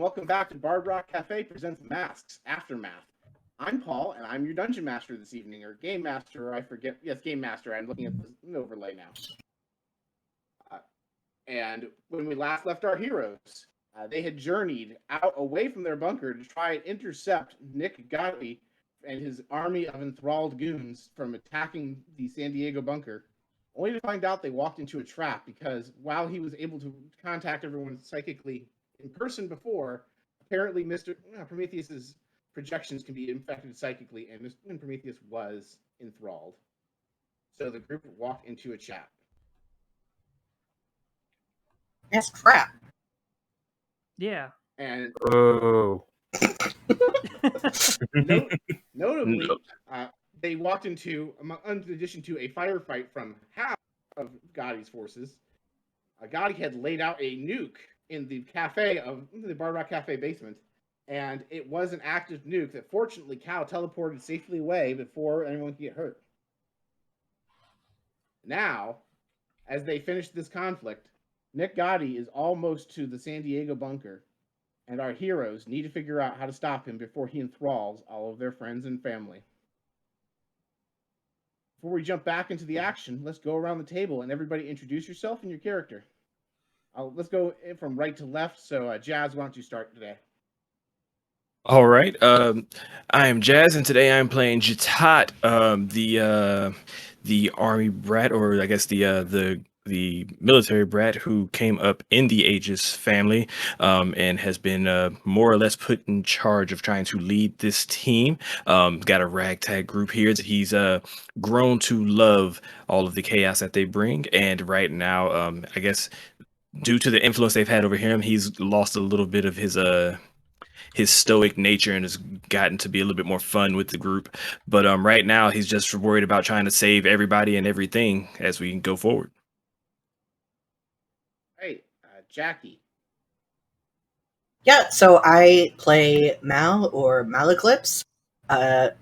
welcome back to Bard Rock Cafe presents Masks Aftermath. I'm Paul, and I'm your dungeon master this evening, or game master, I forget. Yes, game master. I'm looking at the overlay now. And when we last left our heroes, they had journeyed out away from their bunker to try and intercept Nick Gotti and his army of enthralled goons from attacking the San Diego bunker, only to find out they walked into a trap because while he was able to contact everyone psychically in person before, apparently Mr. Prometheus's projections can be infected psychically, and Prometheus was enthralled. So the group walked into a trap. That's crap. Yeah. And notably, they walked into, in addition to a firefight from half of Gotti's forces, Gotti had laid out a nuke in the cafe of the Bard Rock Cafe basement, and it was an active nuke that fortunately Cal teleported safely away before anyone could get hurt. Now, as they finish this conflict, Nick Gotti is almost to the San Diego bunker, and our heroes need to figure out how to stop him before he enthralls all of their friends and family. Before we jump back into the action, let's go around the table and everybody introduce yourself and your character. Let's go from right to left. So, Jazz, why don't you start today? All right. I am Jazz, and today I'm playing Jatat, the army brat, or I guess the military brat who came up in the Aegis family, and has been more or less put in charge of trying to lead this team. Got a ragtag group here that he's grown to love all of the chaos that they bring, and right now, I guess due to the influence they've had over him, he's lost a little bit of his stoic nature and has gotten to be a little bit more fun with the group. But right now he's just worried about trying to save everybody and everything as we go forward. Hey, Jackie. Yeah, so I play Mal or Malaclips.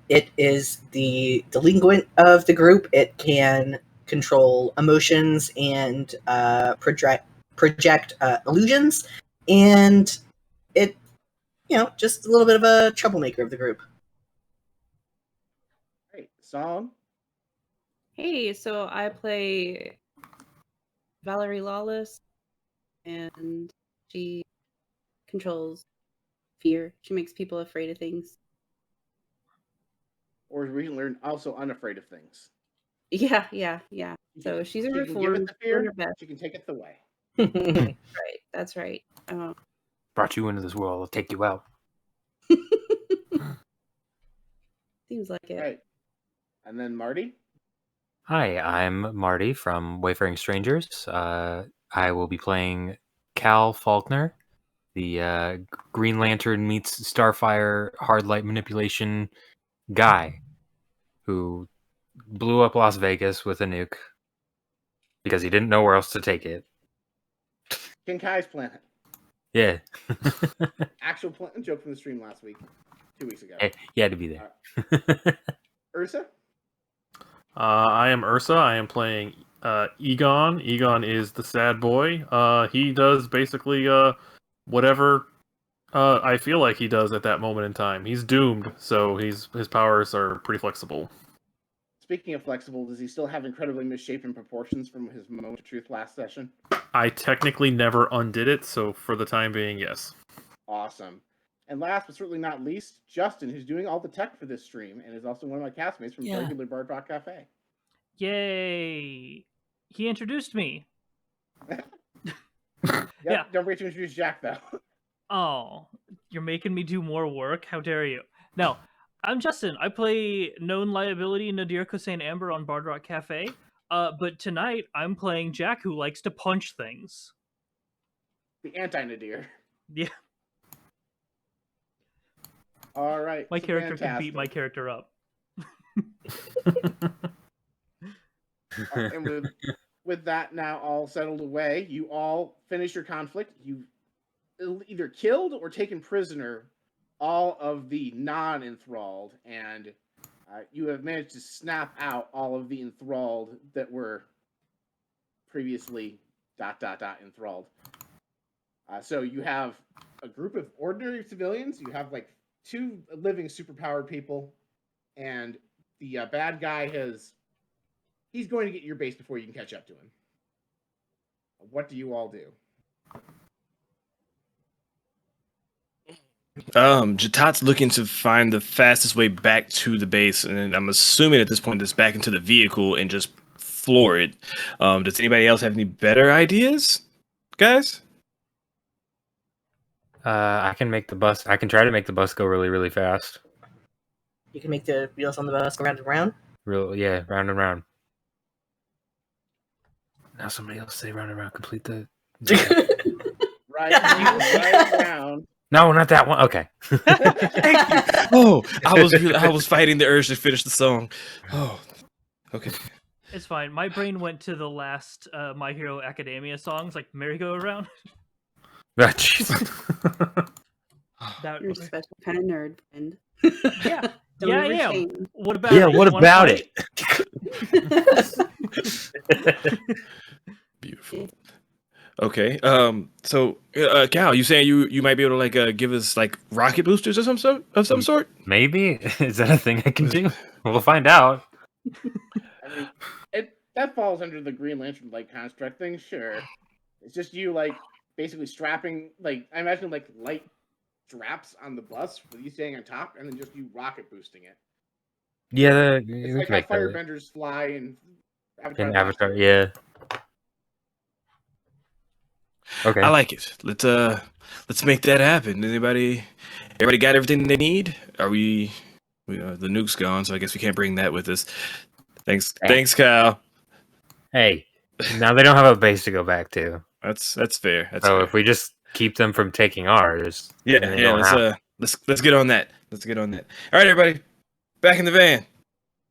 It is the delinquent of the group. It can control emotions and project illusions, and it, just a little bit of a troublemaker of the group. Hey, Song. Hey, so I play Valerie Lawless, and she controls fear. She makes people afraid of things. Or as we can learn, also unafraid of things. Yeah. So she's a reformed. She can give it the fear, she can take it the way. Right, that's right. Brought you into this world, I'll take you out. Seems like it. Right. And then Marty? Hi, I'm Marty from Wayfaring Strangers. I will be playing Cal Faulkner, the Green Lantern meets Starfire hard light manipulation guy who blew up Las Vegas with a nuke because he didn't know where else to take it. King Kai's planet. Yeah. Actual joke from the stream last week. 2 weeks ago. He had to be there. Ursa? I am Ursa. I am playing Egon. Egon is the sad boy. He does basically whatever I feel like he does at that moment in time. He's doomed, so his powers are pretty flexible. Speaking of flexible, does he still have incredibly misshapen proportions from his moment of truth last session? I technically never undid it, so for the time being, yes. Awesome. And last but certainly not least, Justin, who's doing all the tech for this stream and is also one of my castmates from regular Bard Rock Cafe. Yay! He introduced me. Yeah. Don't forget to introduce Jack, though. Oh, you're making me do more work? How dare you? No, I'm Justin. I play known liability Nadir Kosain Amber on Bard Rock Cafe. But tonight I'm playing Jack, who likes to punch things. The anti-Nadir. Yeah. All right. My character can beat my character up. And with that now all settled away, you all finish your conflict. You've either killed or taken prisoner all of the non-enthralled, and you have managed to snap out all of the enthralled that were previously ... enthralled. So you have a group of ordinary civilians. You have like 2 living superpowered people, and the bad guy he's going to get your base before you can catch up to him. What do you all do? Jatat's looking to find the fastest way back to the base, and I'm assuming at this point it's back into the vehicle and just floor it. Does anybody else have any better ideas, guys? I can make the bus. I can try to make the bus go really, really fast. You can make the wheels on the bus go round and round. Yeah, round and round. Now somebody else say round and round. Complete the. Right round. No, not that one. Okay. Oh, I was fighting the urge to finish the song. Oh, okay. It's fine. My brain went to the last My Hero Academia songs, like Merry-Go-Round. You're a special kind of nerd, friend. Yeah. Don't Yeah, I ever am. change. What about Yeah, it? what You wanna about fight? Beautiful. Okay. So, Cal, you saying you might be able to like give us like rocket boosters or some sort? Maybe is that a thing I can do? We'll find out. I mean, that falls under the Green Lantern like construct thing. Sure, it's just you like basically strapping like I imagine like light straps on the bus with you staying on top, and then just you rocket boosting it. Yeah, It's like how firebenders fly and in Avatar. Yeah. Okay. I like it. Let's make that happen. Everybody got everything they need? Are we the nuke's gone, so I guess we can't bring that with us. Thanks, Kyle. Hey, now they don't have a base to go back to. That's fair. That's so fair. If we just keep them from taking ours, let's get on that. Let's get on that. All right, everybody, back in the van.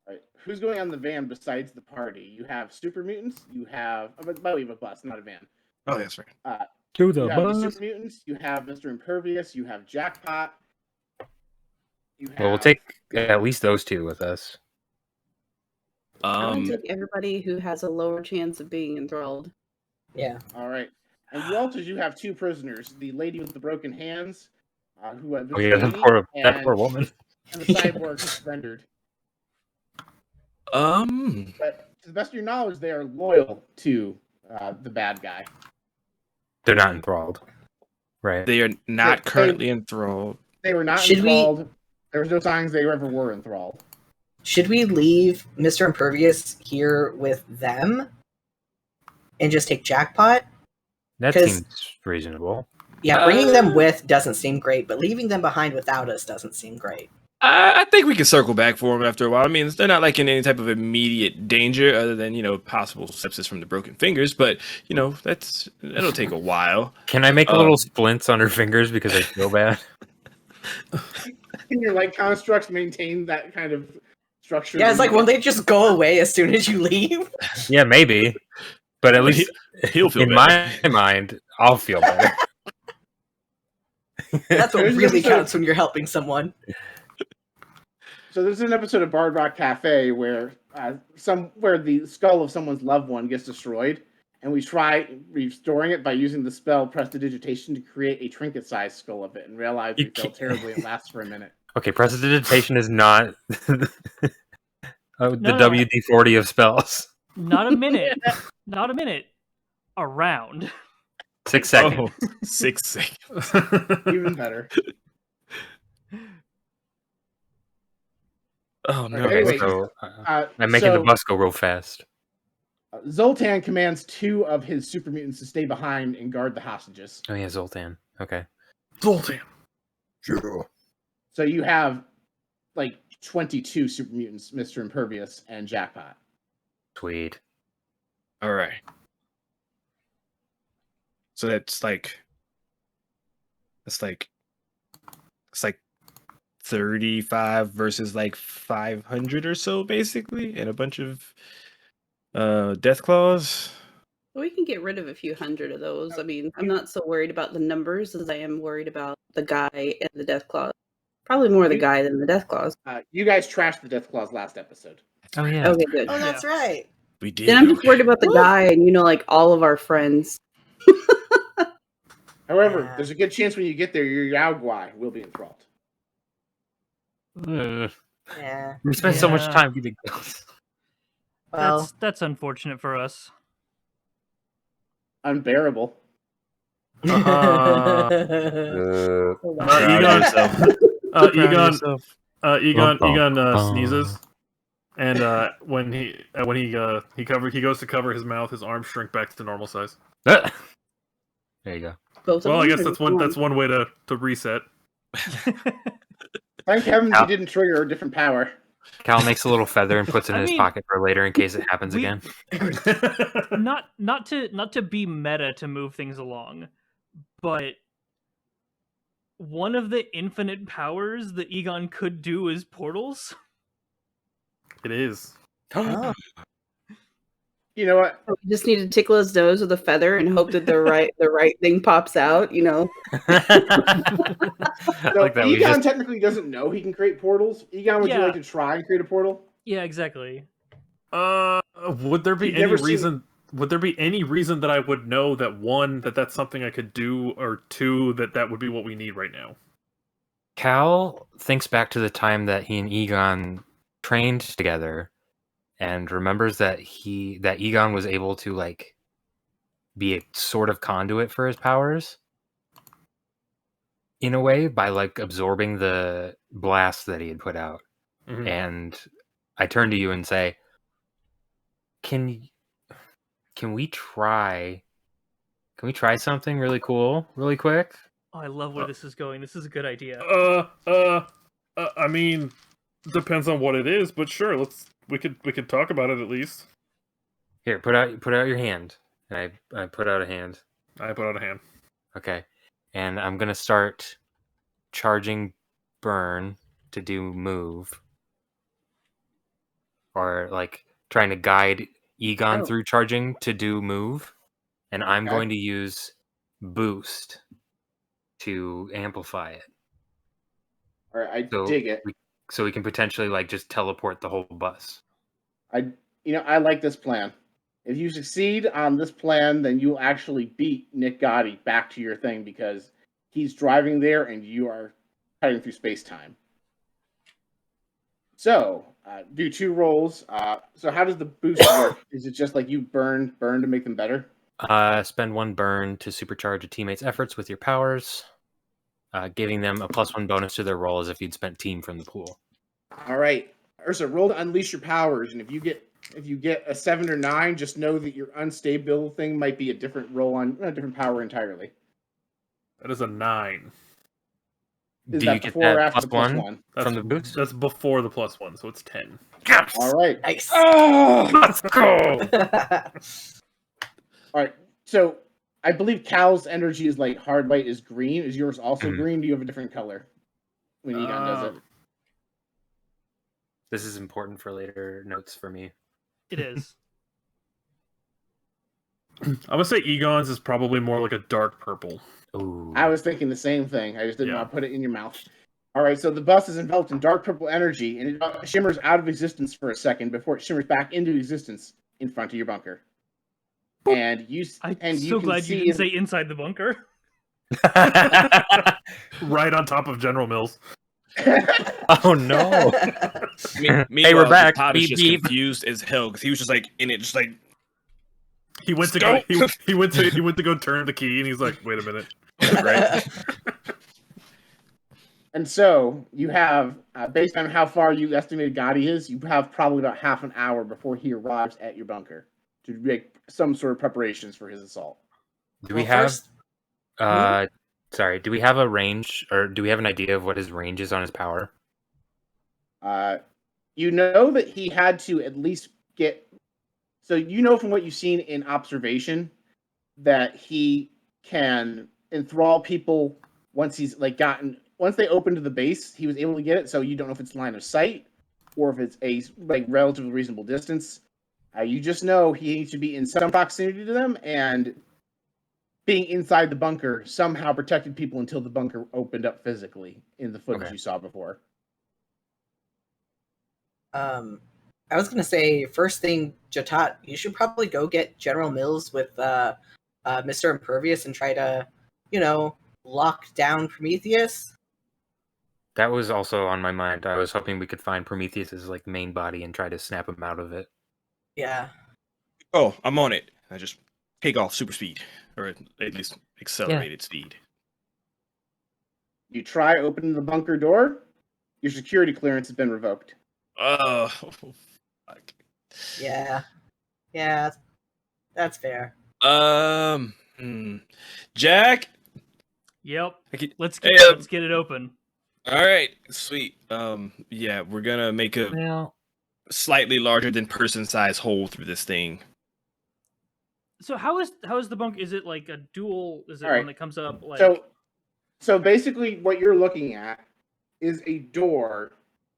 All right, who's going on the van besides the party? You have super mutants. You have, by the way, you have a bus, not a van. Oh, that's right. To the you have bus. the super mutants. You have Mr. Impervious. You have Jackpot. Well, we'll take at least those 2 with us. I'm gonna take everybody who has a lower chance of being enthralled. Yeah. All right. And you also do have 2 prisoners: the lady with the broken hands, who have been that poor woman, and the cyborg who's surrendered. But to the best of your knowledge, they are loyal to the bad guy. They're not enthralled, right? They are not currently enthralled. They were not enthralled. There was no signs they ever were enthralled. Should we leave Mr. Impervious here with them and just take Jackpot? That seems reasonable. Yeah, bringing them with doesn't seem great, but leaving them behind without us doesn't seem great. I think we can circle back for them after a while. I mean, they're not like in any type of immediate danger other than, possible sepsis from the broken fingers, but, that'll take a while. Can I make little splints on her fingers because I feel bad? Can your leg constructs maintain that kind of structure? Yeah, it's like, will they just go away as soon as you leave? Yeah, maybe. But at least he'll feel in better. my mind, I'll feel better. That's what really counts when you're helping someone. So there's an episode of Bard Rock Cafe where the skull of someone's loved one gets destroyed, and we try restoring it by using the spell Prestidigitation to create a trinket-sized skull of it, and realize we failed terribly. It lasts for a minute. Okay, Prestidigitation is not the WD-40 of spells. Not a minute. Not a minute. A round. 6 seconds. Oh, 6 seconds. Even better. Oh no! Anyway, so I'm making the bus go real fast. Zoltan commands 2 of his super mutants to stay behind and guard the hostages. Oh yeah, Zoltan. Okay. Zoltan. Sure. So you have like 22 super mutants, Mr. Impervious and Jackpot. Sweet. All right. So that's like 35 versus like 500 or so, basically, and a bunch of death claws. We can get rid of a few hundred of those. I mean, I'm not so worried about the numbers as I am worried about the guy and the death claws. Probably more the guy than the death claws. You guys trashed the death claws last episode. Oh yeah. Okay, good. Oh, that's right. We did. Then I'm just worried about the guy and all of our friends. I However, Yeah. there's a good chance when you get there, your Yao Guai will be enthralled. Yeah. We spent so much Yeah. time getting those. Well, That's unfortunate for us. Unbearable. Egon, Proud of Egon sneezes, and when he goes to cover his mouth, his arms shrink back to normal size. There you go. Both of Well, I them guess or that's one way to reset. Thank heavens Ow. you didn't trigger a different power. Cal makes a little feather and puts it in I his mean, pocket for later in case it happens we- again. not to be meta to move things along, but one of the infinite powers that Egon could do is portals. It is. oh, You know what? You just need to tickle his nose with a feather and hope that the right thing pops out. You know. I No, like that. We Egon just technically doesn't know he can create portals. Egon, would you Yeah. like to try and create a portal? Yeah, exactly. Would there be You've any never seen- reason? Would there be any reason that I would know that one, that's something I could do, or two, that would be what we need right now? Cal thinks back to the time that he and Egon trained together, and remembers that Egon was able to like be a sort of conduit for his powers in a way by like absorbing the blast that he had put out. Mhm. And I turn to you and say, Can we try something really cool, really quick? Oh, I love where this is going. This is a good idea. I mean, depends on what it is, but sure, we could talk about it at least. Here, put out your hand. And I put out a hand. I put out a hand. Okay. And I'm gonna start charging burn to do move. Or like trying to guide Egon Oh. through charging to do move. And I'm Okay. going to use boost to amplify it. All right, I So dig it. So we can potentially like just teleport the whole bus. I like this plan. If you succeed on this plan, then you'll actually beat Nick Gotti back to your thing because he's driving there and you are cutting through space time. So, do 2 rolls. So how does the boost work? Is it just like you burn to make them better? Spend 1 burn to supercharge a teammate's efforts with your powers, giving them a +1 bonus to their roll as if you'd spent team from the pool. All right, Ursa, roll to unleash your powers, and if you get a 7 or 9, just know that your unstable thing might be a different roll on a different power entirely. That is a 9. Is Do that you get before or that after the plus +1 1? from the boost? That's before the +1, so it's 10. Yes! All right. nice. Oh, let's go! All right. So I believe Cal's energy is like hard light is green. Is yours also Mhm. green? Do you have a different color when Egon does it? This is important for later notes for me. It is. I'm gonna say Egon's is probably more like a dark purple. Ooh. I was thinking the same thing. I just didn't Yeah. want to put it in your mouth. All right. So the bus is enveloped in dark purple energy, and it shimmers out of existence for a second before it shimmers back into existence in front of your bunker. And you I'm and you so can glad see you didn't say inside the bunker. Right on top of General Mills. Oh no! Meanwhile, Hey, we're back. Todd is Beep, just beep. confused as hell because he was just like in it, just like He went to Stop. go. He went to go turn the key, and he's like, "Wait a minute." right. And so you have, based on how far you estimated Gotti is, you have probably about half an hour before he arrives at your bunker to make some sort of preparations for his assault. Do we Well, have? first- Sorry. Do we have a range, or do we have an idea of what his range is on his power? You know that he had to at least get. So you know from what you've seen in observation that he can enthrall people once he's like gotten. Once they open to the base, he was able to get it. So you don't know if it's line of sight or if it's a like relatively reasonable distance. You just know he needs to be in some proximity to them, and being inside the bunker somehow protected people until the bunker opened up physically in the footage Okay. you saw before. I was gonna say, first thing, Jatat, you should probably go get General Mills with Mr. Impervious and try to lock down Prometheus. That was also on my mind. I was hoping we could find Prometheus's like main body and try to snap him out of it. Yeah. Oh, I'm on it. I just take off super speed, or at least accelerated speed. You try opening the bunker door. Your security clearance has been revoked. Oh, fuck. Yeah. That's fair. Jack. Yep. Hey, Let's get it open. All right, sweet. Yeah, we're gonna make a slightly larger than person size hole through this thing. So how is the bunk? Is it like a dual? Is it All right. one that comes up like? So basically, what you're looking at is a door.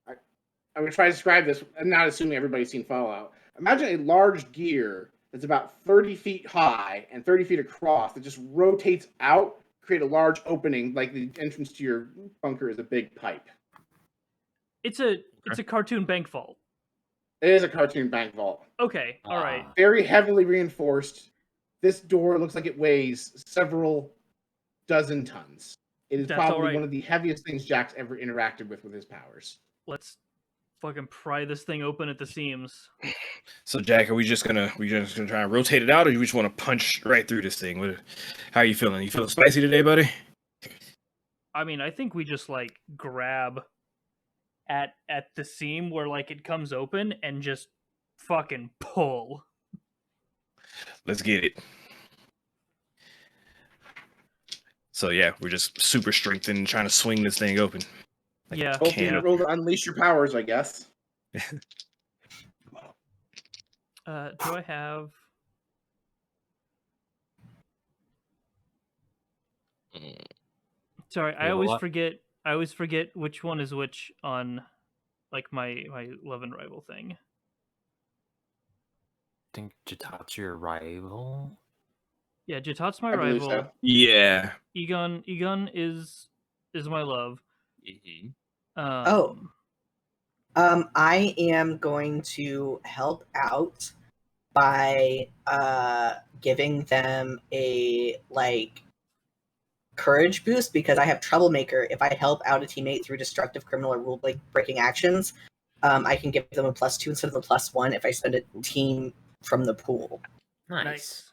I'm going to try to describe this. I'm not assuming everybody's seen Fallout. Imagine a large gear that's about 30 feet high and 30 feet across that just rotates out, create a large opening, like the entrance to your bunker is a big pipe. It's a cartoon bank vault. It is a cartoon bank vault. Okay, all right. Very heavily reinforced. This door looks like it weighs several dozen tons. It is probably one of the heaviest things Jack's ever interacted with his powers. Let's fucking pry this thing open at the seams. So, Jack, are we just gonna try and rotate it out, or do we just want to punch right through this thing? How are you feeling? You feeling spicy today, buddy? I mean, I think we just like grab at the seam where like it comes open and just fucking pull. Let's get it. So yeah, we're just super strengthened, trying to swing this thing open. Like yeah. Roll to unleash your powers, I guess. Do I have? Sorry, I always forget. I always forget which one is which on, like my love and rival thing. I think Jatat's your rival. Yeah, Jatat's my rival. So. Yeah. Egon is my love. Mm-hmm. I am going to help out by giving them a courage boost because I have Troublemaker. If I help out a teammate through destructive, criminal, or rule breaking actions, I can give them a +2 instead of a +1 if I spend a team from the pool. Nice.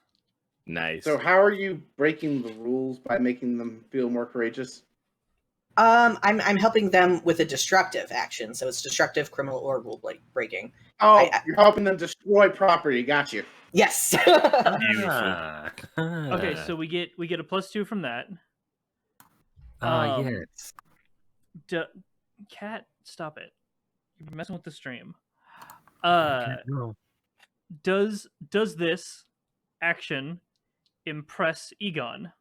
So how are you breaking the rules by making them feel more courageous? I'm helping them with a destructive action, so it's destructive, criminal, or rule breaking. Oh, you're helping them destroy property. Got you. Yes. Beautiful. Okay, so we get a +2 from that. Yes. Cat, stop it! You're messing with the stream. No. Does this action impress Egon?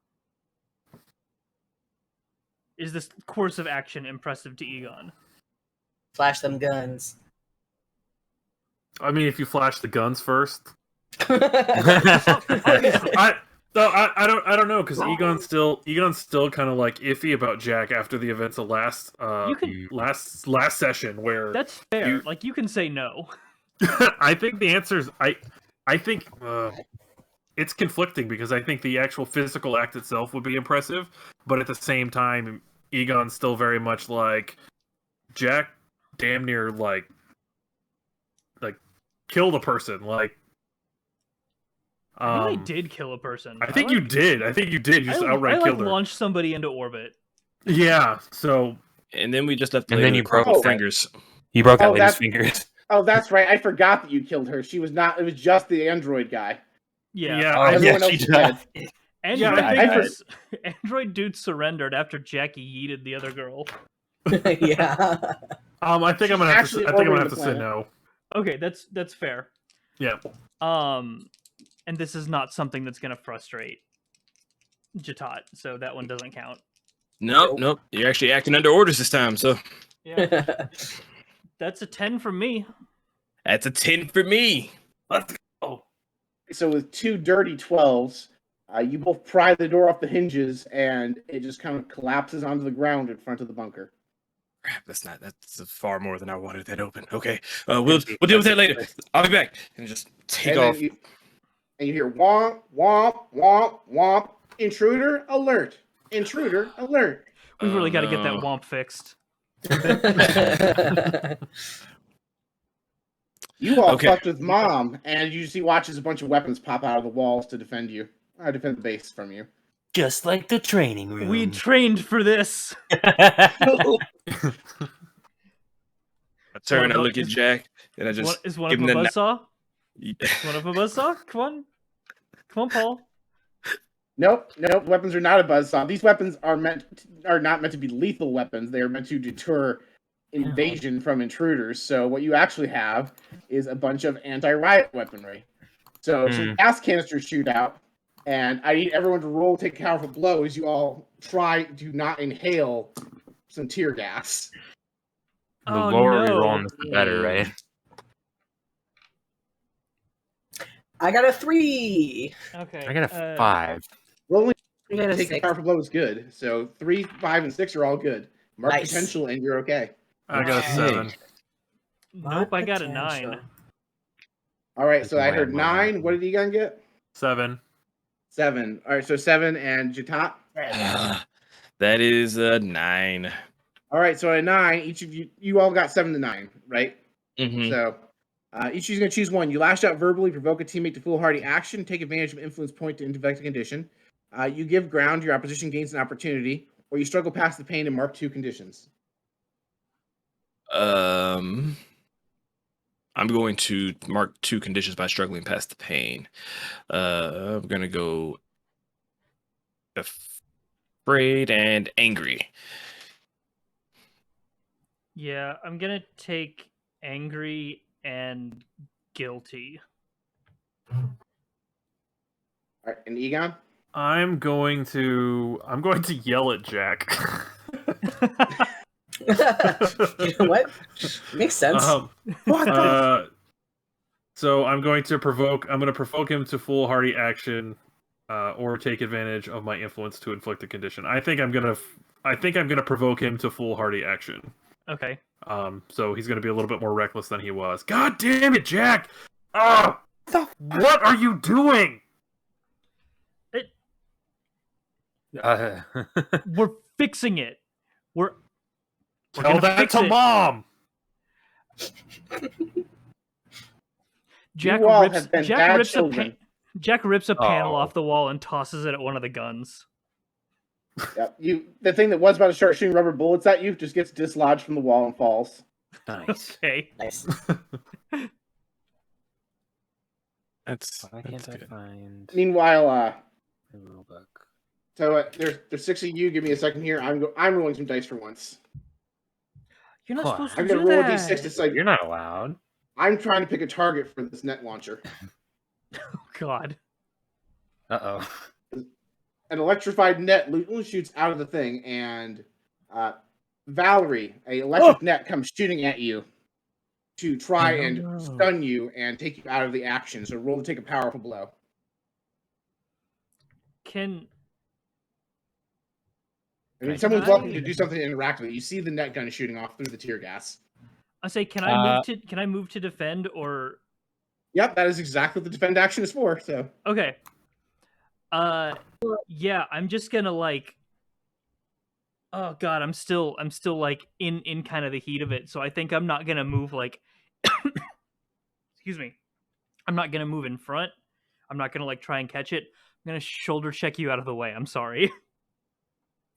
Is this course of action impressive to Egon? Flash them guns. I mean, if you flash the guns first. I don't know because Egon's still kind of like iffy about Jack after the events of last session where that's fair. You can say no. I think the answer is I think it's conflicting because I think the actual physical act itself would be impressive, but at the same time, Egon's still very much like Jack, damn near like killed a person. I really did kill a person. I think you did. You just outright killed her. I launched somebody into orbit. Yeah. So. And then we just left. And then you broke his fingers. You broke that lady's fingers. Oh, that's right. I forgot that you killed her. She was not. It was just the android guy. Yeah. Everyone else died. Android dude surrendered after Jackie yeeted the other girl. Yeah. I think I'm gonna have to say no. Okay, that's fair. Yeah. And this is not something that's gonna frustrate Jatat, so that one doesn't count. Nope. You're actually acting under orders this time, so. Yeah. That's a 10 from me. That's a 10 for me. Let's go. So with 2 dirty 12s, you both pry the door off the hinges, and it just kind of collapses onto the ground in front of the bunker. Crap, that's far more than I wanted that open. Okay, we'll deal with that later. I'll be back and just take off. And you hear womp, womp, womp, womp, intruder alert. Intruder alert. We've really got to get that no. womp fixed. You all Okay. fucked with mom, and you see watches a bunch of weapons pop out of the walls to defend you. Defend the base from you. Just like the training room. We trained for this. I turn One and of look at Jack, and I just Is one give of him a the buzzsaw? Is one of a buzzsaw? Come on, Paul. Nope. Weapons are not a buzzsaw. These weapons are not meant to be lethal weapons. They are meant to deter invasion from intruders. So what you actually have is a bunch of anti-riot weaponry. So some gas canisters shoot out, and I need everyone to roll, take a powerful blow as you all try to not inhale some tear gas. The Oh, lower we no. roll on this, the better, right? I got a 3. Okay. I got a 5. Rolling I got a take a 6. powerful blow is good. So 3, 5, and 6 are all good. Mark Nice. potential, and you're okay. I got a Okay. 7. Nope, I got a Potential. 9. All right, so I Land heard on 9. that. What did Egon get? 7. 7. All right, so 7 and Jatat. that is a 9. All right, so at 9, each of you all got 7 to 9, right? Mm-hmm. So each of you is going to choose one. You lash out verbally, provoke a teammate to foolhardy action, take advantage of influence point to inflict a condition. You give ground, your opposition gains an opportunity, or you struggle past the pain and mark 2 conditions. I'm going to mark 2 conditions by struggling past the pain. I'm gonna go afraid and angry. Yeah, I'm gonna take angry and guilty. All right, and Egon? I'm going to yell at Jack. You know what? Makes sense. So I'm going to provoke him to foolhardy action, or take advantage of my influence to inflict a condition. I think I'm gonna provoke him to foolhardy action. Okay. So he's gonna be a little bit more reckless than he was. God damn it, Jack! What are you doing? We're fixing it. We're Tell gonna that fix to it. Mom. Jack You all rips have been bad rips children. Jack rips a panel Oh. off the wall and tosses it at one of the guns. Yep. The thing that was about to start shooting rubber bullets at you just gets dislodged from the wall and falls. Nice. Okay. Nice. That's Why can't I good. find Meanwhile, my rule book? so there's 6 of you. Give me a second here. I'm rolling some dice for once. You're not What? supposed to I'm do gonna roll a that. d6 to say You're not allowed. I'm trying to pick a target for this net launcher. Oh, God. Uh-oh. An electrified net shoots out of the thing, and Valerie, a electric net comes shooting at you to try and stun you and take you out of the action. So roll to take a powerful blow. Can I mean, Can someone's I- welcome to do something interactive. You see the net gun shooting off through the tear gas. I say can I move to defend or Yep, that is exactly what the defend action is for. So okay. Yeah, I'm just gonna like oh god, I'm still like in kind of the heat of it, so I think I'm not gonna move like excuse me. I'm not gonna move in front. I'm not gonna like try and catch it. I'm gonna shoulder check you out of the way. I'm sorry.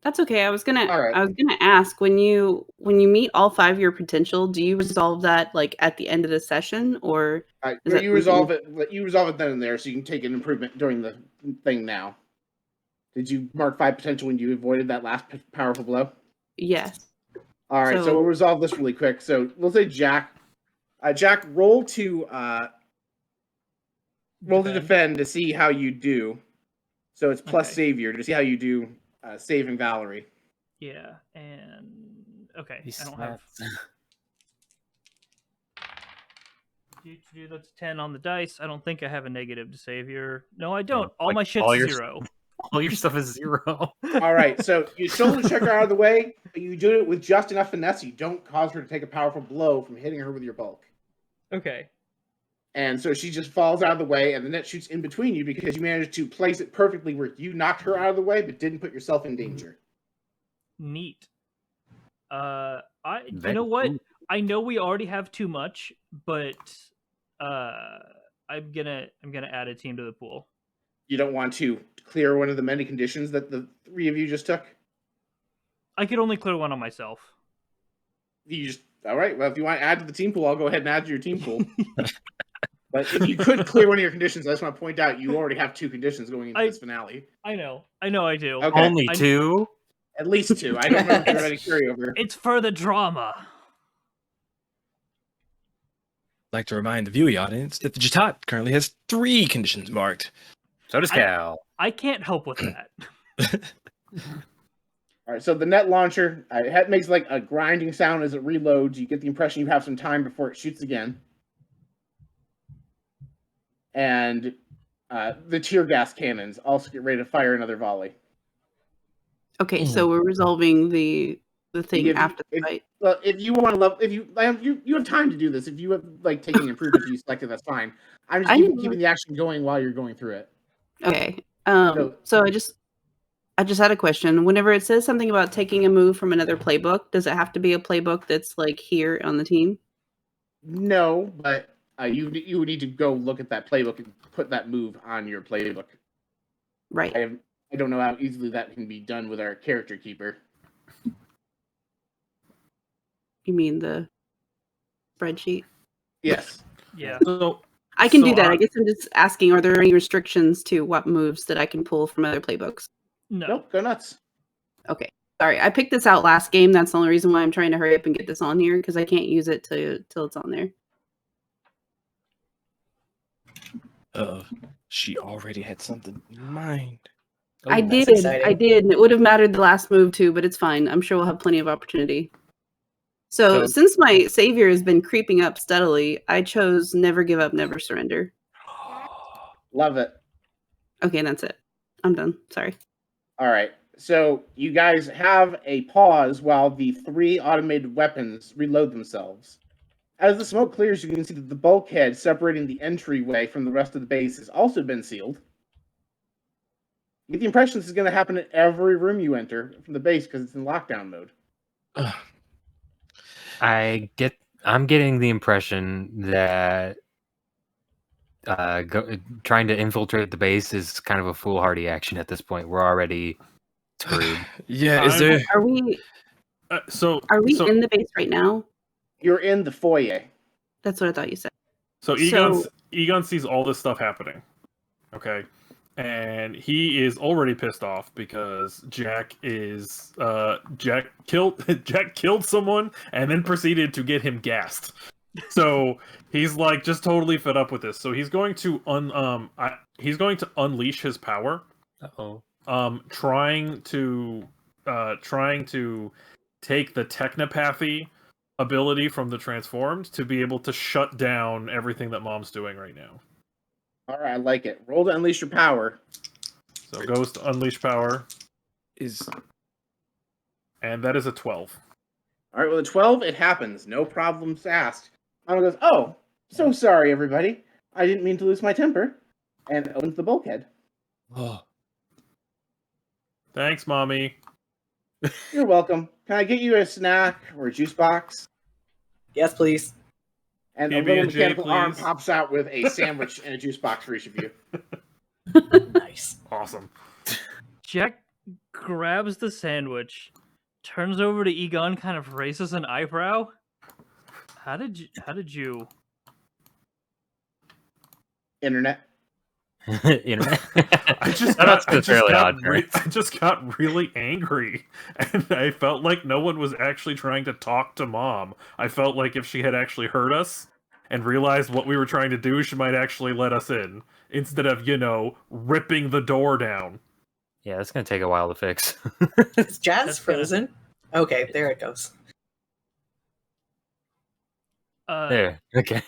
That's okay. I was gonna All right. ask when you meet all 5 of your potential, do you resolve that like at the end of the session, or is that you resolve it. You resolve it then and there, so you can take an improvement during the thing now. Did you mark 5 potential when you avoided that last powerful blow? yes? All right, so we'll resolve this really quick. So we'll say Jack. Jack, roll to defend to see how you do. So it's plus Okay. Savior to see how you do saving Valerie. Yeah, and okay. He I don't have snaps. that's 10 on the dice. I don't think I have a negative to savior. No, I don't. All like, my shit's all your- 0. All your stuff is 0. All right, so you shoulder check her out of the way, but you do it with just enough finesse. You don't cause her to take a powerful blow from hitting her with your bulk. Okay. And so she just falls out of the way, and the net shoots in between you because you managed to place it perfectly where you knocked her out of the way, but didn't put yourself in danger. Neat. You Very know what? cool. I know we already have too much, but I'm gonna add a team to the pool. You don't want to clear one of the many conditions that the three of you just took? I could only clear one on myself. You just all right. Well, if you want to add to the team pool, I'll go ahead and add to your team pool. But if you could clear one of your conditions, I just want to point out you already have 2 conditions going into this finale. I know I do. Okay. Only 2? At least 2. I don't remember if there's any carryover. It's for the drama. I'd like to remind the viewing audience that the Jatat currently has 3 conditions marked. So does Cal. I can't help with that. All right, so the net launcher it makes like a grinding sound as it reloads. You get the impression you have some time before it shoots again. And the tear gas cannons also get ready to fire another volley. Okay, so we're resolving the thing after the if, fight. Well, if you want to love, if you have time to do this. If you have like taking improvement you selected, that's fine. I'm just keeping the action going while you're going through it. Okay. So I just had a question. Whenever it says something about taking a move from another playbook, does it have to be a playbook that's like here on the team? No, but you would need to go look at that playbook and put that move on your playbook. Right. I don't know how easily that can be done with our character keeper. You mean the spreadsheet? Yes. Yeah. So I can do that. I guess I'm just asking, are there any restrictions to what moves that I can pull from other playbooks? No. Nope, go nuts. Okay. Sorry, I picked this out last game. That's the only reason why I'm trying to hurry up and get this on here, because I can't use it till it's on there. She already had something in mind. I that's did. exciting. I did. And it would have mattered the last move too, but it's fine. I'm sure we'll have plenty of opportunity. So since my savior has been creeping up steadily, I chose never give up, never surrender. Love it. Okay, that's it. I'm done. Sorry. All right. So you guys have a pause while the 3 automated weapons reload themselves. As the smoke clears, you can see that the bulkhead separating the entryway from the rest of the base has also been sealed. You get the impression this is going to happen in every room you enter from the base because it's in lockdown mode. I'm getting the impression that trying to infiltrate the base is kind of a foolhardy action at this point. We're already screwed. Yeah, is there? Are we? Are we in the base right now? You're in the foyer. That's what I thought you said. So Egon sees all this stuff happening. Okay. And he is already pissed off because Jack killed someone and then proceeded to get him gassed. So he's like just totally fed up with this. So he's going to unleash his power. Trying to take the technopathy ability from the transformed to be able to shut down everything that Mom's doing right now. All right, I like it. Roll to unleash your power. So it goes to unleash power. And that is a 12. All right, with a 12, it happens. No problems asked. Mama goes, "Oh, so sorry, everybody. I didn't mean to lose my temper." And opens the bulkhead. Oh. Thanks, Mommy. You're welcome. Can I get you a snack or a juice box? Yes, please. And a little mechanical arm pops out with a sandwich and a juice box for each of you. Nice. Awesome. Jack grabs the sandwich, turns over to Egon, kind of raises an eyebrow. How did you? Internet. I just got really angry, and I felt like no one was actually trying to talk to Mom. I felt like if she had actually heard us and realized what we were trying to do, she might actually let us in instead of, ripping the door down. Yeah, that's gonna take a while to fix. Is Jazz frozen? Okay, there it goes. There. Okay.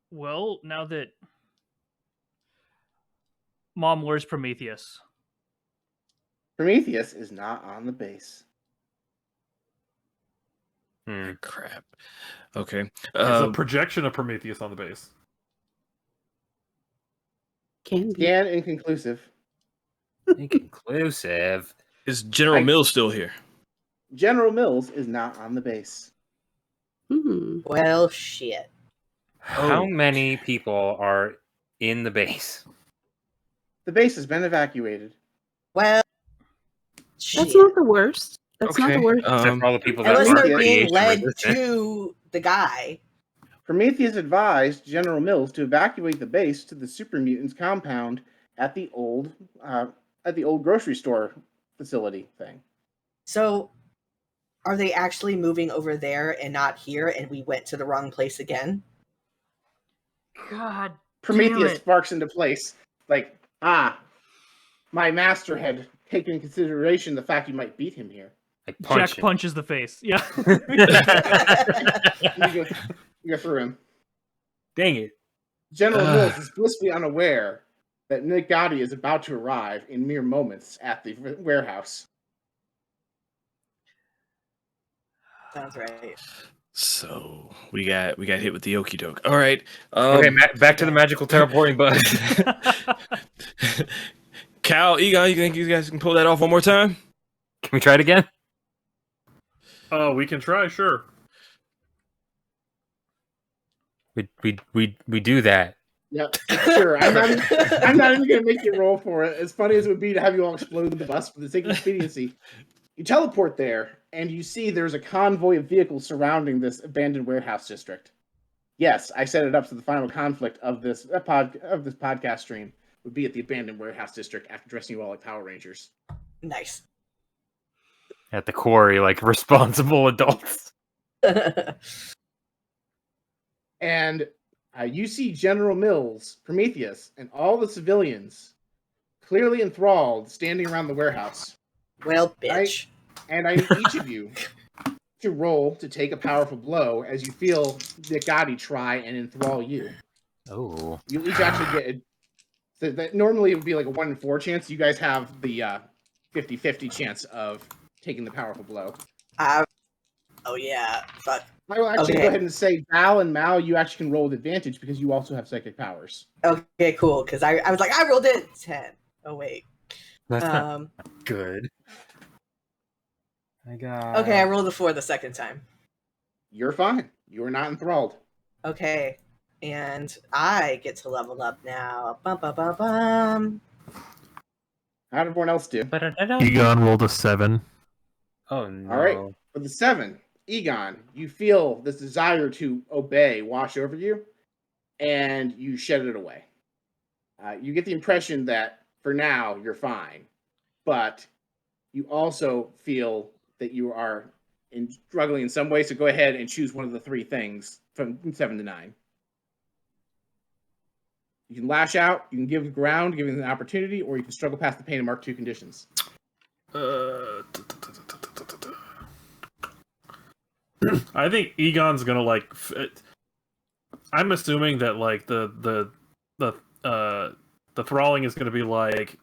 Well, now that Mom, where's Prometheus? Prometheus is not on the base. Crap. Okay. There's a projection of Prometheus on the base. Can be. Scan inconclusive. Inconclusive. Is General Mills still here? General Mills is not on the base. Well, shit. How many people are in the base? The base has been evacuated. Well, shit. That's not the worst. That's not the Okay, worst. Except for all the people that Unless aren't they're being radiation led resistant. to the guy. Prometheus advised General Mills to evacuate the base to the super mutants compound at the old grocery store facility thing. So, are they actually moving over there and not here, and we went to the wrong place again? God. Prometheus damn it. sparks into place. Like, my master had taken into consideration the fact you might beat him here. Jack punches the face. Yeah. You go through him. Dang it. General Mills is blissfully unaware that Nick Gotti is about to arrive in mere moments at the warehouse. Sounds right. So we got hit with the okie doke. All right. Okay, back to the magical teleporting bug. Cal, Egon, you think you guys can pull that off one more time? Can we try it again? Oh, we can try, sure. We do that. Yep, sure. I'm not even going to make you roll for it. As funny as it would be to have you all explode the bus for the sake of expediency. You teleport there, and you see there's a convoy of vehicles surrounding this abandoned warehouse district. Yes, I set it up so the final conflict of this podcast stream would be at the abandoned warehouse district after dressing you all like Power Rangers. Nice. At the quarry, like responsible adults. And you see General Mills, Prometheus, and all the civilians clearly enthralled standing around the warehouse. Well, bitch. And I need each of you to roll to take a powerful blow as you feel Nick Gotti try and enthrall you. Oh. You each actually get so that normally it would be like a 1 in 4 chance. You guys have the 50-50 chance of taking the powerful blow. Oh yeah, fuck. I will actually go ahead and say Val and Mal, you actually can roll with advantage because you also have psychic powers. Okay, cool. Because I was like, I rolled it 10. Oh wait. That's not good. Okay, I rolled a 4 the second time. You're fine. You are not enthralled. Okay, and I get to level up now. Bum bum bum bum. How did everyone else do? Egon rolled a 7. Oh no. All right. For the 7, Egon, you feel this desire to obey wash over you, and you shed it away. You get the impression that for now you're fine, but you also feel that you are struggling in some way. So go ahead and choose one of the 3 things from 7 to 9. You can lash out, you can give ground, giving an opportunity, or you can struggle past the pain and mark 2 conditions. I think Egon's gonna like. I'm assuming that like the thralling is gonna be like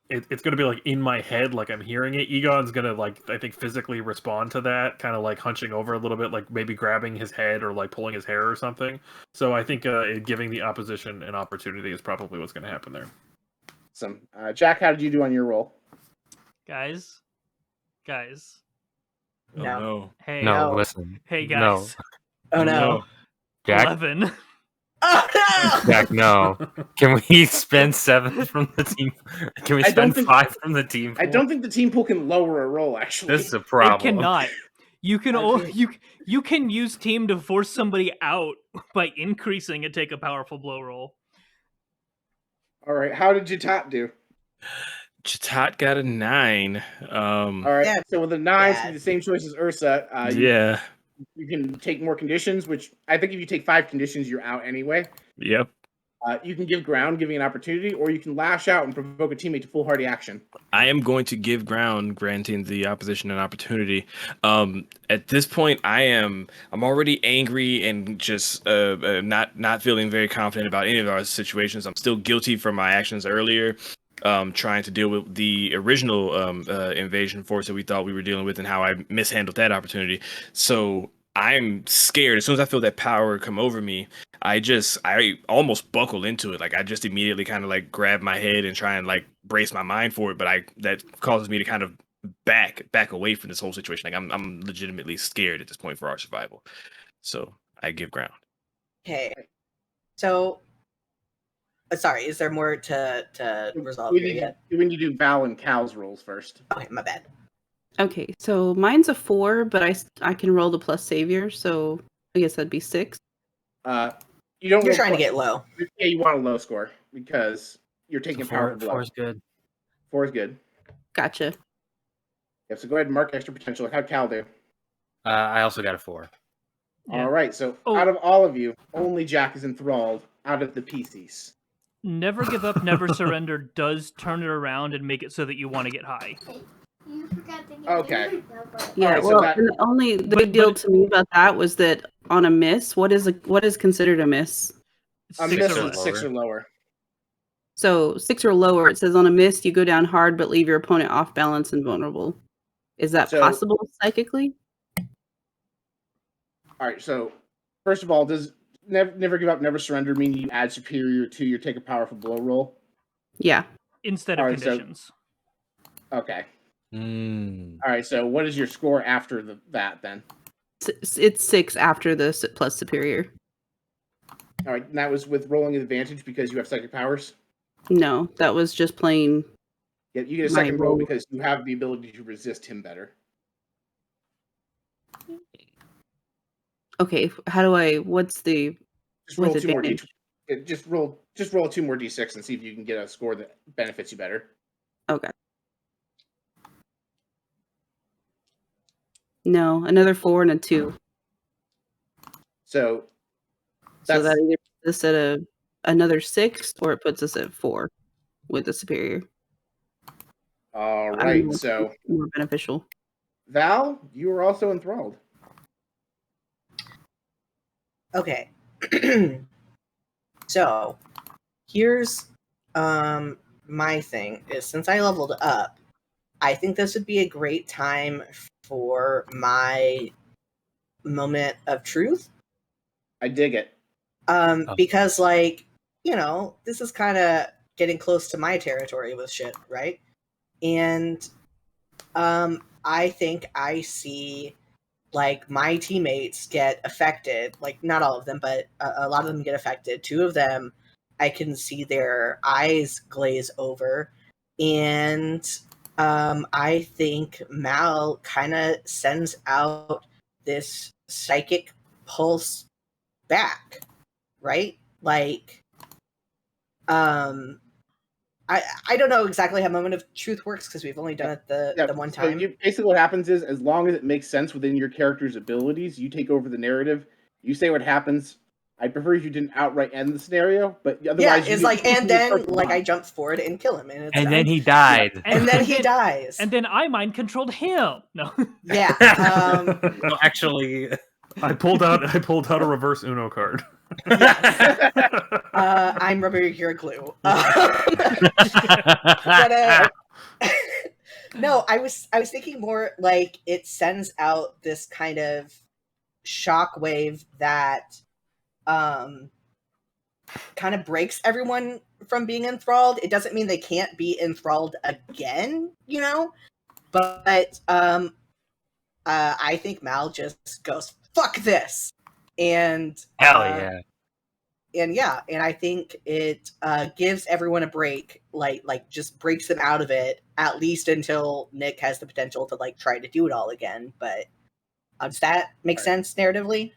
it's gonna be like in my head, like I'm hearing it. Egon's gonna like I think physically respond to that, kind of like hunching over a little bit, like maybe grabbing his head or like pulling his hair or something. So I think giving the opposition an opportunity is probably what's gonna happen there. Awesome. Jack, how did you do on your roll? Guys. Oh, No. no. Hey. No, listen. Hey guys. Oh no. Jack, 11. Oh no. Jack, no. Can we spend 7 from the team? Can we I don't spend think- 5 from the team? I don't think the team pool can lower a roll, actually. This is a problem. It cannot. You can you can use team to force somebody out by increasing a take a powerful blow roll. All right, how did Jatat do? Chatat got a 9. All right, Yeah, so with a 9, it's bad. the same choice as Ursa. Yeah. You can take more conditions, which I think if you take 5 conditions, you're out anyway. Yep. You can give ground, giving an opportunity, or you can lash out and provoke a teammate to foolhardy action. I am going to give ground, granting the opposition an opportunity. At this point, I'm already angry and just not feeling very confident about any of our situations. I'm still guilty for my actions earlier, trying to deal with the original invasion force that we thought we were dealing with and how I mishandled that opportunity. So I'm scared. As soon as I feel that power come over me, I almost buckle into it. Like I just immediately kind of like grab my head and try and like brace my mind for it. But that causes me to kind of back away from this whole situation. Like I'm legitimately scared at this point for our survival. So I give ground. Okay. So, sorry, is there more to resolve We here need, yet? we need to do Val and Cal's rolls first. Okay, my bad. Okay, so mine's a 4, but I can roll the plus savior, so I guess that'd be 6. You don't. You're roll trying to plus- get low. Yeah, you want a low score because you're taking So powerful blow. 4 is good. 4 is good. Gotcha. Yep. So go ahead and mark extra potential. How'd Cal do? I also got a 4. Yeah. All right. So Oh. out of all of you, only Jack is enthralled out of the PCs. Never give up, never surrender does turn it around and make it so that you want to get high. Okay. Yeah, Alright, so well, that- and the But- big deal but- to me about that was that on a miss, what is considered a miss? A 6 miss or or is less. 6 or lower. So 6 or lower, it says on a miss, you go down hard but leave your opponent off balance and vulnerable. Is that So- possible psychically? All right. So first of all, does never give up, never surrender mean you add superior to your take a powerful blow roll? Yeah. Instead of Alright, so- conditions. Okay. Mm. All right. So what is your score after that then? It's 6 after the plus superior. All right. And that was with rolling an advantage because you have psychic powers. No, that was just plain. Yeah, you get a My second roll roll. because you have the ability to resist him better. Okay, how do I? What's the? Just roll With 2 more d. advantage. Just roll 2 more d6 and see if you can get a score that benefits you better. Okay. No, another 4 and a 2. So So that's that either puts us at another 6 or it puts us at 4 with the superior. all I don't right. know what's So more beneficial. Val, you are also enthralled. Okay. So, here's my thing is since I leveled up, I think this would be a great time for my moment of truth. I dig it. Because like, this is kind of getting close to my territory with shit, right? And I think I see like my teammates get affected, like not all of them, but a lot of them get affected. 2 of them, I can see their eyes glaze over, and I think Mal kind of sends out this psychic pulse back, right? Like, I don't know exactly how moment of truth works because we've only done it the one so time. basically what happens is as long as it makes sense within your character's abilities, you take over the narrative. You say what happens. I prefer if you didn't outright end the scenario, but Yeah, otherwise, it's like, and then like I jumped forward and kill him, and it's And done. then he died. and then he dies. And then I mind controlled him. No. Yeah. No, actually, I pulled out a reverse Uno card. Yes. I'm rubbing your glue. But no, I was thinking more like it sends out this kind of shockwave that kind of breaks everyone from being enthralled. It doesn't mean they can't be enthralled again, but I think Mal just goes fuck this, and hell yeah. and I think it gives everyone a break, like just breaks them out of it at least until Nick has the potential to like try to do it all again. But does that make sense narratively?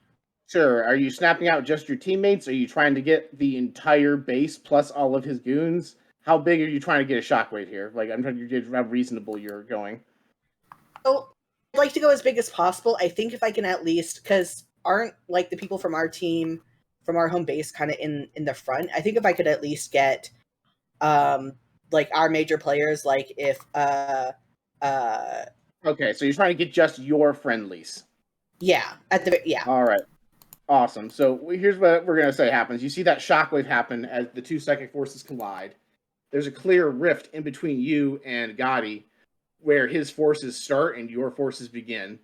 Sure. Are you snapping out just your teammates? Are you trying to get the entire base plus all of his goons? How big are you trying to get a shockwave here? Like, I'm trying to get how reasonable you're going. So I'd like to go as big as possible. I think if I can at least, because aren't like the people from our team, from our home base, kind of in the front. I think if I could at least get, like our major players, like if Okay, so you're trying to get just your friendlies. yeah, All right. Awesome. So here's what we're going to say happens. You see that shockwave happen as the 2 psychic forces collide. There's a clear rift in between you and Gotti where his forces start and your forces begin.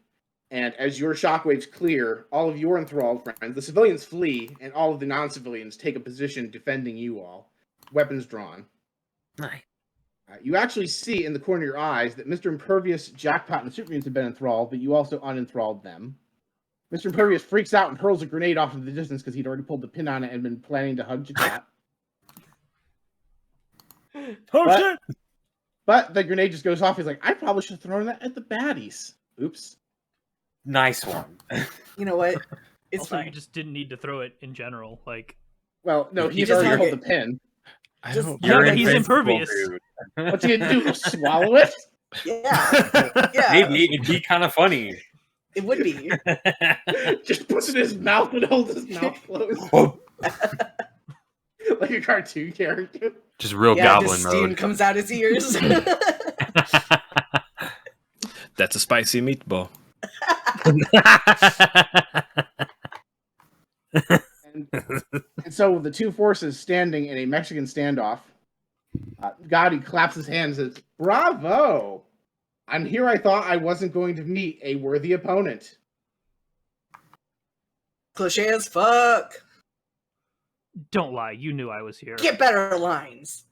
And as your shockwaves clear, all of your enthralled friends, the civilians flee, and all of the non-civilians take a position defending you all, weapons drawn. Nice. You actually see in the corner of your eyes that Mr. Impervious, Jackpot, and the Super Mutants have been enthralled, but you also unenthralled them. Mr. Impervious freaks out and hurls a grenade off into the distance because he'd already pulled the pin on it and been planning to hug Jackpot. Shit! But the grenade just goes off. He's like, I probably should have thrown that at the baddies. Oops. Nice one. You know what? It's Also, fine. you just didn't need to throw it in general. Like, Well, no, he's just already hug pulled it. the pin. I Just- don't. yeah, You're but he's invincible, impervious. dude. What's he gonna do? Swallow it? Yeah, yeah, Maybe it'd be kind of funny. it would be. Just puts it in his mouth and holds his mouth closed. Whoa. Like a cartoon character. Just real Yeah, goblin just steam mode. comes out his ears. That's a spicy meatball. And so the two forces standing in a Mexican standoff, Gotti claps his hands and says, Bravo! I'm here. I thought I wasn't going to meet a worthy opponent. Cliche as fuck. Don't lie, you knew I was here. Get better lines.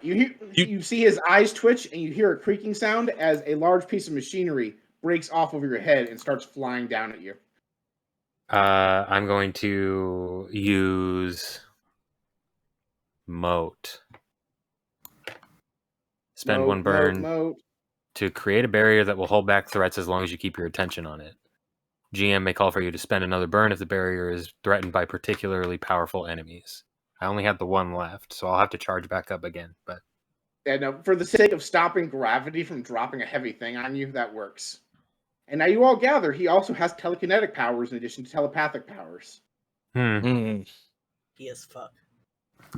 You see his eyes twitch, and you hear a creaking sound as a large piece of machinery breaks off over your head and starts flying down at you. I'm going to use Moat. Spend one burn Moat. to create a barrier that will hold back threats as long as you keep your attention on it. GM may call for you to spend another burn if the barrier is threatened by particularly powerful enemies. I only have the one left, so I'll have to charge back up again. But And for the sake of stopping gravity from dropping a heavy thing on you, that works. And now you all gather, he also has telekinetic powers in addition to telepathic powers. He is fuck.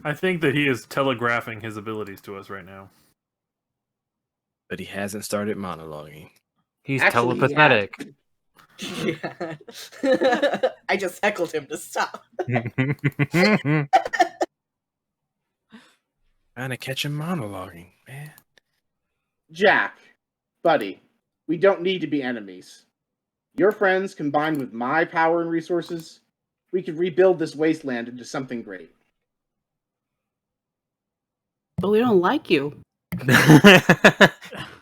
I think that he is telegraphing his abilities to us right now. But he hasn't started monologuing. he's Actually, he telepathetic. Yeah. I just heckled him to stop. Trying to catch him monologuing, man. Jack, buddy, we don't need to be enemies. Your friends, combined with my power and resources, we could rebuild this wasteland into something great. But we don't like you.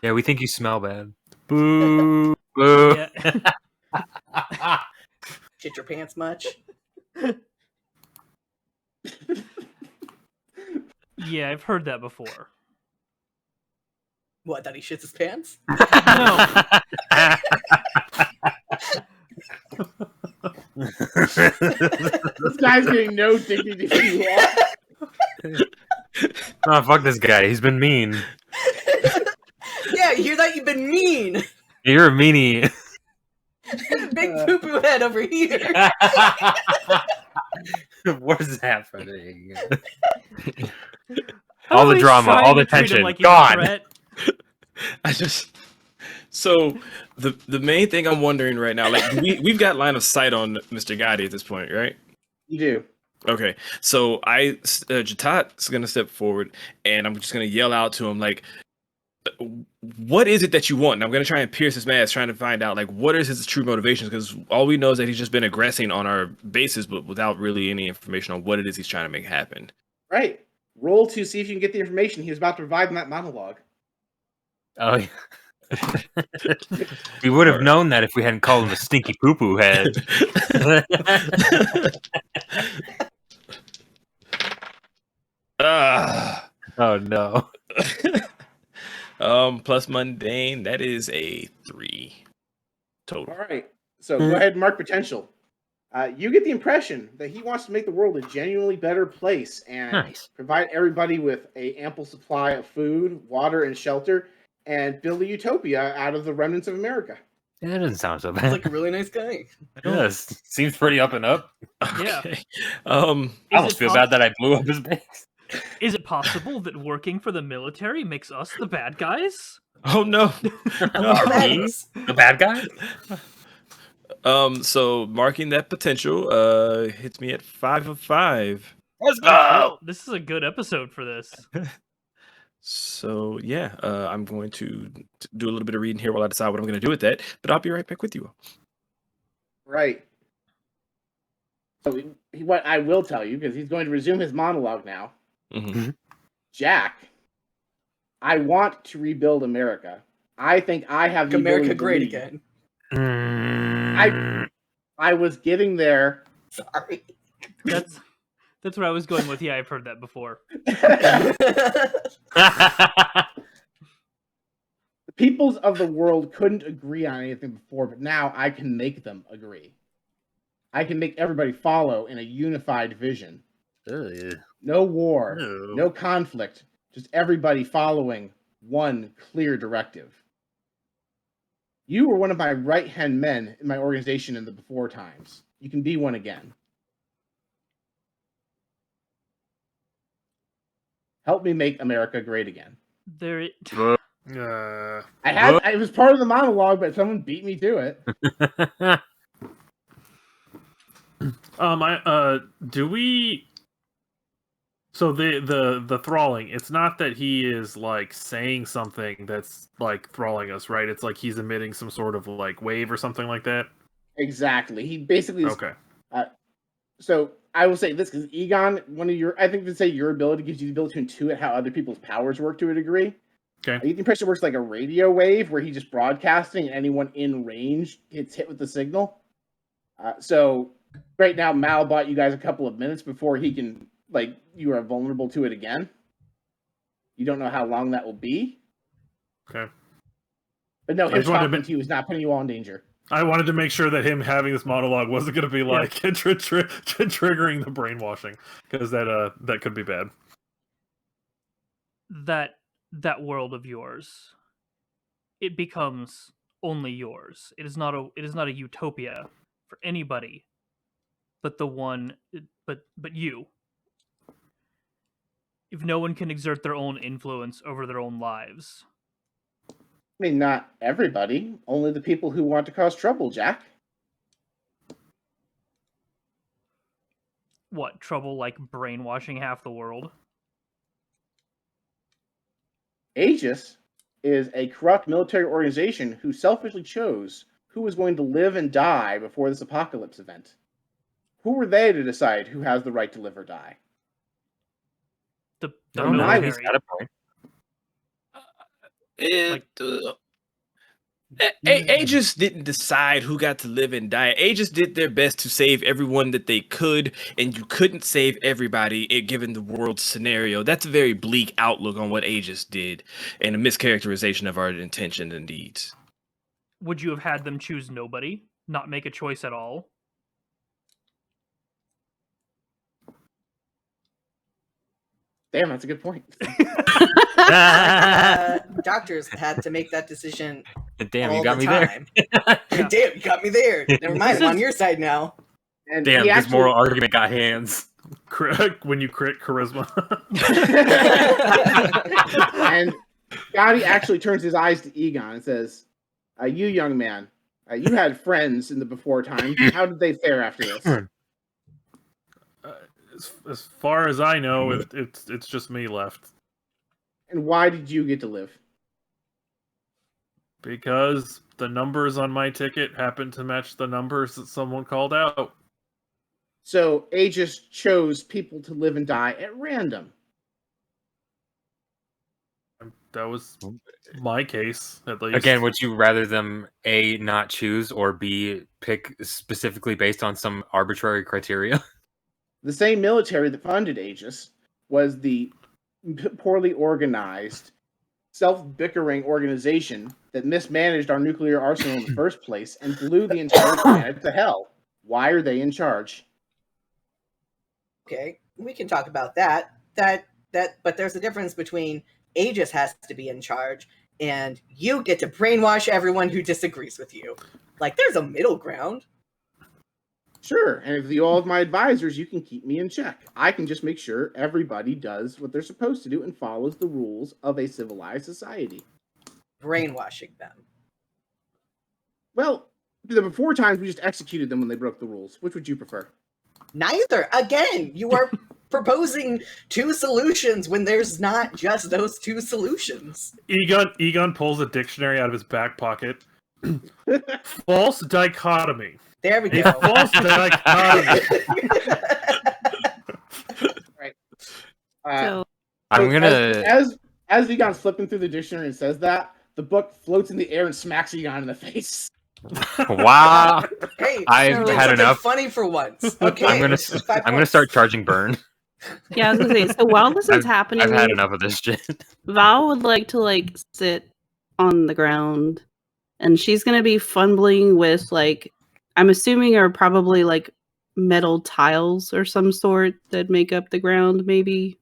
Yeah, we think you smell bad. Boo. Boo. Yeah. Shit your pants much? Yeah, I've heard that before. What, that he shits his pants? This guy's getting no dignity from you all. Oh, fuck this guy. He's been mean. Yeah, you hear that? You've been mean. You're a meanie. Big poo poo head over here. What is happening? I'm All the always drama, trying all the to treat him tension, like he's a gone. threat. I just so the main thing I'm wondering right now, like we've got line of sight on Mr. Gotti at this point, right? You do. Okay, so Jatat's gonna step forward, and I'm just gonna yell out to him like, "What is it that you want?" And I'm gonna try and pierce his mask, trying to find out like what is his true motivations, because all we know is that he's just been aggressing on our bases, but without really any information on what it is he's trying to make happen. Right. Roll to see if you can get the information he was about to provide in that monologue. Oh, yeah. We would have known that if we hadn't called him a stinky poo poo head. Oh no. Plus mundane, that is a 3 total. All right. So go ahead and mark potential. You get the impression that he wants to make the world a genuinely better place and Nice. provide everybody with an ample supply of food, water, and shelter, and build a utopia out of the remnants of America. Yeah, that doesn't sound so He's bad. like a really nice guy. Yes, seems pretty up and up. Yeah. Okay. I almost feel bad that I blew up his base. Is it possible that working for the military makes us the bad guys? Oh no. Thanks. The bad guy? So marking that potential hits me at 5 of 5. Let's Oh, this is a good episode for this. So yeah, I'm going to do a little bit of reading here while I decide what I'm going to do with that. But I'll be right back with you all. Right. So what I will tell you, because he's going to resume his monologue now. Mm-hmm. Jack, I want to rebuild America. I think I have the America ability to great lead. again. I was getting there. Sorry. That's what I was going with. Yeah, I've heard that before. The peoples of the world couldn't agree on anything before, but now I can make them agree. I can make everybody follow in a unified vision. No war, no conflict, just everybody following one clear directive. You were one of my right-hand men in my organization in the before times. You can be one again. Help me make America great again. There. It was part of the monologue, but someone beat me to it. Do we? So the thralling, it's not that he is like saying something that's like thralling us, right? It's like he's emitting some sort of like wave or something like that. Exactly. He basically is, Okay. So I will say this because Egon, I think to say your ability gives you the ability to intuit how other people's powers work to a degree. Okay. I get the impression it works like a radio wave where he's just broadcasting and anyone in range gets hit with the signal. So right now, Mal bought you guys a couple of minutes before he can, you are vulnerable to it again. You don't know how long that will be. Okay. But no, him talking to you is not putting you all in danger. I wanted to make sure that him having this monologue wasn't going to be like triggering the brainwashing, because that could be bad. That world of yours, it becomes only yours. It is not a utopia for anybody but you. If no one can exert their own influence over their own lives. I mean, not everybody. Only the people who want to cause trouble, Jack. What, trouble like brainwashing half the world? Aegis is a corrupt military organization who selfishly chose who was going to live and die before this apocalypse event. Who were they to decide who has the right to live or die? The No, military. he's got a point. Aegis didn't decide who got to live and die. Aegis did their best to save everyone that they could, and you couldn't save everybody given the world scenario. That's a very bleak outlook on what Aegis did, and a mischaracterization of our intentions and deeds. Would you have had them choose nobody? Not make a choice at all? Damn, that's a good point. Doctors had to make that decision. Damn, all you got the me time. there. Damn, you got me there. Never mind, I'm on your side now. And Damn, this moral argument got hands. When you crit charisma. And Gotti actually turns his eyes to Egon and says, you young man, you had friends in the before times. How did they fare after this? As far as I know, it's just me left. And why did you get to live? Because the numbers on my ticket happened to match the numbers that someone called out. So Aegis chose people to live and die at random. That was my case, at least. Again, would you rather them A, not choose, or B, pick specifically based on some arbitrary criteria? The same military that funded Aegis was the poorly organized, self-bickering organization that mismanaged our nuclear arsenal in the first place and blew the entire planet to hell. Why are they in charge? Okay, we can talk about that. But there's a difference between Aegis has to be in charge and you get to brainwash everyone who disagrees with you. Like, there's a middle ground. Sure, and if you all of my advisors, you can keep me in check. I can just make sure everybody does what they're supposed to do and follows the rules of a civilized society. Brainwashing them. Well, the before times we just executed them when they broke the rules. Which would you prefer? Neither. Again, you are proposing two solutions when there's not just those two solutions. Egon pulls a dictionary out of his back pocket. False dichotomy. There we A go. false dichotomy. Right. So I'm gonna. As Egon's flipping through the dictionary and says that, the book floats in the air and smacks Egon in the face. Wow. Hey, I've So- did had something enough. funny for once. Okay, I'm gonna. 5 I'm gonna points. start charging burn. yeah, I was gonna say. So while this is happening, I've had enough of this shit. Val would like to sit on the ground, and she's gonna be fumbling with I'm assuming are probably metal tiles or some sort that make up the ground. Maybe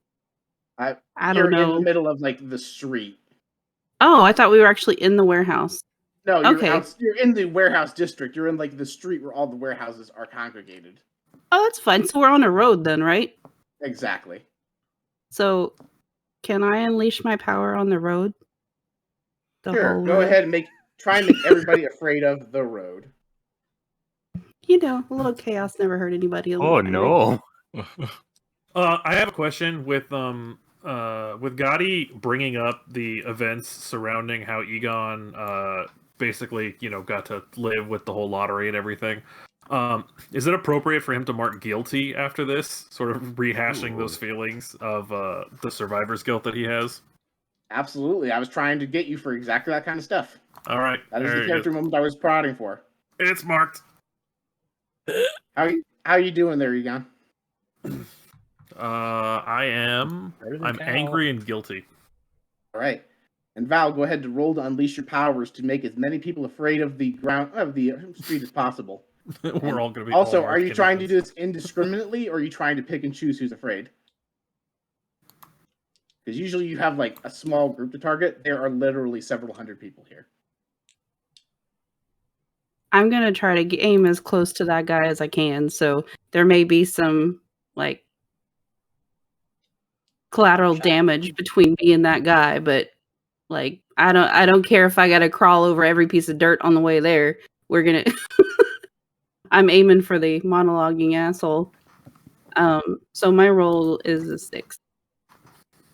I You're don't in the know. middle of the street. Oh, I thought we were actually in the warehouse. No, you're Okay. You're in the warehouse district. You're in the street where all the warehouses are congregated. Oh, that's fine. So we're on a road then, right? Exactly. So can I unleash my power on the road? Sure. whole Go road? ahead and try and make everybody afraid of the road. A little chaos never hurt anybody. Oh no. I have a question with Gotti bringing up the events surrounding how Egon basically got to live with the whole lottery and everything. Is it appropriate for him to mark guilty after this, sort of rehashing those feelings of the survivor's guilt that he has? Absolutely. I was trying to get you for exactly that kind of stuff. All right, That is there the you character go. moment I was prodding for. It's marked. How you doing there, Egon? I'm angry and guilty. All right. And Val, go ahead to roll to unleash your powers to make as many people afraid of the street as possible. We're all going to be. Also, are you trying to do this indiscriminately, or are you trying to pick and choose who's afraid? Because usually you have a small group to target. There are literally several hundred people here. I'm gonna try to aim as close to that guy as I can. So there may be some collateral damage between me and that guy, but I don't care if I gotta crawl over every piece of dirt on the way there. We're gonna I'm aiming for the monologuing asshole. So my roll is a 6.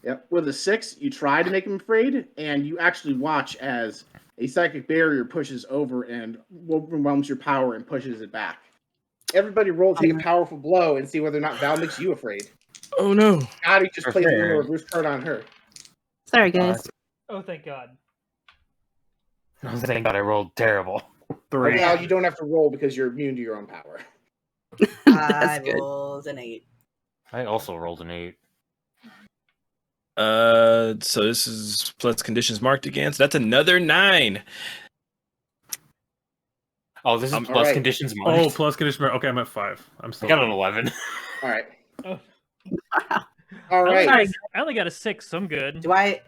Yep. With a 6, you try to make him afraid, and you actually watch as a psychic barrier pushes over and overwhelms your power and pushes it back. Everybody roll, take a powerful blow, and see whether or not Val makes you afraid. Oh no. Gotti just played Okay. the reverse card on her. Sorry guys. Oh, thank God. Thank God I rolled terrible. 3. Val, you don't have to roll because you're immune to your own power. I That's good. rolled an 8. I also rolled an 8. So this is plus conditions marked again. So that's another 9. Oh, this is plus alright. conditions Oh, marked. plus condition. Okay, I'm at 5. I'm I still. got an 11. All right. Oh. All right. Sorry. I only got a 6, so I'm good. Do I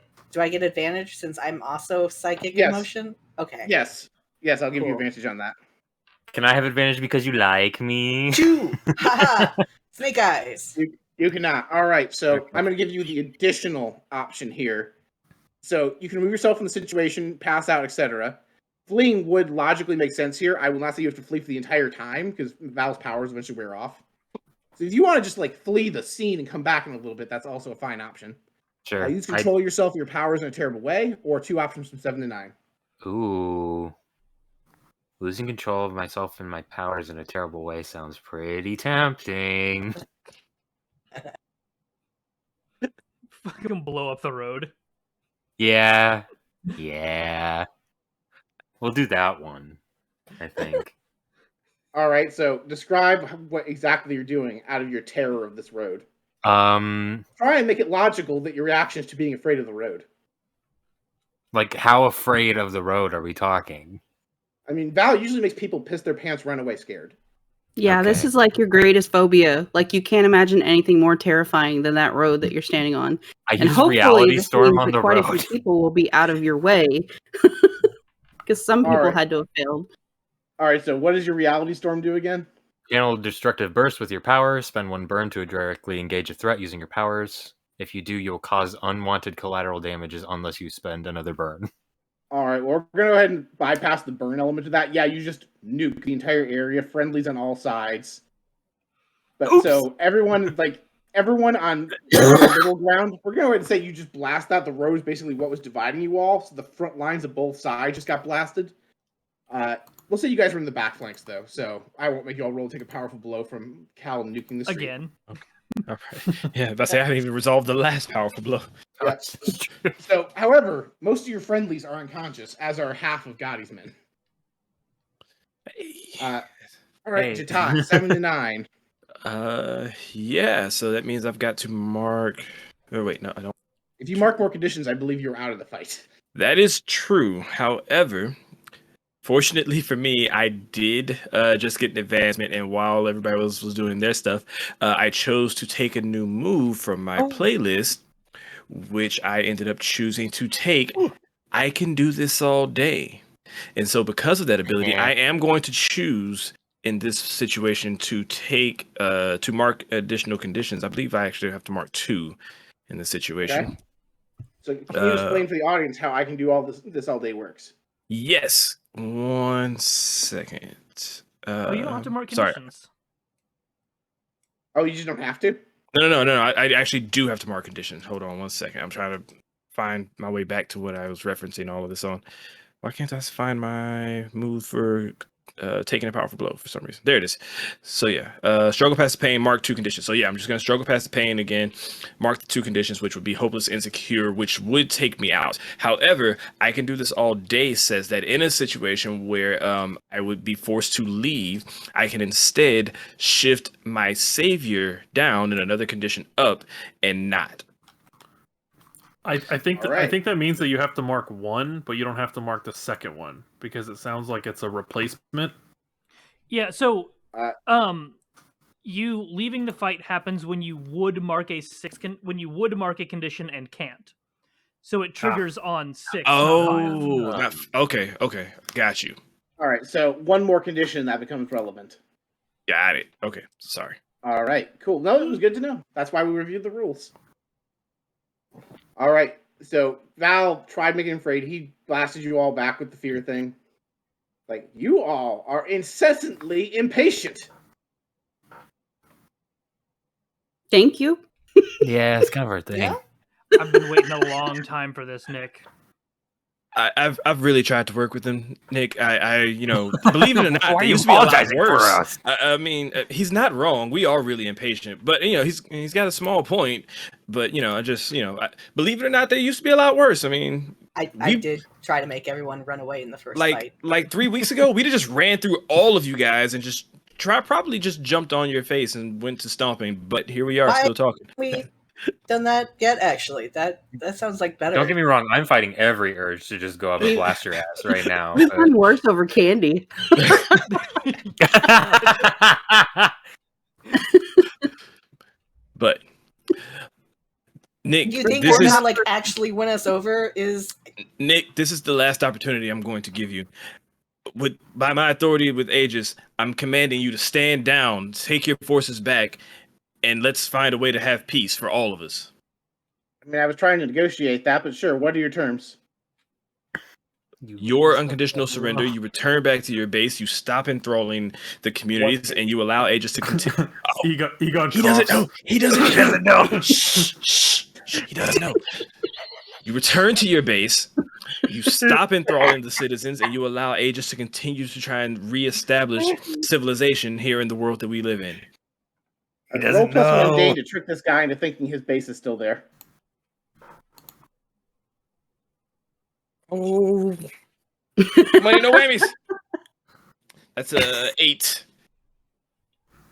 get advantage since I'm also psychic Yes. emotion? Okay. Yes. Yes, I'll give you Cool. advantage on that. Can I have advantage because you like me? 2. Haha. Snake eyes. You cannot. All right, so I'm going to give you the additional option here. So you can remove yourself from the situation, pass out, etc. Fleeing would logically make sense here. I will not say you have to flee for the entire time because Val's powers eventually wear off. So if you want to just flee the scene and come back in a little bit, that's also a fine option. Sure. Use control yourself, your powers in a terrible way, or 2 options from 7 to 9. Ooh. Losing control of myself and my powers in a terrible way sounds pretty tempting. Fucking blow up the road. Yeah. Yeah. We'll do that one, I think. All right, so describe what exactly you're doing out of your terror of this road. Try and make it logical that your reaction is to being afraid of the road. Like, how afraid of the road are we talking? I mean, Val usually makes people piss their pants, run away scared. Yeah, this Okay. is your greatest phobia. You can't imagine anything more terrifying than that road that you're standing on. I And use hopefully Reality this Storm means on that the quite a road. few people will be out of your way. Because some All people right. had to have failed. All right, so what does your reality storm do again? Channel Destructive Burst with your powers. Spend 1 burn to directly engage a threat using your powers. If you do, you'll cause unwanted collateral damages unless you spend another burn. All right, well, we're going to go ahead and bypass the burn element of that. Yeah, you just nuke the entire area, friendlies on all sides. But Oops. so everyone, everyone on the middle ground, we're going to go ahead and say you just blast out the road is basically what was dividing you all. So the front lines of both sides just got blasted. We'll say you guys were in the back flanks, though, so I won't make you all roll to take a powerful blow from Cal nuking the street. Again. Okay. All right. Yeah, that's I haven't even resolved the last powerful blow. Yes. So, however, most of your friendlies are unconscious, as are half of Gotti's men. All right, Hey. Jatat, 7 to 9. Yeah. So that means I've got to mark. Oh wait, no, I don't. If you mark more conditions, I believe you're out of the fight. That is true. However, fortunately for me, I did just get an advancement, and while everybody else was doing their stuff, I chose to take a new move from my playlist, which I ended up choosing to take. I can do this all day. And so because of that ability, I am going to choose in this situation to take to mark additional conditions. I believe I actually have to mark 2 in this situation. Okay. So can you explain to the audience how I can do all this all day works? Yes. 1 second. Oh, you don't have to mark sorry. conditions. Oh, you just don't have to? No. I actually do have to mark conditions. Hold on 1 second. I'm trying to find my way back to what I was referencing all of this on. Why can't I find my move for taking a powerful blow for some reason? There it is. So yeah, struggle past the pain, mark 2 conditions. So yeah, I'm just going to struggle past the pain again, mark the 2 conditions, which would be hopeless, insecure, which would take me out. However, I can do this all day says that in a situation where I would be forced to leave, I can instead shift my savior down and another condition up and not. I think All right. I think that means that you have to mark 1, but you don't have to mark the second one because it sounds like it's a replacement. Yeah, so you leaving the fight happens when you would mark a condition and can't. So it triggers on 6. Oh, okay, got you. All right, so one more condition that becomes relevant. Got it. Okay, sorry. All right, cool. No, it was good to know. That's why we reviewed the rules. All right, so Val tried making him afraid. He blasted you all back with the fear thing. Like, you all are incessantly impatient. Thank you. Yeah, it's kind of our thing. Yeah. I've been waiting a long time for this, Nick. I've really tried to work with him, Nick. I believe it or not, Why are they you used to be a lot apologizing for worse. us? I mean, he's not wrong. We are really impatient, but he's got a small point. But believe it or not, they used to be a lot worse. I mean, I did try to make everyone run away in the first fight. Like 3 weeks ago, we just ran through all of you guys and just probably just jumped on your face and went to stomping. But here we are, still talking. We done that yet? Actually, that sounds like better. Don't get me wrong, I'm fighting every urge to just go up and blast your ass right now. We've done worse over candy. But Nick, You think this we're is not like actually win us over? Nick. This is the last opportunity I'm going to give you. By my authority with Aegis, I'm commanding you to stand down, take your forces back, and let's find a way to have peace for all of us. I mean, I was trying to negotiate that, but sure, what are your terms? Your unconditional surrender, you return back to your base, you stop enthralling the communities, and you allow Aegis to continue. Egon He doesn't know. He doesn't know. Shh. He doesn't know. You return to your base, you stop enthralling the citizens, and you allow Aegis to continue to try and reestablish civilization here in the world that we live in. Roll plus one day to trick this guy into thinking his base is still there. Oh, money, no whammies. That's 8.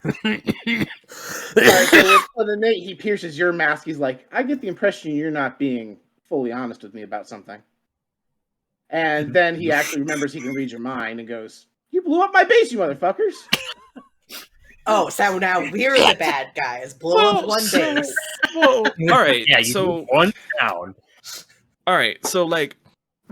All right, so with the Nate, he pierces your mask. He's like, I get the impression you're not being fully honest with me about something. And then he actually remembers he can read your mind and goes, you blew up my base, you motherfuckers. Oh, so now we're the bad guys. Blow up one base. Whoa. All right. Yeah, you so one down. All right. So like,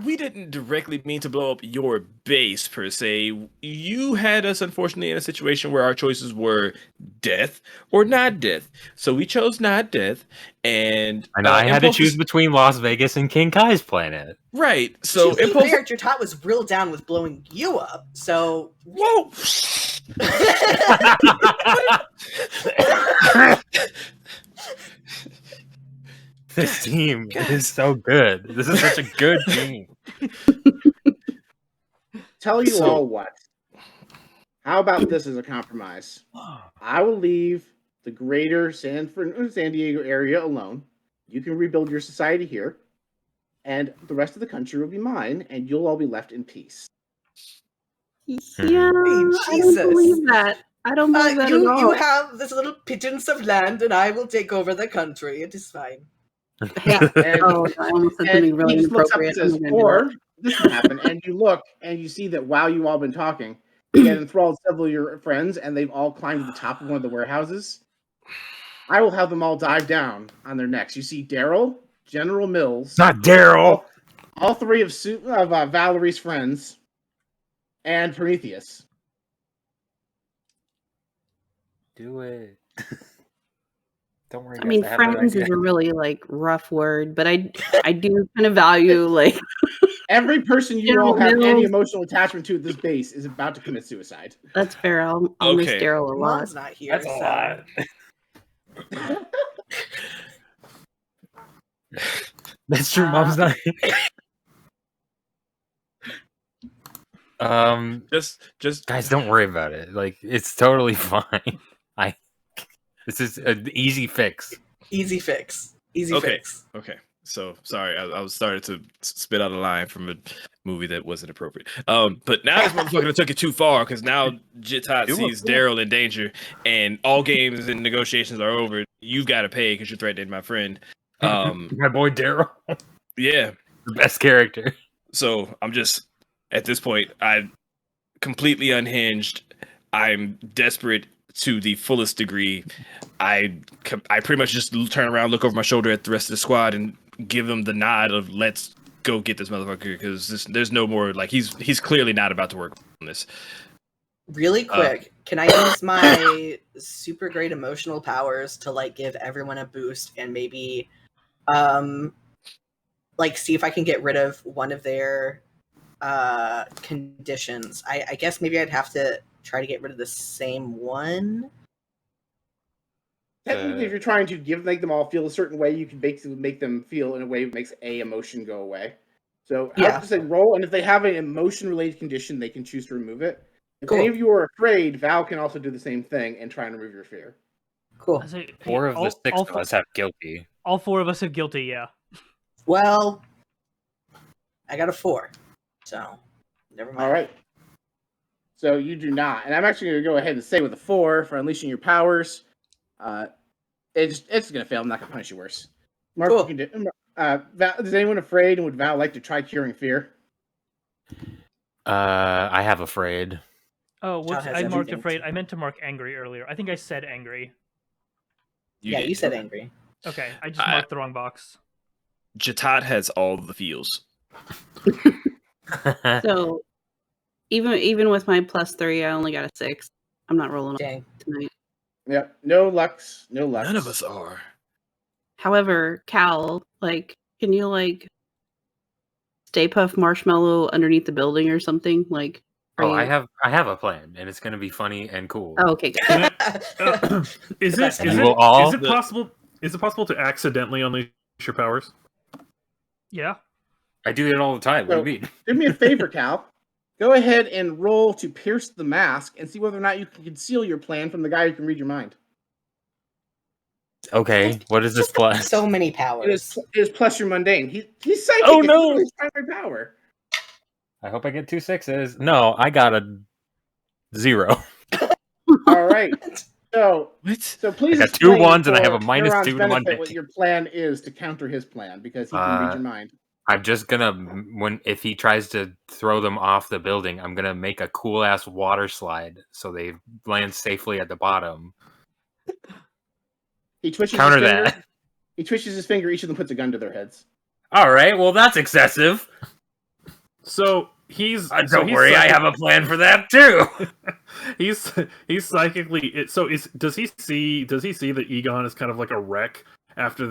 we didn't directly mean to blow up your base per se. You had us, unfortunately, in a situation where our choices were death or not death. So we chose not death, and I had to choose between Las Vegas and King Kai's planet. Right. So to be fair, Jatat was real down with blowing you up. So This team is so good. This is such a good team. Tell you So- all what. How about this as a compromise? I will leave the greater San Diego area alone. You can rebuild your society here, and the rest of the country will be mine, and you'll all be left in peace. Yeah, Hey, I don't Jesus. believe that. I don't believe that at all. You have this little pittance of land, and I will take over the country. It is fine. Yeah. And, Oh, I almost said and something really he just looks up and inappropriate. I'm says, not gonna do or this can happen, and you look and you see that while you all been talking, he had enthralled several of your friends, and they've all climbed to the top of one of the warehouses. I will have them all dive down on their necks. You see Daryl, General Mills, Not Daryl. all three of Valerie's friends, and Prometheus. Do it. Don't worry. I mean, guys, I have an friends idea. is a really like rough word, but I do kind of value like Every person you General all have any Mills. emotional attachment to at this base is about to commit suicide. that's fair. I'll miss Okay. Daryl a lot. Mom's not here. That's a so- lot. That's true. Mom's not. Just Guys, don't worry about it. Like, it's totally fine. This is an easy fix. Easy fix. Easy Okay. fix. Okay. So sorry, I was starting to spit out a line from a movie that wasn't appropriate. But now this motherfucker took it too far because now Jitat sees Daryl in danger, and all games and negotiations are over. You've got to pay because you're threatening my friend. My boy Daryl, Yeah. the best character. So I'm just at this point, I'm completely unhinged. I'm desperate to the fullest degree. I pretty much just turn around, look over my shoulder at the rest of the squad, and give them the nod of let's go get this motherfucker because there's no more like he's clearly not about to work on this. Really quick, can I use my super great emotional powers to like give everyone a boost and maybe like see if I can get rid of one of their conditions? I guess maybe I'd have to try to get rid of the same one. Technically, if you're trying to make them all feel a certain way, you can basically make them feel in a way that makes a emotion go away. So I have to say roll, and if they have an emotion-related condition, they can choose to remove it. If any of you are afraid, Val can also do the same thing and try and remove your fear. Cool. I say, hey, 4 of the 6 all of us have guilty. all 4 of us have guilty, yeah. Well, I got a 4, so never mind. All right. So you do not, and I'm actually going to go ahead and say with a 4 for unleashing your powers. It's going to fail. I'm not going to punish you worse. Mark, Cool. you can do, Val, is anyone afraid, and would Val like to try curing fear? I have afraid. Oh, whoops! has I marked everything afraid. to- I meant to mark angry earlier. I think I said angry. You said angry. Okay, I just marked the wrong box. Jitat has all the feels. So even with my +3, I only got a 6. I'm not rolling Dang. tonight. Yep. No lucks. No lucks. None of us are. However, Cal, like, can you like Stay Puft Marshmallow underneath the building or something? Like, Oh, I have a plan, and it's gonna be funny and cool. Oh, okay. Good. Can is best. it And we'll all- is it possible? Is it possible to accidentally unleash your powers? Yeah. I do it all the time. What do you mean? Do me a favor, Cal. Go ahead and roll to pierce the mask and see whether or not you can conceal your plan from the guy who can read your mind. Okay, what is this plan? So many It powers. is plus your mundane. He's psychic. Oh, It's no! literally his primary power. I hope I get 2 6s. No, I got a 0. All right. So please. I got 2 explain 1s and I have a for minus Neuron's 2 to benefit Monday. what your plan is to counter his plan because he can read your mind. I'm just gonna if he tries to throw them off the building, I'm gonna make a cool ass water slide so they land safely at the bottom. He twitches Counter his finger. that. He twitches his finger. Each of them puts a gun to their heads. All right, well that's excessive. So he's Don't worry, I have a plan for that too. he's psychically. Does he see that Egon is kind of like a wreck after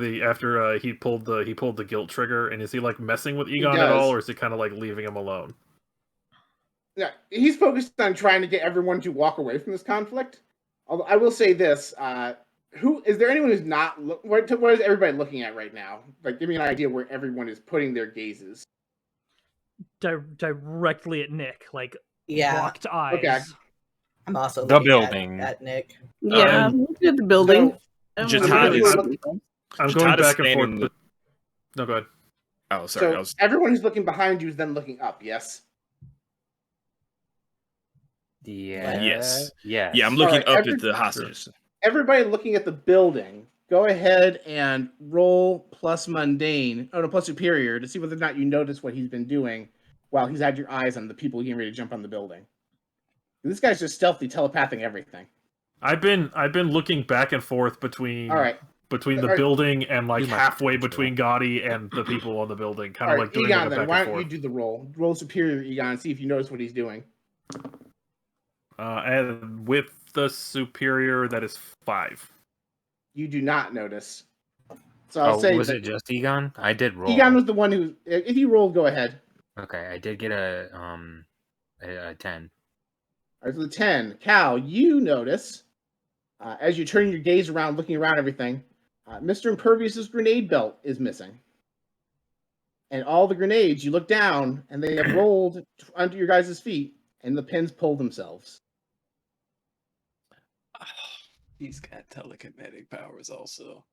he pulled the guilt trigger, and is he like messing with Egon at does. all, or is he kind of like leaving him alone? Yeah, he's focused on trying to get everyone to walk away from this conflict. Although I will say this, who is there? Anyone who's not? What is everybody looking at right now? Like, give me an idea where everyone is putting their gazes. Directly at Nick, like Yeah, locked eyes. Okay. I'm also The looking building. at Nick. Yeah, I'm looking at the building. I'm Jatad looking is- at the building. I'm Jatad going is back and standing forth. in the- No, go ahead. Oh, sorry. So everyone who's looking behind you is then looking up. Yes. Yeah. Yes. Yes. Yeah, I'm looking Alright, up at the hostages. Everybody looking at the building, go ahead and roll plus mundane, no, plus superior to see whether or not you notice what he's been doing while he's had your eyes on the people getting ready to jump on the building. This guy's just stealthily telepathing everything. I've been looking back and forth between All right. the building and like You might halfway control. between Gotti and the people on the building, kind All of right, like doing Egon, like a then back why and don't you forth. do the roll? Roll superior, Egon, and see if you notice what he's doing. And with the superior, that is 5. You do not notice. So I'll Oh, say was that it just Egon? I did roll. Egon was the one who. If you rolled, go ahead. Okay, I did get a 10. All right, so the 10. Cal, you notice, as you turn your gaze around, looking around everything, Mr. Impervious's grenade belt is missing. And all the grenades, you look down, and they have rolled under your guys' feet, and the pins pull themselves. He's got telekinetic powers also.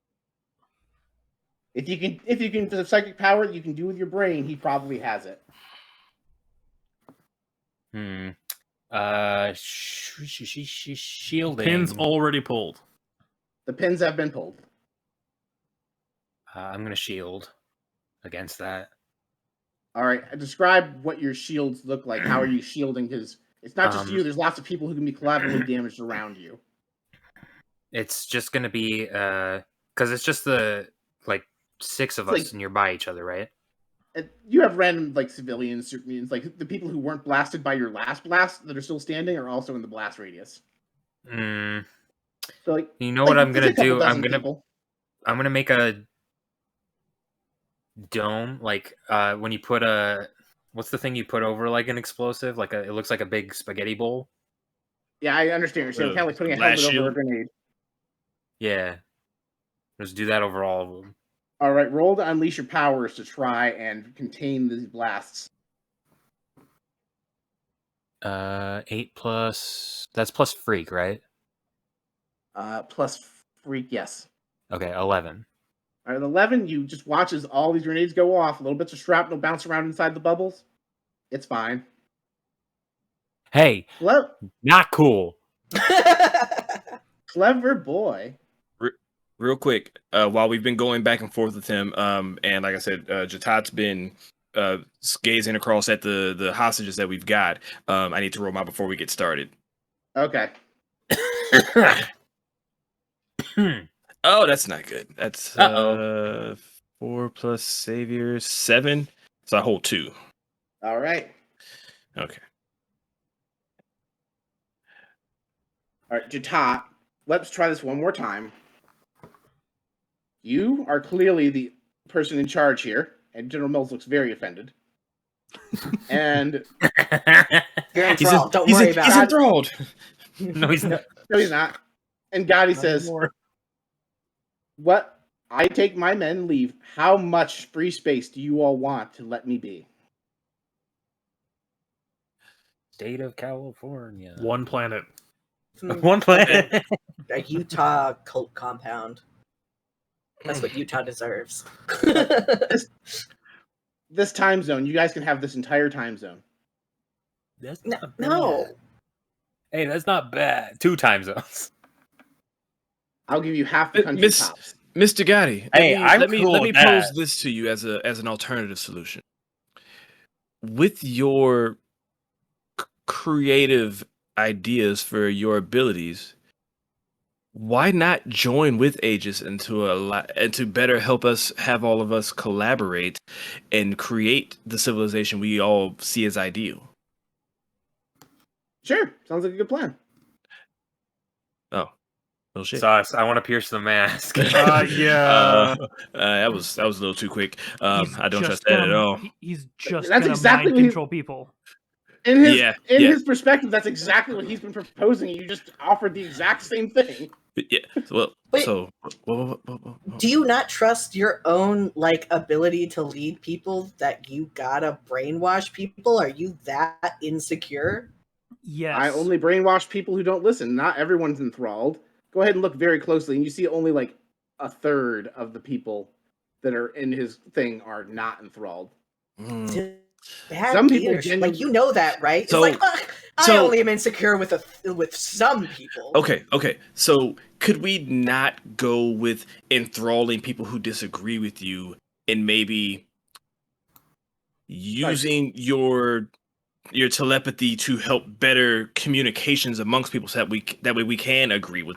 If you can, the psychic power that you can do with your brain, he probably has it. Shielding. Pins already pulled. The pins have been pulled. I'm gonna shield against that. All right, describe what your shields look like. How are you shielding his? It's not just you. There's lots of people who can be collaterally damaged around you. It's just gonna be because it's just the like 6 of us nearby each other, right? You have random like civilians, like the people who weren't blasted by your last blast that are still standing are also in the blast radius. So like, you know what I'm there's a gonna couple do? dozen people. I'm gonna make a dome, like when you put what's the thing you put over like an explosive? Like it looks like a big spaghetti bowl. Yeah, I understand. You're saying kind of like putting a blast helmet over a shield. grenade. Yeah, just do that over all of them. All right, roll to unleash your powers to try and contain these blasts. 8 plus. That's plus freak, right? Plus freak, yes. Okay, 11. All right, 11. You just watch as all these grenades go off. Little bits of shrapnel bounce around inside the bubbles. It's fine. Hey, not cool. Clever boy. Real quick, while we've been going back and forth with him, and like I said, Jatad's been gazing across at the hostages that we've got. I need to roll them out before we get started. Okay. Oh, that's not good. That's 4 plus savior 7. So I hold 2. All right. Okay. All right, Jatad, let's try this one more time. You are clearly the person in charge here, and General Mills looks very offended. And You're enthralled. Don't worry about He's it. enthralled. No, he's not. no, he's not. And Gotti says, "What? I take my men and leave. How much free space do you all want to let me be?" State of California. One planet. One planet. A Utah cult compound. That's what Utah deserves. This time zone, you guys can have this entire time zone. That's No. Hey, that's not bad. 2 time zones. I'll give you half the country Miss- tops. Mr. Gotti, Hey, let me cool let me with pose that. this to you as an alternative solution. With your creative ideas for your abilities, why not join with Aegis and to better help us have all of us collaborate and create the civilization we all see as ideal? Sure, sounds like a good plan. Oh, well, shit. Sauce, I want to pierce the mask. Yeah. That was a little too quick. He's I don't just trust that at gonna- all. He's just That's gonna exactly mind what he- control people. In Yeah, his perspective, that's exactly what he's been proposing. You just offered the exact same thing. yeah. Well, Wait. so Do you not trust your own like ability to lead people that you gotta brainwash people? Are you that insecure? Yes. I only brainwash people who don't listen. Not everyone's enthralled. Go ahead and look very closely, and you see only like a third of the people that are in his thing are not enthralled. Bad Some people leadership. Like you know that, right? So- it's like I only am insecure with some people. Okay. So could we not go with enthralling people who disagree with you and maybe using your telepathy to help better communications amongst people so that way we can agree with.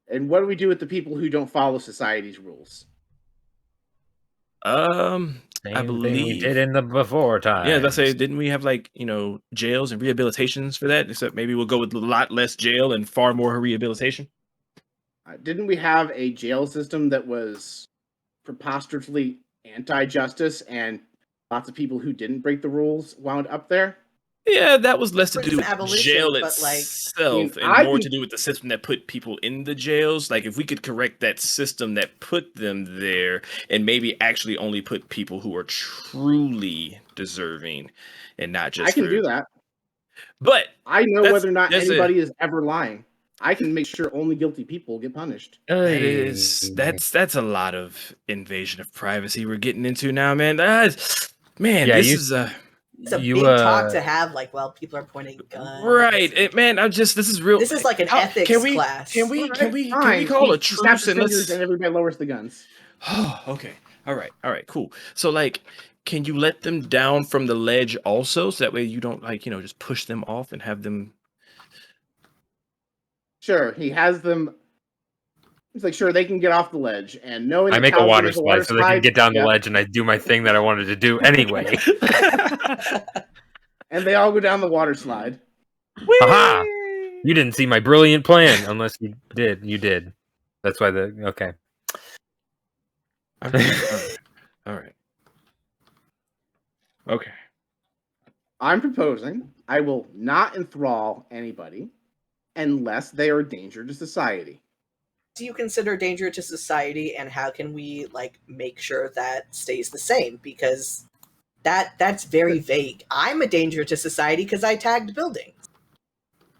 And what do we do with the people who don't follow society's rules? Same I thing we believe did in the before time. Yeah, let's say, didn't we have like, jails and rehabilitations for that? Except maybe we'll go with a lot less jail and far more rehabilitation. Didn't we have a jail system that was preposterously anti-justice, and lots of people who didn't break the rules wound up there? Yeah, that was less to Prison do with abolition, jail but, like, itself I and more think- to do with the system that put people in the jails. Like, if we could correct that system that put them there and maybe actually only put people who are truly deserving and not just I can do that. But I know That's- whether or not that's a- anybody is ever lying. I can make sure only guilty people get punished. that's a lot of invasion of privacy we're getting into now, man. Man, Yeah, this you- is It's a You, big talk to have, like, while people are pointing guns. right, man. This is real. This is like an ethics class. Can we Fine. call a He snaps truce his and let's? fingers and everybody lowers the guns. Okay. All right. Cool. So, like, can you let them down from the ledge also, so that way you don't just push them off and have them? Sure, he has them. He's like, sure, they can get off the ledge, and knowing I that make a Cal's water gonna make slide so they can get down the yeah, ledge, and I do my thing that I wanted to do anyway. and they all go down the water slide. Haha! You didn't see my brilliant plan, unless you did. You did. That's why okay. All right. Okay. I'm proposing I will not enthrall anybody unless they are a danger to society. Do you consider danger to society, and how can we like make sure that stays the same? Because that's very vague. I'm a danger to society because I tagged buildings,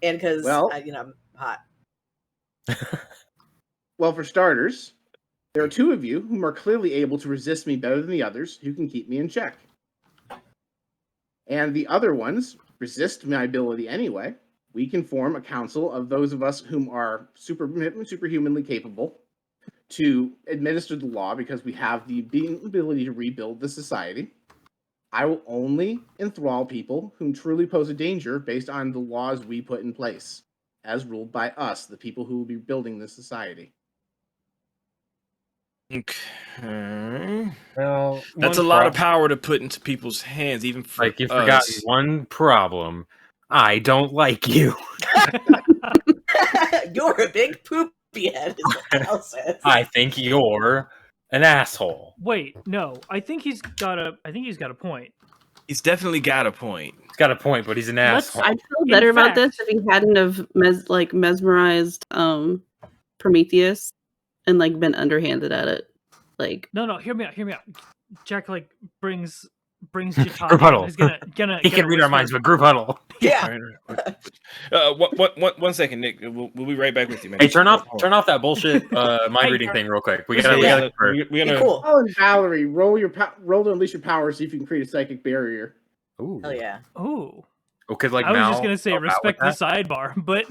and because Well- I'm hot. Well, for starters, there are two of you whom are clearly able to resist me better than the others, who can keep me in check. And the other ones resist my ability anyway. We can form a council of those of us whom are superhumanly capable to administer the law because we have the ability to rebuild the society. I will only enthrall people whom truly pose a danger based on the laws we put in place, as ruled by us, the people who will be building this society. Okay. Well, That's a lot of power to put into people's hands, even for Like, you've forgotten us. one problem. I don't like you. You're a big poopy head, is what Cal says. I think you're an asshole. Wait, no. I think he's got a point. He's definitely got a point. He's got a point, but he's an asshole. I'd feel better about fact- this if he hadn't have mesmerized Prometheus and like been underhanded at it. Like No, hear me out. Jack like brings Jataka. Group huddle. He's gonna He can read our minds, but group huddle. Yeah. One second, Nick. We'll be right back with you, man. Hey, turn off that bullshit mind reading thing real quick. We gotta We're gonna. Cool. Oh, and Valerie, roll to unleash your power, see if you can create a psychic barrier. Ooh. Hell yeah. Ooh. Okay, like I was Mal just gonna say help out respect the with sidebar, but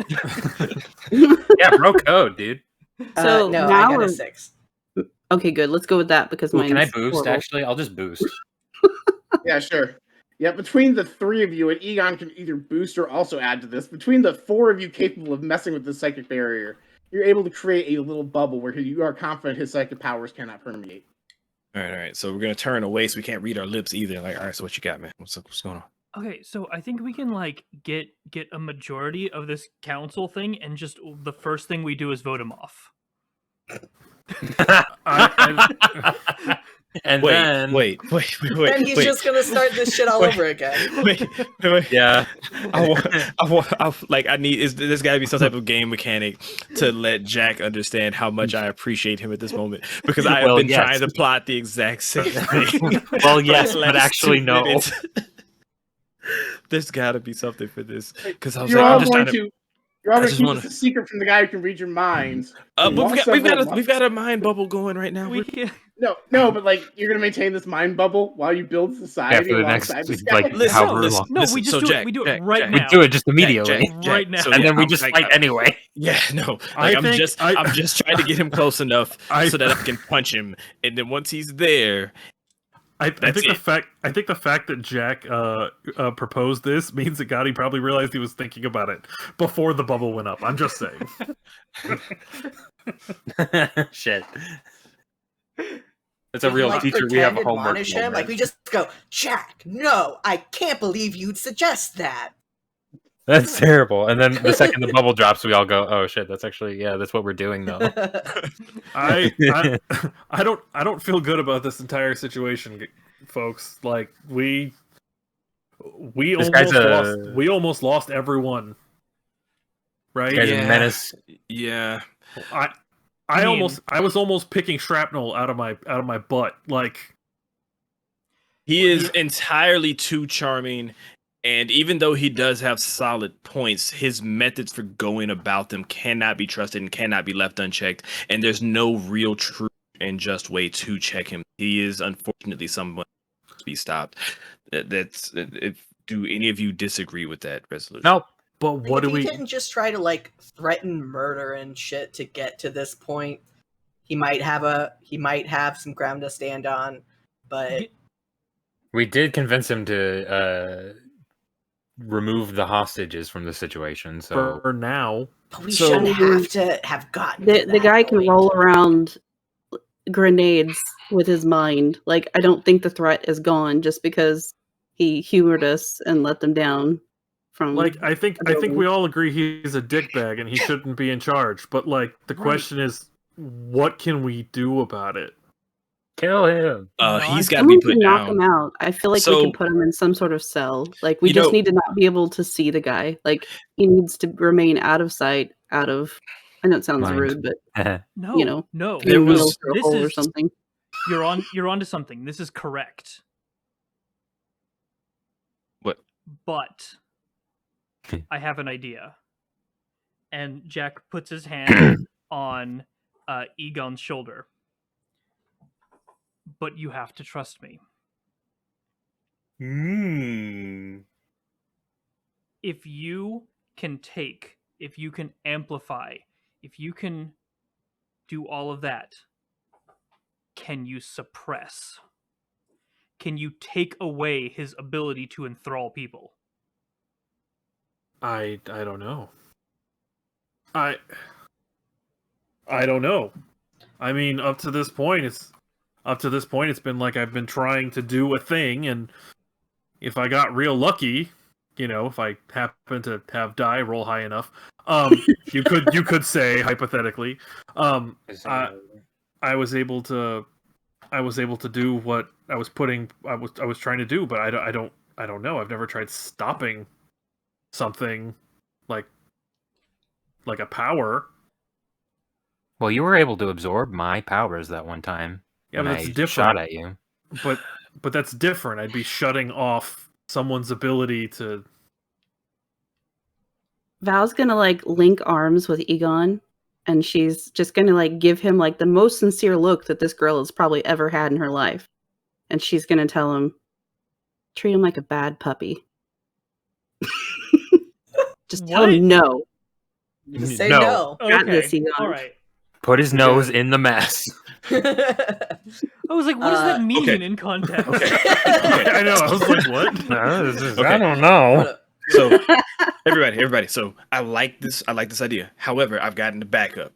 that? Yeah, bro code, dude. So no, now I got a we're- 6. okay, good. Let's go with that because Ooh, mine. can I is boost? horrible. Actually, I'll just boost. Yeah, sure. Yeah, between the three of you, and Egon can either boost or also add to this. Between the four of you capable of messing with the psychic barrier, you're able to create a little bubble where you are confident his psychic powers cannot permeate. All right. So we're gonna turn away, so we can't read our lips either. Like, all right. So what you got, man? What's going on? okay, so I think we can like get a majority of this council thing, and just the first thing we do is vote him off. And Wait, then wait. Then he's just gonna start this shit all Wait. over again. Wait. yeah. I need. There's got to be some type of game mechanic to let Jack understand how much I appreciate him at this moment, because I have been trying to plot the exact same thing. Well, for yes, the but last actually 2 no. minutes. There's got to be something for this, because I was You're like, all I'm just going trying to. to. You're all I going to just keep wanna- this a secret from the guy who can read your minds. But we've Once got a mind bubble going right now. We can't. No, but like you're gonna maintain this mind bubble while you build society for the next, alongside this guy. like, Listen, however listen, long. No, listen, we just so do Jack, it. We do Jack, it right Jack, We now. do it just immediately. Right now. So, And yeah, then we I'm just like, fight anyway. Yeah, no. I Like, think I'm just trying to get him close enough I- so that I can punch him, and then once he's there, I think That's the fact that Jack proposed this means that Gotti probably realized he was thinking about it before the bubble went up. I'm just saying. Shit. It's a real like, teacher. We have a pretend homework. admonish him. Like we just go, Jack. No, I can't believe you'd suggest that. That's terrible. And then the second the bubble drops, we all go, "Oh shit, that's actually that's what we're doing though." I don't feel good about this entire situation, folks. Like we This guy's almost lost everyone. Right? This guy's Yeah. a menace. yeah. I mean- was almost picking shrapnel out of my butt. Like He is entirely too charming, and even though he does have solid points, his methods for going about them cannot be trusted and cannot be left unchecked, and there's no real true and just way to check him. He is unfortunately someone to be stopped. Do any of you disagree with that resolution? Nope. but what do if he we didn't just try to like threaten murder and shit to get to this point, he might have some ground to stand on. But We did convince him to remove the hostages from the situation. So for now? we So- shouldn't have to have gotten to The that guy can point. roll around grenades with his mind. Like, I don't think the threat is gone just because he humored us and let them down from Like I think we all agree he's a dickbag and he shouldn't be in charge. But like the Right. question is, what can we do about it? kill him. He's got to be someone put can knock down. him out. I feel like we So- can put him in some sort of cell. Like, we You just know- need to not be able to see the guy. Like, he needs to remain out of sight, out of. I know it sounds Mind. rude, but No, You know, no. There was- needles through a this hole or is- something. You're onto something. This is correct. What? But I have an idea. And Jack puts his hand on Egon's shoulder. But you have to trust me. If you can amplify, if you can do all of that, can you suppress? Can you take away his ability to enthrall people? I don't know. I don't know. I mean, up to this point, it's been like I've been trying to do a thing, and if I got real lucky, if I happen to have die roll high enough, you could say hypothetically, I was able to do what I was trying to do, but I don't know. I've never tried stopping something like a power. Well, you were able to absorb my powers that one time. Yeah, when but that's I different. shot at you. But that's different. I'd be shutting off someone's ability to. Val's gonna like link arms with Egon, and she's just gonna like give him like the most sincere look that this girl has probably ever had in her life. And she's gonna tell him, treat him like a bad puppy. Just tell What? him no. Just say No. no. Got this, Egon. All right. Put his nose in the mess. I was like, what does that mean okay. in context? I know. I was like, what? I don't know. So everybody. So I like this idea. However, I've got a backup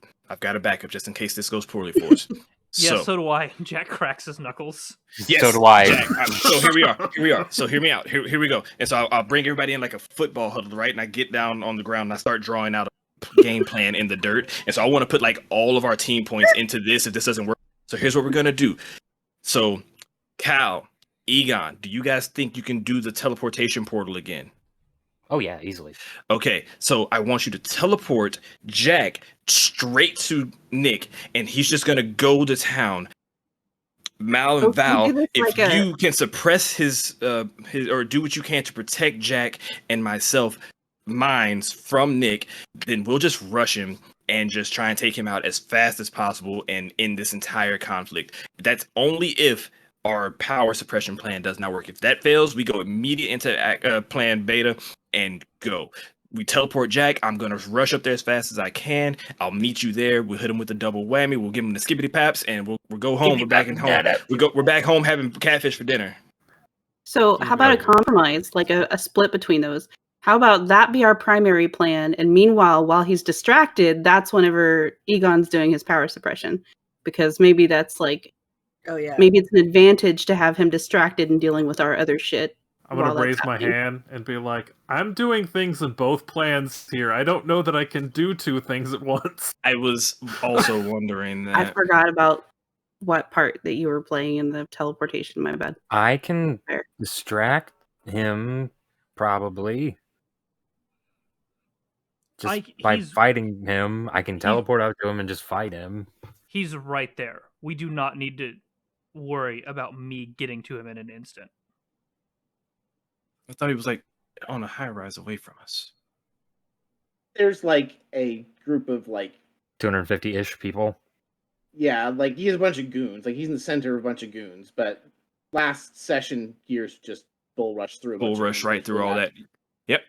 just in case this goes poorly for us. Yeah, so do I. Jack cracks his knuckles. Yes, So do I. Jack, so here we are. So hear me out. Here we go. And so I'll bring everybody in like a football huddle, right? And I get down on the ground and I start drawing out a game plan in the dirt. And so I want to put like all of our team points into this if this doesn't work. So here's what we're gonna do. So Cal, Egon, do you guys think you can do the teleportation portal again? Oh yeah, easily. Okay, so I want you to teleport Jack straight to Nick, and he's just gonna go to town. Mal and Oh, can we Val, do this if like you can suppress his or do what you can to protect Jack and myself minds from Nick, then we'll just rush him and just try and take him out as fast as possible and end this entire conflict. That's only if our power suppression plan does not work. If that fails, we go immediate into plan beta and go. We teleport Jack. I'm gonna rush up there as fast as I can. I'll meet you there. We'll hit him with the double whammy. We'll give him the skippity paps, and we'll go home. We're back in home. We're back home having catfish for dinner. So how about a Right. compromise, like a split between those? How about that be our primary plan, and meanwhile, while he's distracted, that's whenever Egon's doing his power suppression, because maybe that's like Oh yeah. maybe it's an advantage to have him distracted and dealing with our other shit. I'm gonna while that's raise my happening. hand and be like, I'm doing things in both plans here. I don't know that I can do two things at once. I was also wondering I that. forgot about what part that you were playing in the teleportation. My bad. I can Fair. distract him probably. Just by he's- fighting him, I can teleport out to him and just fight him. He's right there. We do not need to worry about me getting to him in an instant. I thought he was like on a high rise away from us. There's like a group of like 250-ish people. yeah, like he has a bunch of goons. Like he's in the center of a bunch of goons. But last session, Gears just bull rush through. Bull rush right through all that. Yep.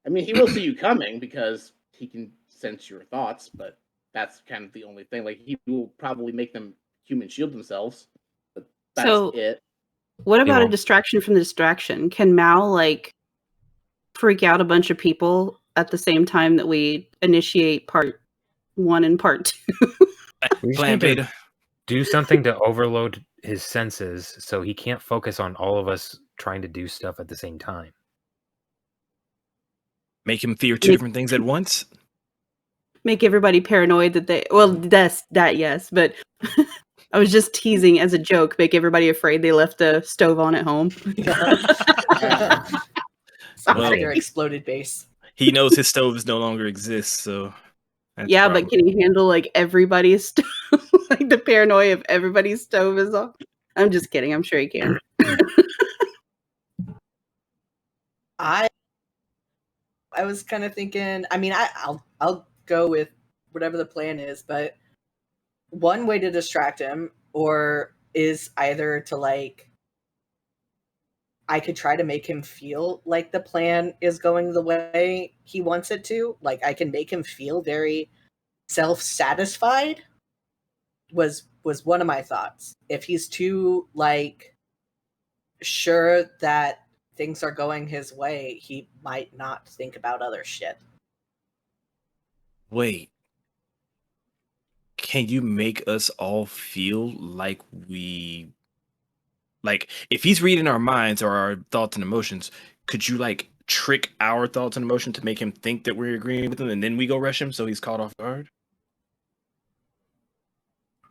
I mean, he will see you coming because he can sense your thoughts. But that's kind of the only thing. Like he will probably make them human shield themselves. But that's So- it. What about a won't. distraction from the distraction? Can Mal like freak out a bunch of people at the same time that we initiate part 1 and part 2? We just Plan need to beta. do something to overload his senses so he can't focus on all of us trying to do stuff at the same time. Make him fear two different things at once. Make everybody paranoid that they that yes, but I was just teasing as a joke, make everybody afraid they left the stove on at home. Sounds Well- like your exploded base. He knows his stove no longer exists, so that's Yeah, probably- but can he handle like everybody's stove? Like the paranoia of everybody's stove is off? I'm just kidding. I'm sure he can. I was kind of thinking. I mean, I'll go with whatever the plan is, but one way to distract him, or is either to like, I could try to make him feel like the plan is going the way he wants it to. Like I can make him feel very self-satisfied. Was one of my thoughts. If he's too like sure that things are going his way, he might not think about other shit. Wait. Can you make us all feel like we like if he's reading our minds or our thoughts and emotions, could you like trick our thoughts and emotions to make him think that we're agreeing with him and then we go rush him so he's caught off guard?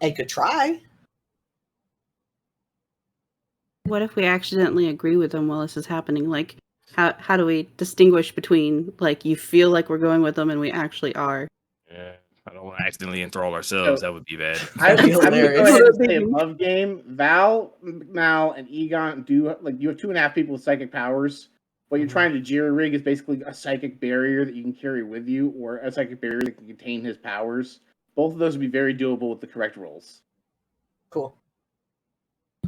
I could try. What if we accidentally agree with them while this is happening? Like, how do we distinguish between like you feel like we're going with them and we actually are? Yeah. I don't want to accidentally enthrall ourselves. So- That would be bad. That'd be I'm gonna go hilarious. ahead and say above game. Val, Mal, and Egon do like you have 2.5 people with psychic powers. What you're trying to jerry rig is basically a psychic barrier that you can carry with you, or a psychic barrier that can contain his powers. Both of those would be very doable with the correct rolls. Cool.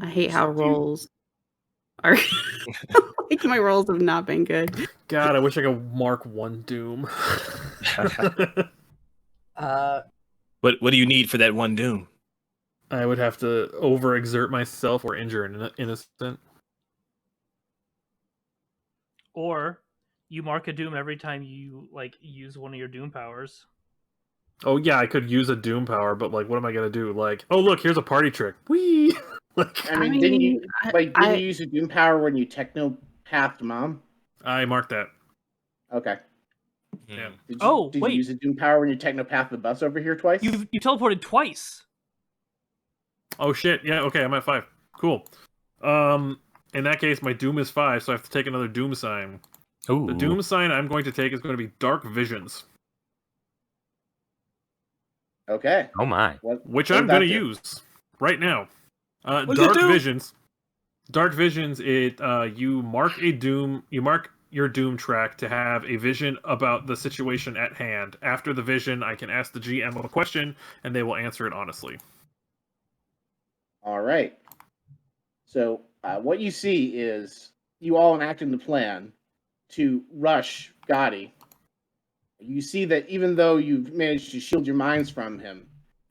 I hate how Do you- rolls are. Like my rolls have not been good. God, I wish I could mark one doom. What do you need for that one doom? I would have to overexert myself or injure an innocent. Or you mark a doom every time you like use one of your doom powers. Oh yeah, I could use a doom power, but like, what am I gonna do? Like, oh look, here's a party trick. Whee! Like, I mean, didn't you didn't I- you use your doom power when you technopathed Mom? I marked that. Okay. Yeah. Did you, Oh, did wait. you use a doom power when you technopathed the bus over here twice? You teleported twice. Oh shit! Yeah, okay, I'm at 5. Cool. In that case, my doom is 5, so I have to take another doom sign. Ooh. The doom sign I'm going to take is going to be dark visions, Okay. Oh my. which what I'm does that going to do? use right now. What's it Dark do? visions. Dark visions. You mark a doom. You mark your doom track to have a vision about the situation at hand. After the vision, I can ask the GM a question, and they will answer it honestly. All right. So what you see is you all enacting the plan to rush Gotti. You see that even though you've managed to shield your minds from him,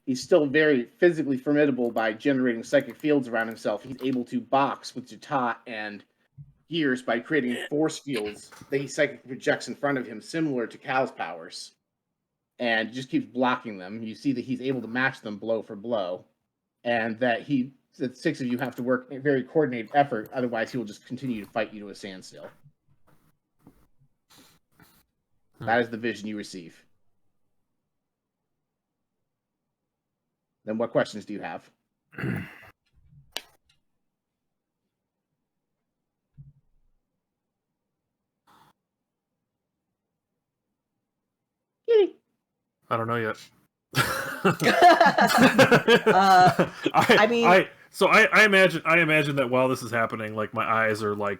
he's still very physically formidable by generating psychic fields around himself. He's able to box with Jata and Gears by creating force fields that he psychically projects in front of him, similar to Cal's powers, and just keeps blocking them. You see that he's able to match them blow for blow, and that that 6 of you have to work a very coordinated effort, otherwise he will just continue to fight you to a standstill. That is the vision you receive. Then what questions do you have? I don't know yet. I imagine that while this is happening, like my eyes are like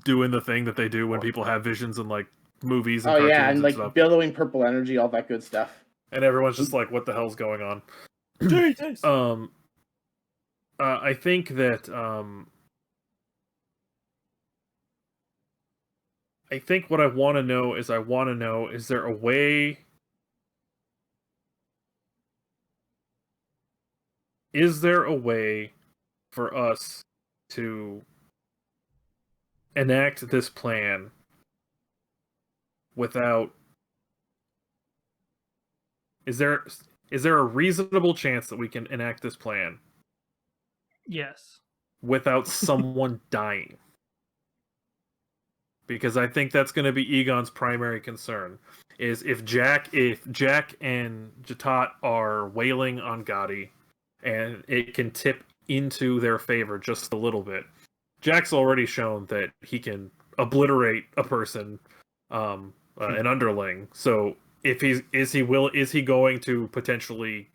doing the thing that they do when people have visions in like movies and Oh cartoons yeah, and like stuff. billowing purple energy, all that good stuff. And everyone's just like, "What the hell's going on?" Jesus. I think that I think what I want to know is is there a way? Is there a way for us to enact this plan without? Is there a reasonable chance that we can enact this plan Yes. without someone dying? Because I think that's going to be Egon's primary concern. Is if Jack and Jatat are wailing on Gotti, and it can tip into their favor just a little bit. Jack's already shown that he can obliterate a person, an underling. So if is he going to potentially,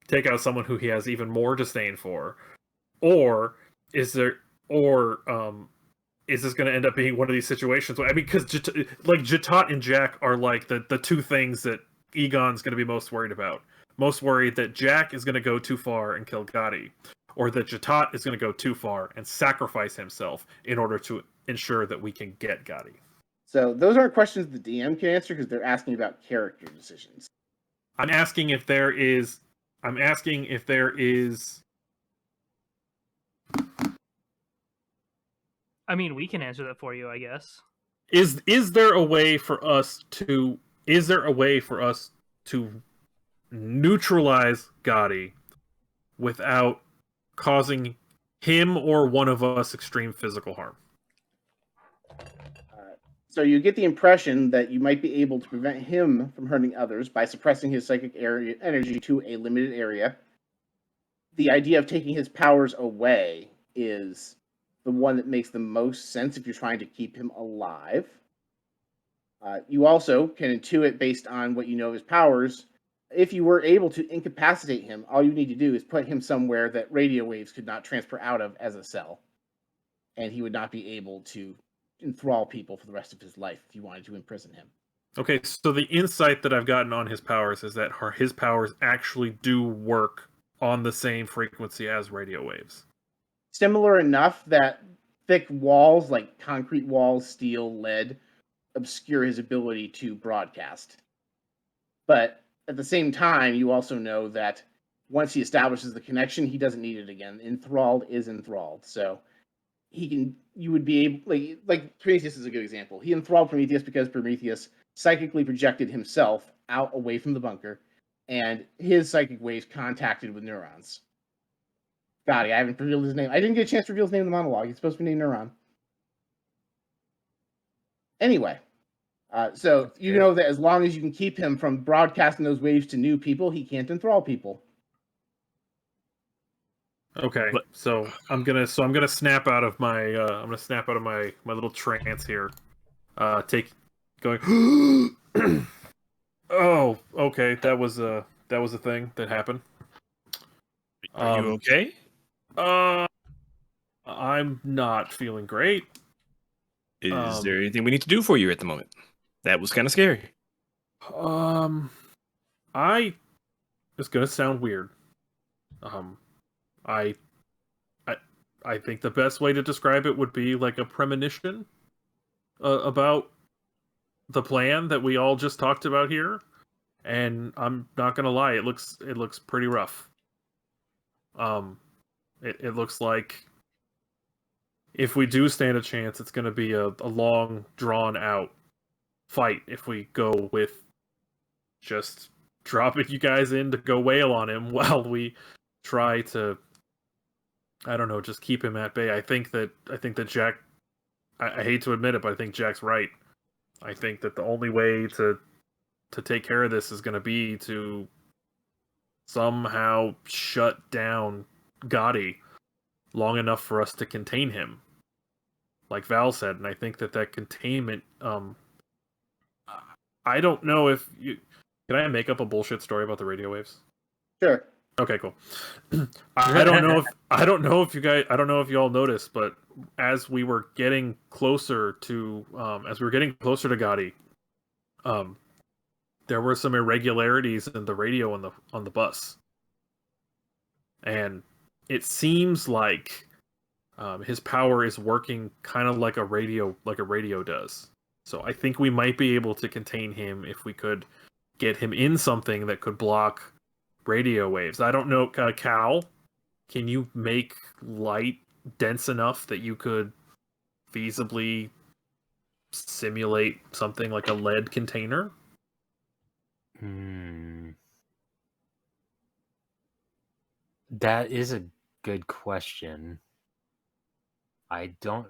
take out someone who he has even more disdain for, or is this going to end up being one of these situations? I mean, because Jatat and Jack are like the two things that Egon's going to be most worried about. Most worried that Jack is going to go too far and kill Gotti, or that Jatat is going to go too far and sacrifice himself in order to ensure that we can get Gotti. So those aren't questions the DM can answer because they're asking about character decisions. I'm asking if there is. I mean, we can answer that for you, I guess. Is there a way for us to? Is there a way for us to neutralize Gotti without causing him or one of us extreme physical harm? So you get the impression that you might be able to prevent him from hurting others by suppressing his psychic energy to a limited area. The idea of taking his powers away is the one that makes the most sense if you're trying to keep him alive. You also can intuit based on what you know of his powers. If you were able to incapacitate him, all you need to do is put him somewhere that radio waves could not transfer out of as a cell. And he would not be able to enthrall people for the rest of his life if you wanted to imprison him. Okay, so the insight that I've gotten on his powers is that his powers actually do work on the same frequency as radio waves. Similar enough that thick walls, like concrete walls, steel, lead, obscure his ability to broadcast. But at the same time, you also know that once he establishes the connection, he doesn't need it again. Enthralled is enthralled. So you would be able, like Prometheus is a good example. He enthralled Prometheus because Prometheus psychically projected himself out away from the bunker, and his psychic waves contacted with neurons. Gotti, I haven't revealed his name. I didn't get a chance to reveal his name in the monologue. He's supposed to be named Neuron. Anyway, so you know that as long as you can keep him from broadcasting those waves to new people, he can't enthrall people. Okay, But- so I'm gonna snap out of my my little trance here. Going. Oh, okay. That was a thing that happened. Are you okay? I'm not feeling great. Is there anything we need to do for you at the moment? That was kind of scary. I. It's gonna sound weird. I. I think the best way to describe it would be like a premonition about the plan that we all just talked about here, and I'm not gonna lie, it looks pretty rough. It looks like if we do stand a chance, it's gonna be a long, drawn out fight if we go with just dropping you guys in to go wail on him while we try to, I don't know, just keep him at bay. I think that Jack, I hate to admit it, but I think Jack's right. I think that the only way to take care of this is going to be to somehow shut down Gotti long enough for us to contain him, like Val said. And I think that containment, I don't know if you can I make up a bullshit story about the radio waves? Sure. Okay, cool. I don't know if you guys, I don't know if you all noticed, but as we were getting closer to Gotti, there were some irregularities in the radio on the bus, and it seems like his power is working kind of like a radio does. So I think we might be able to contain him if we could get him in something that could block radio waves. I don't know, Cal, can you make light dense enough that you could feasibly simulate something like a lead container? That is a good question. I don't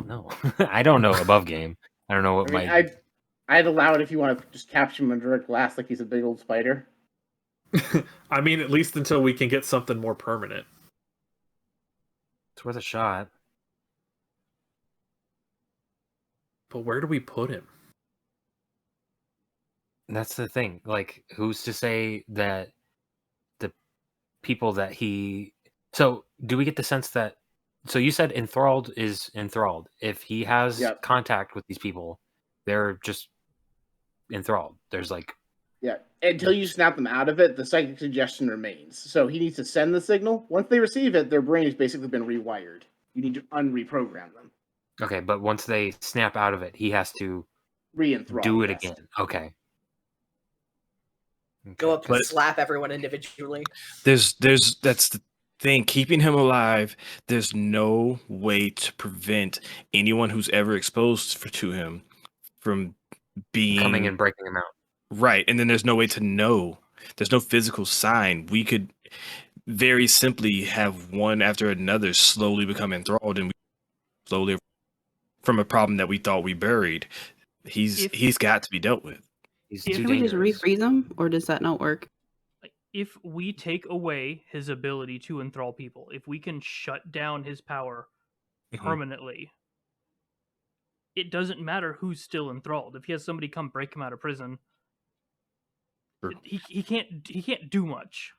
know. I don't know above game. I don't know what I'd allow it if you want to just capture him under a glass like he's a big old spider. I mean, at least until we can get something more permanent. It's worth a shot. But where do we put him? That's the thing. Like, who's to say that the people that he... So, do we get the sense that... So you said enthralled is enthralled. If he has contact with these people, they're just enthralled. There's like... Yeah, until you snap them out of it, the psychic suggestion remains. So he needs to send the signal. Once they receive it, their brain has basically been rewired. You need to unreprogram them. Okay, but once they snap out of it, he has to re-enthrall. Do it again. Okay. Go up and slap everyone individually. That's the thing. Keeping him alive, there's no way to prevent anyone who's ever exposed to him from being coming and breaking him out. Right, and then there's no way to know. There's no physical sign. We could very simply have one after another slowly become enthralled, and we slowly from a problem that we thought we buried. He's got to be dealt with. Can we just refreeze him, or does that not work? If we take away his ability to enthrall people, if we can shut down his power permanently, it doesn't matter who's still enthralled. If he has somebody come break him out of prison, he can't do much.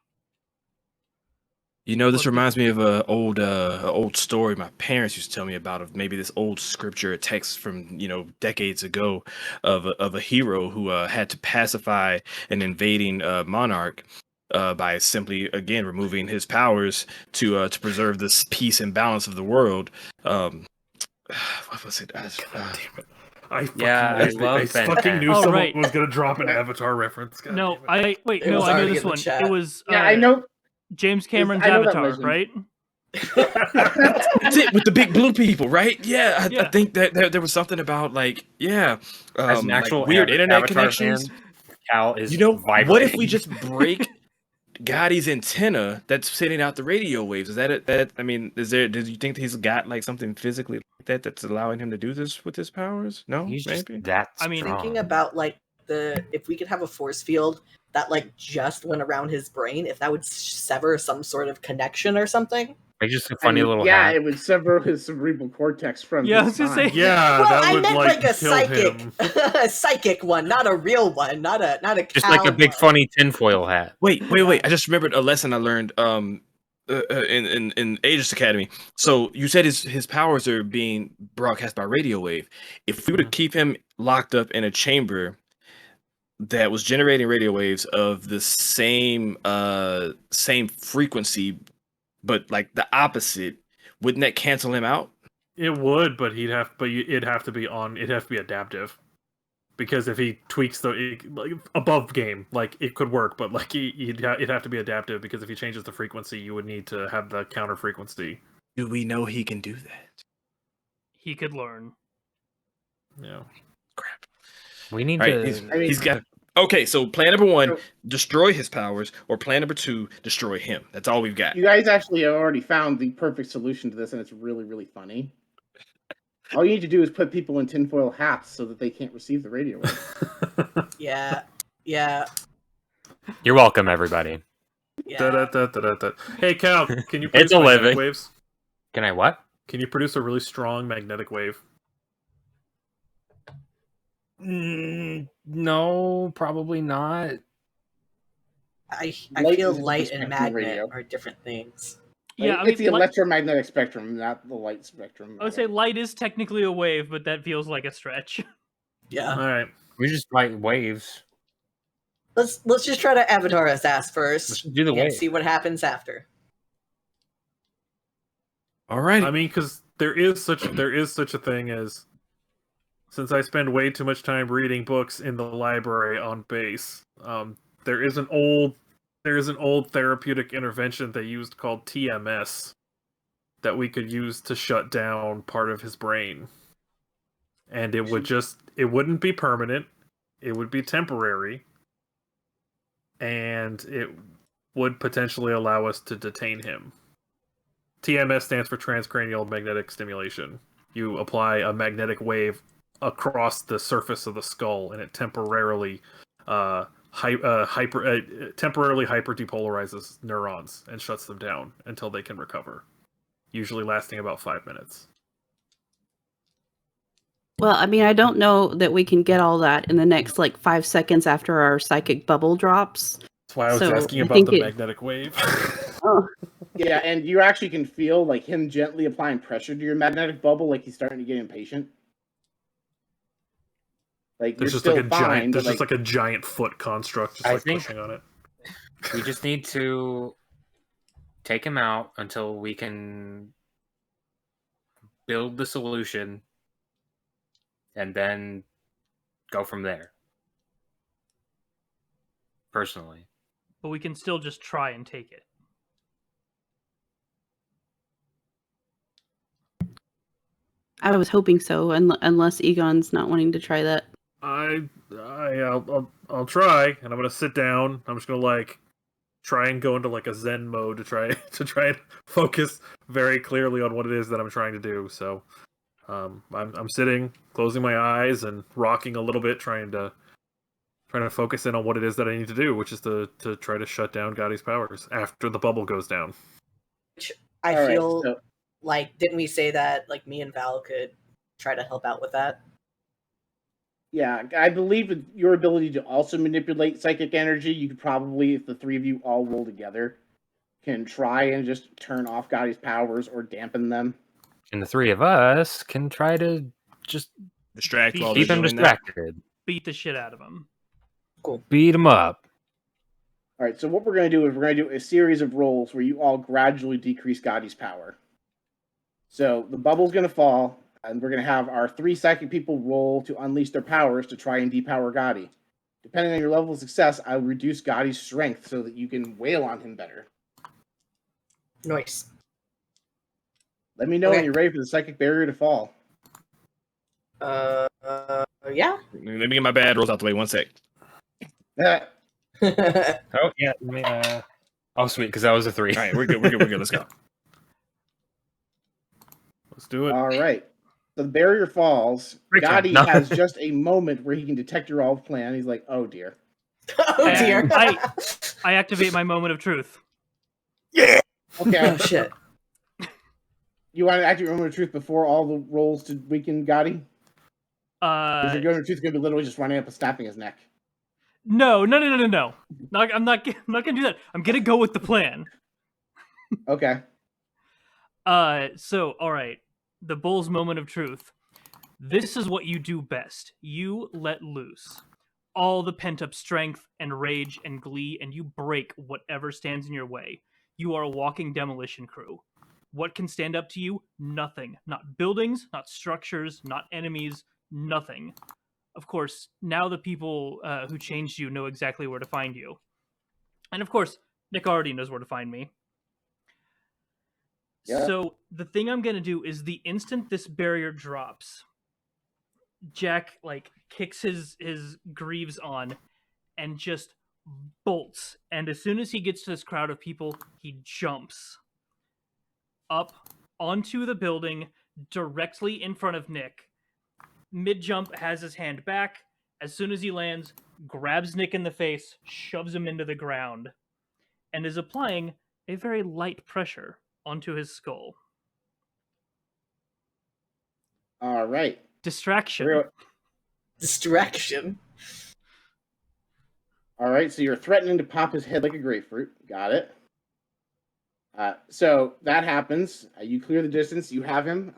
You know, this reminds me of an old story my parents used to tell me about, of maybe this old scripture, a text from decades ago, of a hero who had to pacify an invading monarch by simply again removing his powers to preserve this peace and balance of the world. What was it? God damn it. I fucking knew someone was gonna drop an Avatar reference. God no, I know this one. It was I know James Cameron's Avatar, right? That's it, with the big blue people, right? Yeah, I think that there was something about as an actual like weird internet Avatar connections. Fan, Cal is vibrating. What if we just break Gotti's antenna that's sending out the radio waves? Is that it? Do you think he's got like something physically like that's allowing him to do this with his powers? No, he's maybe. Just that strong. Thinking about like if we could have a force field that like just went around his brain, if that would sever some sort of connection or something. Like just a funny little yeah, hat. it would sever his cerebral cortex from Yeah, I his was gonna spine. say- Yeah, Well, that I would meant like a kill psychic, him. a psychic one, not a real one, not a Just cow like a big one. funny tinfoil hat. Wait. I just remembered a lesson I learned in Aegis Academy. So you said his powers are being broadcast by radio wave. If we were to keep him locked up in a chamber that was generating radio waves of the same frequency, but like the opposite, wouldn't that cancel him out? It would, but it'd have to be adaptive. Because if he tweaks like, above game, like it could work, but like it'd have to be adaptive. Because if he changes the frequency, you would need to have the counter frequency. Do we know he can do that? He could learn. Yeah. Crap. We need All right, to. he's got. Okay, so plan number 1, destroy his powers, or plan number 2, destroy him. That's all we've got. You guys actually have already found the perfect solution to this, and it's really, really funny. All you need to do is put people in tinfoil hats so that they can't receive the radio wave. Yeah. You're welcome, everybody. Da-da-da-da-da-da. Hey Cal, can you produce It's a magnetic living. waves? Can I what? Can you produce a really strong magnetic wave? No, probably not. I Light feel is a light different and spectrum magnet radio. are different things. Yeah, It's the light, electromagnetic spectrum, not the light spectrum. I would say light is technically a wave, but that feels like a stretch. Yeah. All right. We just fight waves. Let's just try to avatar his ass Let's first just do the and wave. see what happens after. All right. I mean, because there is such a thing as, since I spend way too much time reading books in the library on base, there is an old therapeutic intervention they used called TMS that we could use to shut down part of his brain, and it wouldn't be permanent, it would be temporary, and it would potentially allow us to detain him. TMS stands for transcranial magnetic stimulation. You apply a magnetic wave across the surface of the skull, and it temporarily temporarily hyper depolarizes neurons and shuts them down until they can recover. Usually lasting about 5 minutes. Well, I mean, I don't know that we can get all that in the next like 5 seconds after our psychic bubble drops. That's why I was So, asking I about think the it- magnetic wave. Oh, Yeah, and you actually can feel like him gently applying pressure to your magnetic bubble, like he's starting to get impatient. Like There's you're just still like a fine, giant. but There's just like a giant foot construct, just I like think- pushing on it. We just need to take him out until we can build the solution and then go from there. Personally. But we can still just try and take it. I was hoping so, unless Egon's not wanting to try that. I'll try, and I'm gonna sit down. I'm just gonna like try and go into like a Zen mode to try and focus very clearly on what it is that I'm trying to do. So, I'm sitting, closing my eyes, and rocking a little bit, trying to focus in on what it is that I need to do, which is to try to shut down Gotti's powers after the bubble goes down. I All right, feel so- like, didn't we say that like me and Val could try to help out with that? Yeah, I believe with your ability to also manipulate psychic energy, you could probably, if the three of you all roll together, can try and just turn off Gotti's powers or dampen them. And the three of us can try to just Distract while keep they're him doing that. distracted. Beat the shit out of him. Beat him up. All right, so what we're going to do is we're going to do a series of rolls where you all gradually decrease Gotti's power. So the bubble's going to fall, and we're going to have our 3 psychic people roll to unleash their powers to try and depower Gotti. Depending on your level of success, I'll reduce Gotti's strength so that you can wail on him better. Nice. Let me know Okay. when you're ready for the psychic barrier to fall. Yeah. Let me get my bad rolls out the way. 1 sec. Ah, Oh yeah. Let me, oh sweet, because that was a 3. All right, we're good. Let's go. Let's do it. all right. So the barrier falls. Great job. Gotti No. has just a moment where he can detect your all plan. He's like, "Oh dear." Oh dear. I activate my moment of truth. Yeah. Okay. Oh shit. You want to activate your moment of truth before all the rolls to weaken Gotti? Because your moment of truth is going to be literally just running up and snapping his neck. No. I'm not gonna do that. I'm gonna go with the plan. Okay. So all right, the bull's moment of truth. This is what you do best. You let loose all the pent-up strength and rage and glee, and you break whatever stands in your way. You are a walking demolition crew. What can stand up to you? Nothing. Not buildings, not structures, not enemies, nothing. Of course, now the people who changed you know exactly where to find you. And of course, Nick already knows where to find me. Yeah. So the thing I'm gonna do is the instant this barrier drops, Jack like kicks his greaves on and just bolts. And as soon as he gets to this crowd of people, he jumps up onto the building directly in front of Nick. Mid jump, has his hand back. As soon as he lands, grabs Nick in the face, shoves him into the ground, and is applying a very light pressure onto his skull. All right. Distraction. Distraction. All right. So you're threatening to pop his head like a grapefruit. Got it. So that happens. You clear the distance. You have him.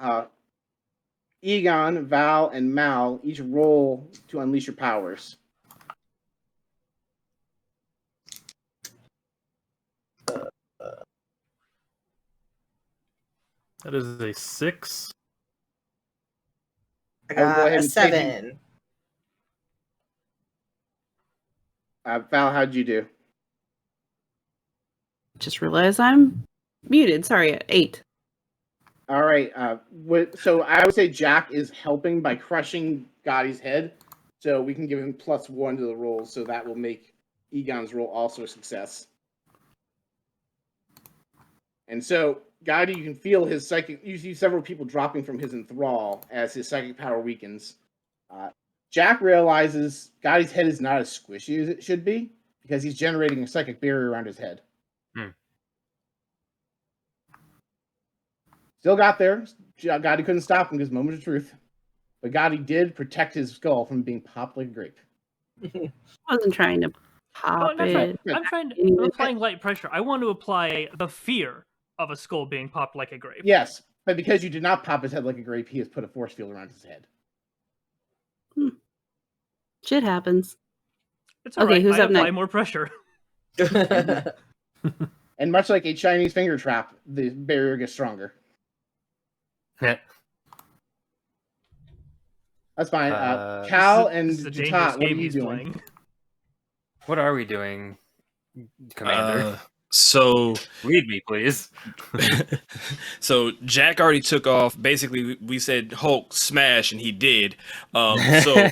Egon, Val, and Mal each roll to unleash your powers. That is a 6. I I will go got ahead a and take 7. Val, how'd you do? Just realized I'm muted. Sorry, 8. All right. So I would say Jack is helping by crushing Gotti's head. So we can give him +1 to the roll. So that will make Egon's roll also a success. And so Gotti, you can feel his psychic. You see several people dropping from his enthrall as his psychic power weakens. Jack realizes Gotti's head is not as squishy as it should be because he's generating a psychic barrier around his head. Still got there. Gotti couldn't stop him because moment of truth. But Gotti did protect his skull from being popped like a grape. I wasn't trying to pop it. I'm applying light pressure. I want to apply the fear of a skull being popped like a grape. Yes, but because you did not pop his head like a grape, he has put a force field around his head. Shit happens. It's all Okay, right. who's I up apply next? more pressure. And much like a Chinese finger trap, the barrier gets stronger. That's fine. Cal and This is a dangerous Jatat, what are game you he's doing? playing. What are we doing, Commander? So Read me, please. so Jack already took off. Basically, we said Hulk smash, and he did. So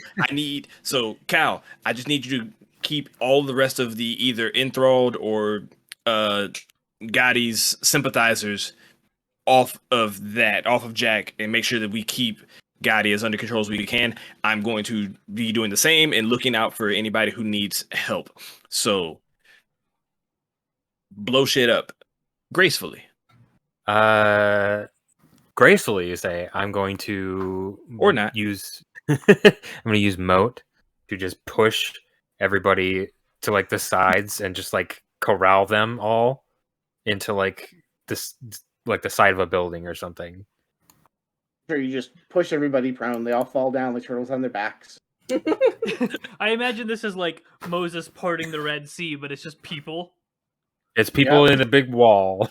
Cal, I just need you to keep all the rest of the either enthralled or Gotti's sympathizers off of Jack, and make sure that we keep Gotti as under control as we can. I'm going to be doing the same and looking out for anybody who needs help. So blow shit up gracefully. Gracefully, you say. I'm going to Or not. use. I'm going to use moat to just push everybody to like the sides and just like corral them all into like this, like the side of a building or something. Sure, you just push everybody prone. They all fall down like turtles on their backs. I imagine this is like Moses parting the Red Sea, but it's just people. It's people in a big wall.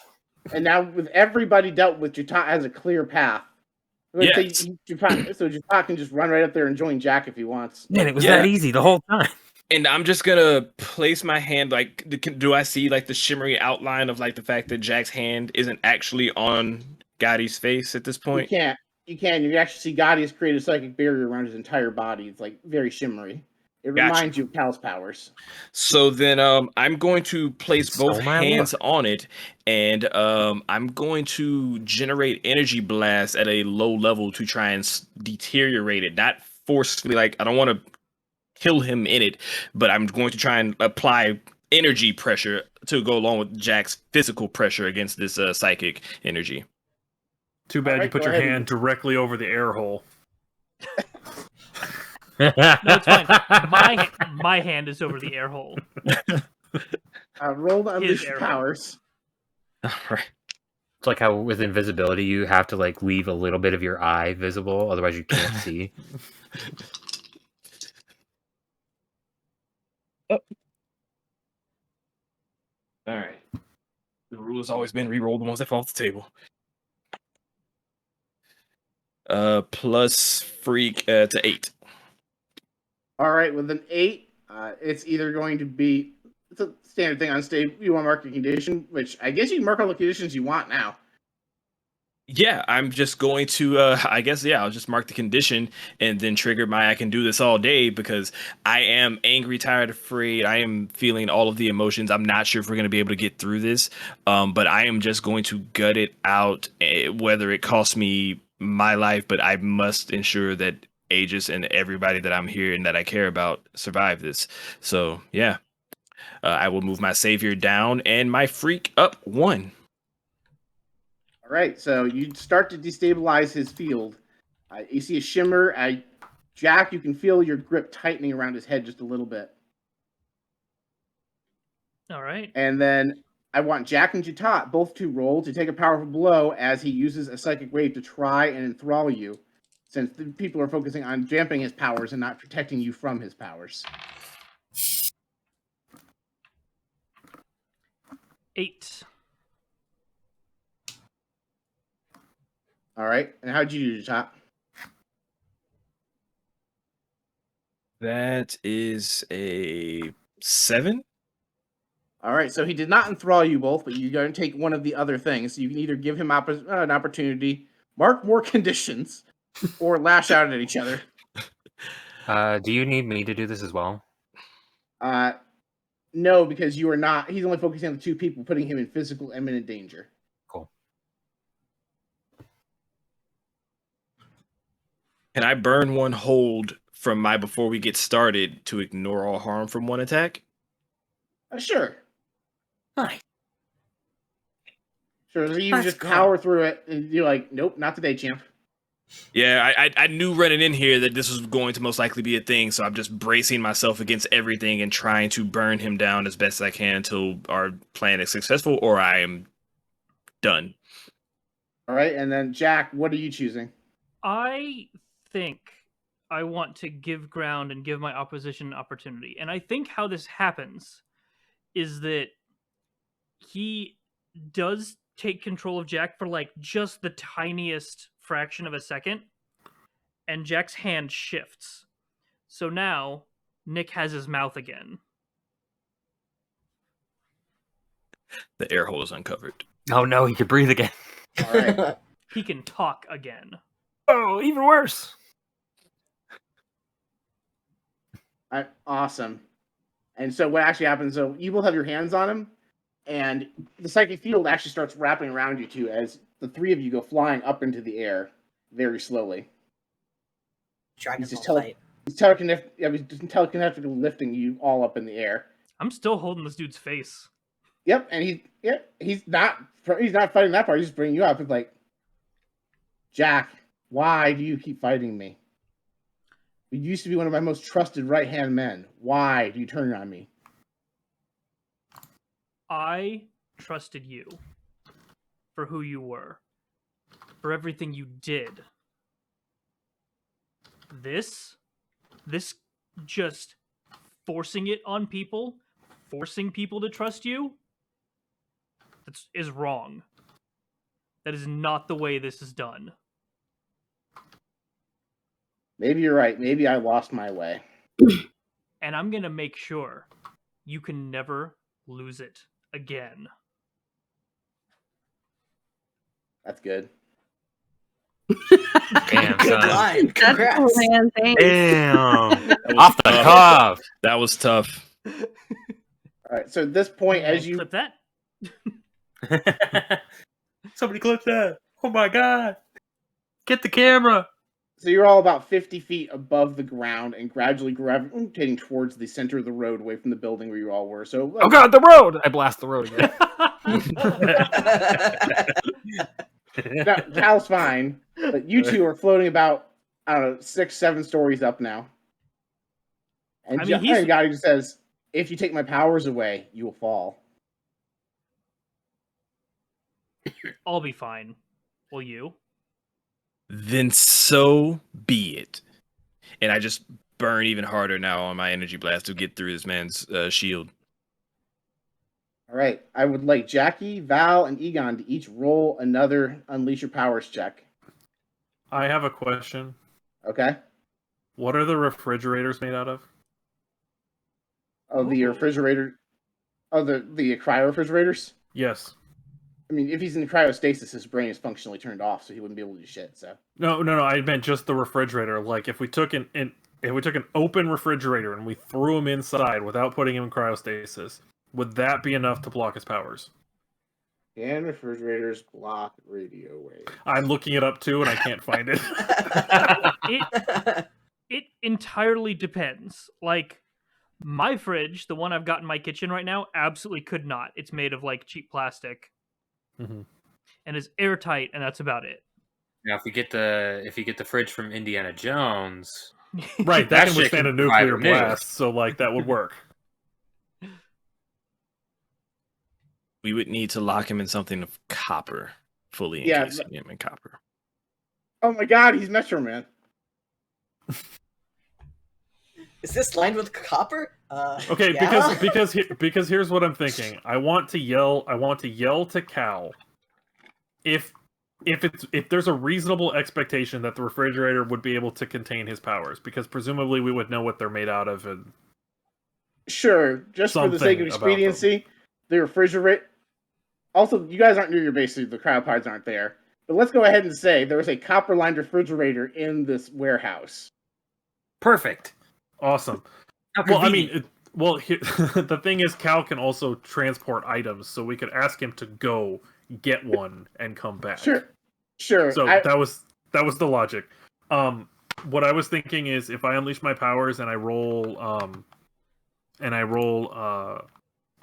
And now with everybody dealt with, Jatat has a clear path. Yes. So Jatat can just run right up there and join Jack if he wants. Man, it was that easy the whole time. And I'm just gonna place my hand, like, do I see like the shimmery outline of like the fact that Jack's hand isn't actually on Gotti's face at this point? You can. You actually see Gotti has created a psychic barrier around his entire body. It's like very shimmery. It Gotcha. reminds you of Cal's powers. So then I'm going to place both Stole my hands look. on it, and I'm going to generate energy blast at a low level to try and deteriorate it, not forcefully. Like, I don't want to kill him in it, but I'm going to try and apply energy pressure to go along with Jack's physical pressure against this psychic energy. Too bad you Alright, put go your ahead and hand directly over the air hole. No, it's fine. My hand is over the air hole. Roll to unleash your air hole. powers. All right. It's like how with invisibility you have to like leave a little bit of your eye visible, otherwise you can't see. All right. The rule has always been re-roll the ones that fall off the table. Plus freak to 8. All right, with an 8, it's either going to be it's a standard thing on stage. You want to mark a condition, which I guess you can mark all the conditions you want now. Yeah, I'm just going to I guess I'll just mark the condition and then trigger my I can do this all day, because I am angry, tired, afraid. I am feeling all of the emotions. I'm not sure if we're going to be able to get through this. But I am just going to gut it out, whether it costs me my life, but I must ensure that Aegis and everybody that I'm here and that I care about survive this. So, yeah. I will move my savior down and my freak up 1. All right, so you start to destabilize his field. You see a shimmer. Jack, you can feel your grip tightening around his head just a little bit. All right. And then I want Jack and Jatat both to roll to take a powerful blow as he uses a psychic wave to try and enthrall you, since the people are focusing on damping his powers and not protecting you from his powers. 8. All right, and how'd you do, Jatat? That is a 7. All right, so he did not enthrall you both, but you're going to take one of the other things. So you can either give him an opportunity, mark more conditions, or lash out at each other. Do you need me to do this as well? No, because you are not. He's only focusing on the 2 people, putting him in physical imminent danger. Cool. Can I burn 1 hold from my before we get started to ignore all harm from 1 attack? Sure. Nice. Sure, so you Let's just go. power through it, and you're like, nope, not today, champ. Yeah, I knew running in here that this was going to most likely be a thing, so I'm just bracing myself against everything and trying to burn him down as best I can until our plan is successful or I am done. All right, and then Jack, what are you choosing? I think I want to give ground and give my opposition an opportunity. And I think how this happens is that he does take control of Jack for like just the tiniest fraction of a second, and Jack's hand shifts. So now Nick has his mouth again. The air hole is uncovered. Oh no, he could breathe again. All right. He can talk again. Oh, even worse. Awesome. And so what actually happens, so you will have your hands on him, and the psychic field actually starts wrapping around you two as the 3 of you go flying up into the air very slowly. Dragon He's just Ball fight. He's telekinetically lifting you all up in the air. I'm still holding this dude's face. Yep, and he's not fighting that part. He's just bringing you up. It's like, Jack, why do you keep fighting me? You used to be one of my most trusted right-hand men. Why do you turn on me? I trusted you for who you were, for everything you did. This just forcing it on people, forcing people to trust you, is wrong. That is not the way this is done. Maybe you're right. Maybe I lost my way. And I'm going to make sure you can never lose it again. That's good. Damn, Good son. line. That's cool, Congrats. man. Thanks. Damn. That was Off the tough. cuff. That was tough. All right. So at this point, And as you clip that. Somebody clip that. Oh my god. Get the camera. So you're all about 50 feet above the ground and gradually gravitating towards the center of the road away from the building where you all were. So, Oh god, the road! I blast the road again. now, Cal's fine, but you two are floating about, I don't know, 6, 7 stories up now. And I mean, he's- the guy just says, if you take my powers away, you will fall. I'll be fine. Will you? Then so be it. And I just burn even harder now on my energy blast to get through this man's shield. All right. I would like Jackie, Val, and Egon to each roll another Unleash Your Powers check. I have a question. Okay? What are the refrigerators made out of? Oh, the Ooh. refrigerator. Oh, the cryo refrigerators? Yes. I mean, if he's in cryostasis, his brain is functionally turned off, so he wouldn't be able to do shit. So No. I meant just the refrigerator. Like if we took an open refrigerator and we threw him inside without putting him in cryostasis, would that be enough to block his powers? can refrigerators block radio waves? I'm looking it up too, and I can't find it. It entirely depends. Like, my fridge, the one I've got in my kitchen right now, absolutely could not. It's made of, like, cheap plastic. Mm-hmm. And is airtight, and that's about it. Now, if you get the fridge from Indiana Jones, Right, that That can shit withstand a can nuclear provide a nuke. blast, so like that would work. We would need to lock him in something of copper, fully Yeah, encasing him in copper. Oh my god, he's Metro Man. Is this lined with copper? Okay, yeah? because here's what I'm thinking. I want to yell to Cal if there's a reasonable expectation that the refrigerator would be able to contain his powers, because presumably we would know what they're made out of. And Sure, just for the sake of Something about them. expediency, the refrigerator. Also, you guys aren't near your base, so the cryopods aren't there. But let's go ahead and say there was a copper-lined refrigerator in this warehouse. perfect. awesome. How Well, I convenient. mean, the thing is, Cal can also transport items, so we could ask him to go get one and come back. Sure. So that was the logic. What I was thinking is, if I unleash my powers and I roll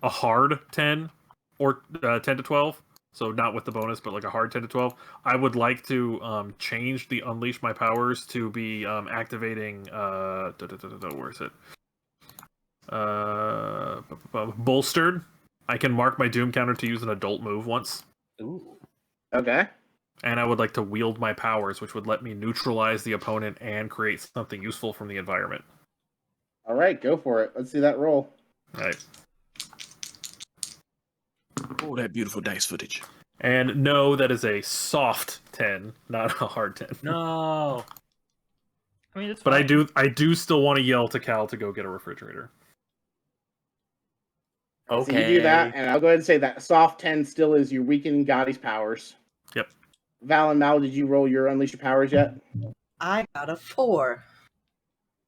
a hard 10 or 10 to 12, so not with the bonus, but like a hard 10 to 12, I would like to change the unleash my powers to be activating. Where is it? Bolstered. I can mark my doom counter to use an adult move once. Ooh. Okay. And I would like to wield my powers, which would let me neutralize the opponent and create something useful from the environment. All right, go for it. Let's see that roll. All right. Oh, that beautiful dice footage. And no, that is a soft 10, not a hard 10. No. I mean, it's But fine. I do still want to yell to Cal to go get a refrigerator. Okay. So you do that, and I'll go ahead and say that soft 10 still is your weakening Gotti's powers. Yep. Val and Mal, did you roll your Unleash Your Powers yet? I got a 4.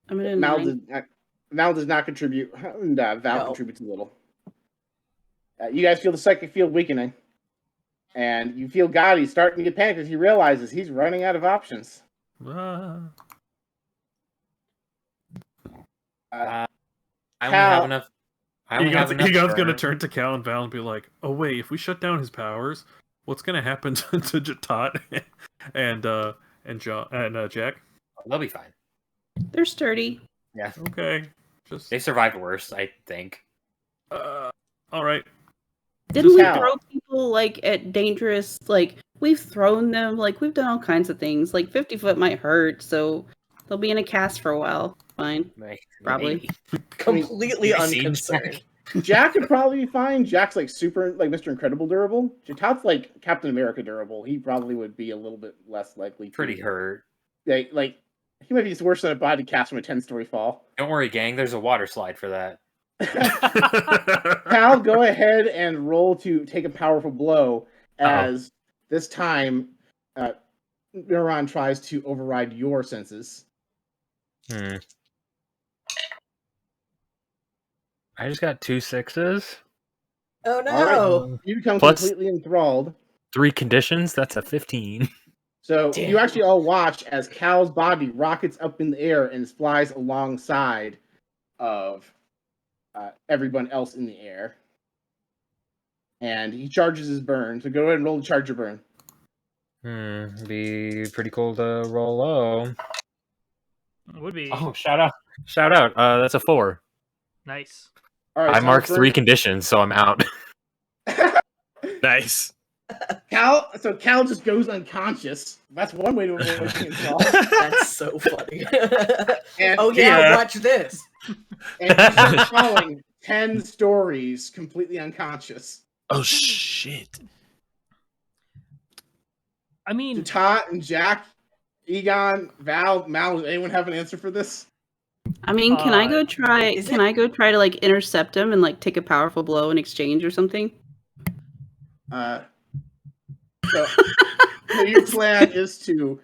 I'm at a Mal 9. does not contribute, and Val No. contributes a little. You guys feel the psychic field weakening, and you feel Gotti starting to get panicked as he realizes he's running out of options. Ah. I only Cal- have enough. I only have enough. Egon's going to for- turn to Cal and Val and be like, oh, wait, if we shut down his powers, what's going to happen to Jatat and John and Jack? They'll be fine. They're sturdy. Yeah. Okay. Just They survived worse, I think. all right. Didn't Just we how? throw people like at dangerous? Like we've thrown them. Like we've done all kinds of things. Like 50-foot might hurt, so they'll be in a cast for a while. Fine. Probably. Completely Maybe siege unconcerned. Jack could probably be fine. Jack's like super, like Mr. Incredible durable. Jatat's like Captain America durable. He probably would be a little bit less likely to. Pretty hurt. Like he might be just worse than a body cast from a 10-story fall. Don't worry, gang. There's a water slide for that. Cal, go ahead and roll to take a powerful blow as this time neuron tries to override your senses. I just got 2 6s. Oh no! All right, you become Plus- completely enthralled. 3 conditions. That's a 15. So Damn. you actually all watch as Cal's body rockets up in the air and flies alongside of everyone else in the air. And he charges his burn. So go ahead and roll the charger burn. Be pretty cool to roll low. Would be Oh, shout out. That's a 4. nice. All right, I so marked on 3 conditions, so I'm out. Nice. Cal just goes unconscious. That's one way to avoid being enthralled. That's so funny. And oh yeah, Yeah. watch this. And he starts falling 10 stories completely unconscious. Oh shit. I Do mean, Tot and Jack, Egon, Val, Mal, does anyone have an answer for this? I mean, can I go try? is Can it- I go try to like intercept him and like take a powerful blow in exchange or something? So your plan is to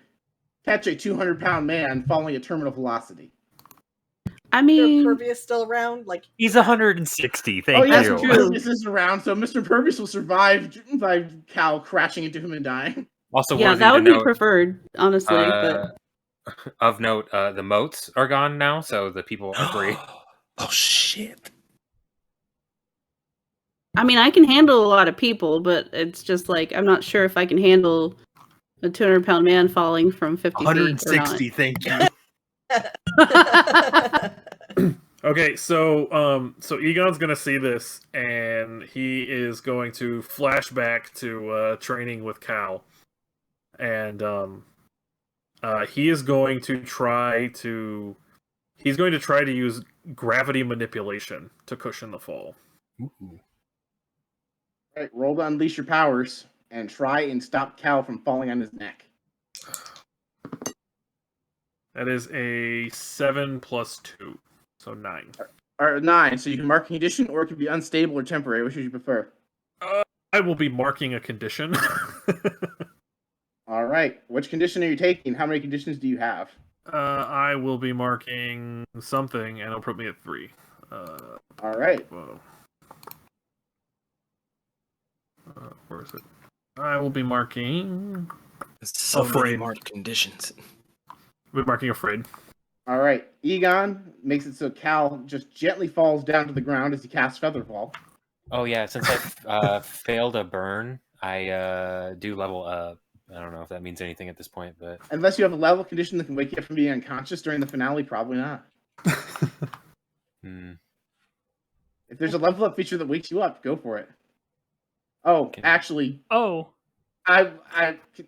catch a 200-pound man falling at terminal velocity. I Is mean, Pervious still around? Like, He's 160. Thank Oh yes, you. Mr. true. Purvis is around, so Mr. Purvis will survive by Cal crashing into him and dying. Also, yeah, worthy that to would be note, preferred, honestly. But of note, the moats are gone now, so the people are free. Oh shit. I mean, I can handle a lot of people, but it's just like I'm not sure if I can handle a 200-pound man falling from 50 feet or not. Thank you. Okay, so Egon's gonna see this, and he is going to flash back to training with Cal, and he is going to try to use gravity manipulation to cushion the fall. Ooh. All right, roll to unleash your powers and try and stop Cal from falling on his neck. That is a 7 plus 2, so 9. Or 9, so you can mark a condition, or it can be unstable or temporary. Which would you prefer? I will be marking a condition. All right, which condition are you taking? How many conditions do you have? I will be marking something, and it'll put me at 3. All right. Whoa. Where is it? I will be marking. So many Afraid. marked conditions. We're marking afraid. All right. Egon makes it so Cal just gently falls down to the ground as he casts Featherfall. Oh yeah, since I failed a burn, I do level up. I don't know if that means anything at this point, but Unless you have a level condition that can wake you up from being unconscious during the finale, probably not. If there's a level up feature that wakes you up, go for it. Oh, actually, oh, I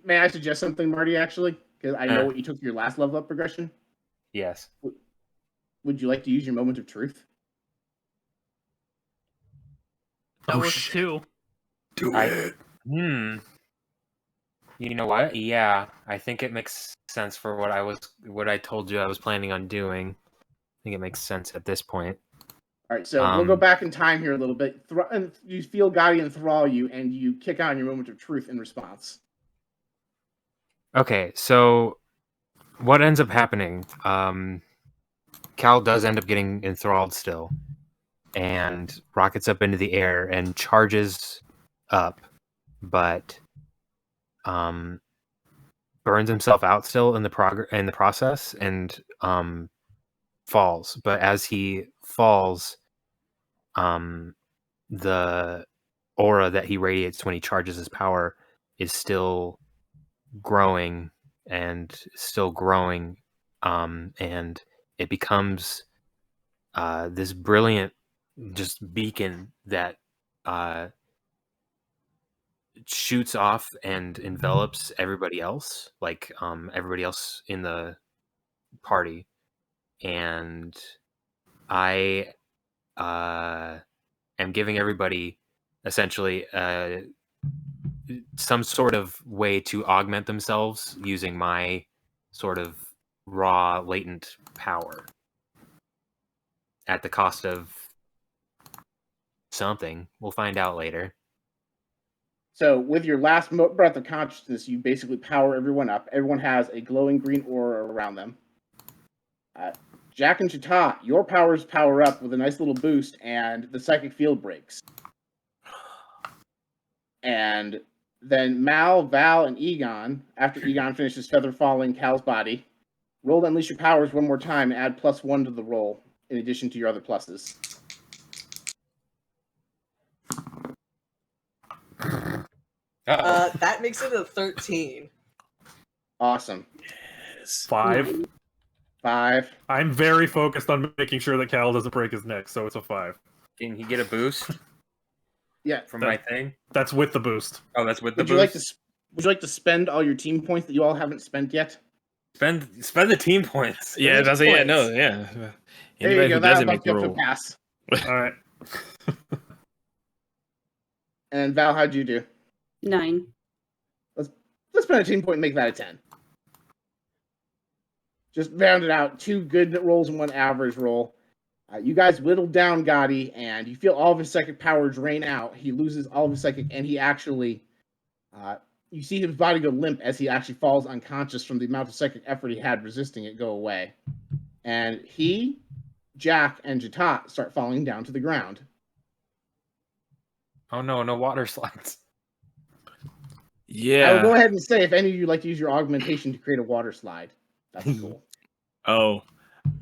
may I suggest something, Marty? Actually, because I know what you took for your last level up progression. yes. Would you like to use your moment of truth? that Oh, works shit. too. Do I- it. You know what? Yeah, I think it makes sense for what I told you I was planning on doing. I think it makes sense at this point. All right, so we'll go back in time here a little bit. And you feel Gotti enthrall you, and you kick on your moment of truth in response. Okay, so what ends up happening? Cal does end up getting enthralled still, and rockets up into the air and charges up, but burns himself out still in the process, and falls. But as he falls, the aura that he radiates when he charges his power is still growing and and it becomes this brilliant just beacon that shoots off and envelops everybody else, like everybody else in the party. And I am giving everybody essentially some sort of way to augment themselves using my sort of raw latent power at the cost of something. We'll find out later. So with your last breath of consciousness, you basically power everyone up. Everyone has a glowing green aura around them. Jack and Chita, your powers power up with a nice little boost, and the psychic field breaks. And then Mal, Val, and Egon, after Egon finishes feather falling Cal's body, roll to unleash your powers one more time and add +1 to the roll, in addition to your other pluses. That makes it a 13. Awesome. Yes. 5. 5. I'm very focused on making sure that Cal doesn't break his neck, so it's a 5. Can he get a boost Yeah. from my thing? That's with the boost. Oh, that's with the Would you like boost? to spend all your team points that you all haven't spent yet? Spend the team points. Yeah, that's yeah, no, points. yeah. There Anybody you go. who That'll doesn't bump make you the up to roll. pass. All right. And Val, how'd you do? 9. Let's spend a team point and make that a 10. Just round it out. 2 good rolls and 1 average roll. You guys whittled down Gotti, and you feel all of his psychic power drain out. He loses all of his psychic, and he actually... you see his body go limp as he actually falls unconscious from the amount of psychic effort he had resisting it go away. And he, Jack, and Jatat start falling down to the ground. Oh no, no water slides. Yeah. I will go ahead and say if any of you like to use your augmentation to create a water slide, that's cool. Oh,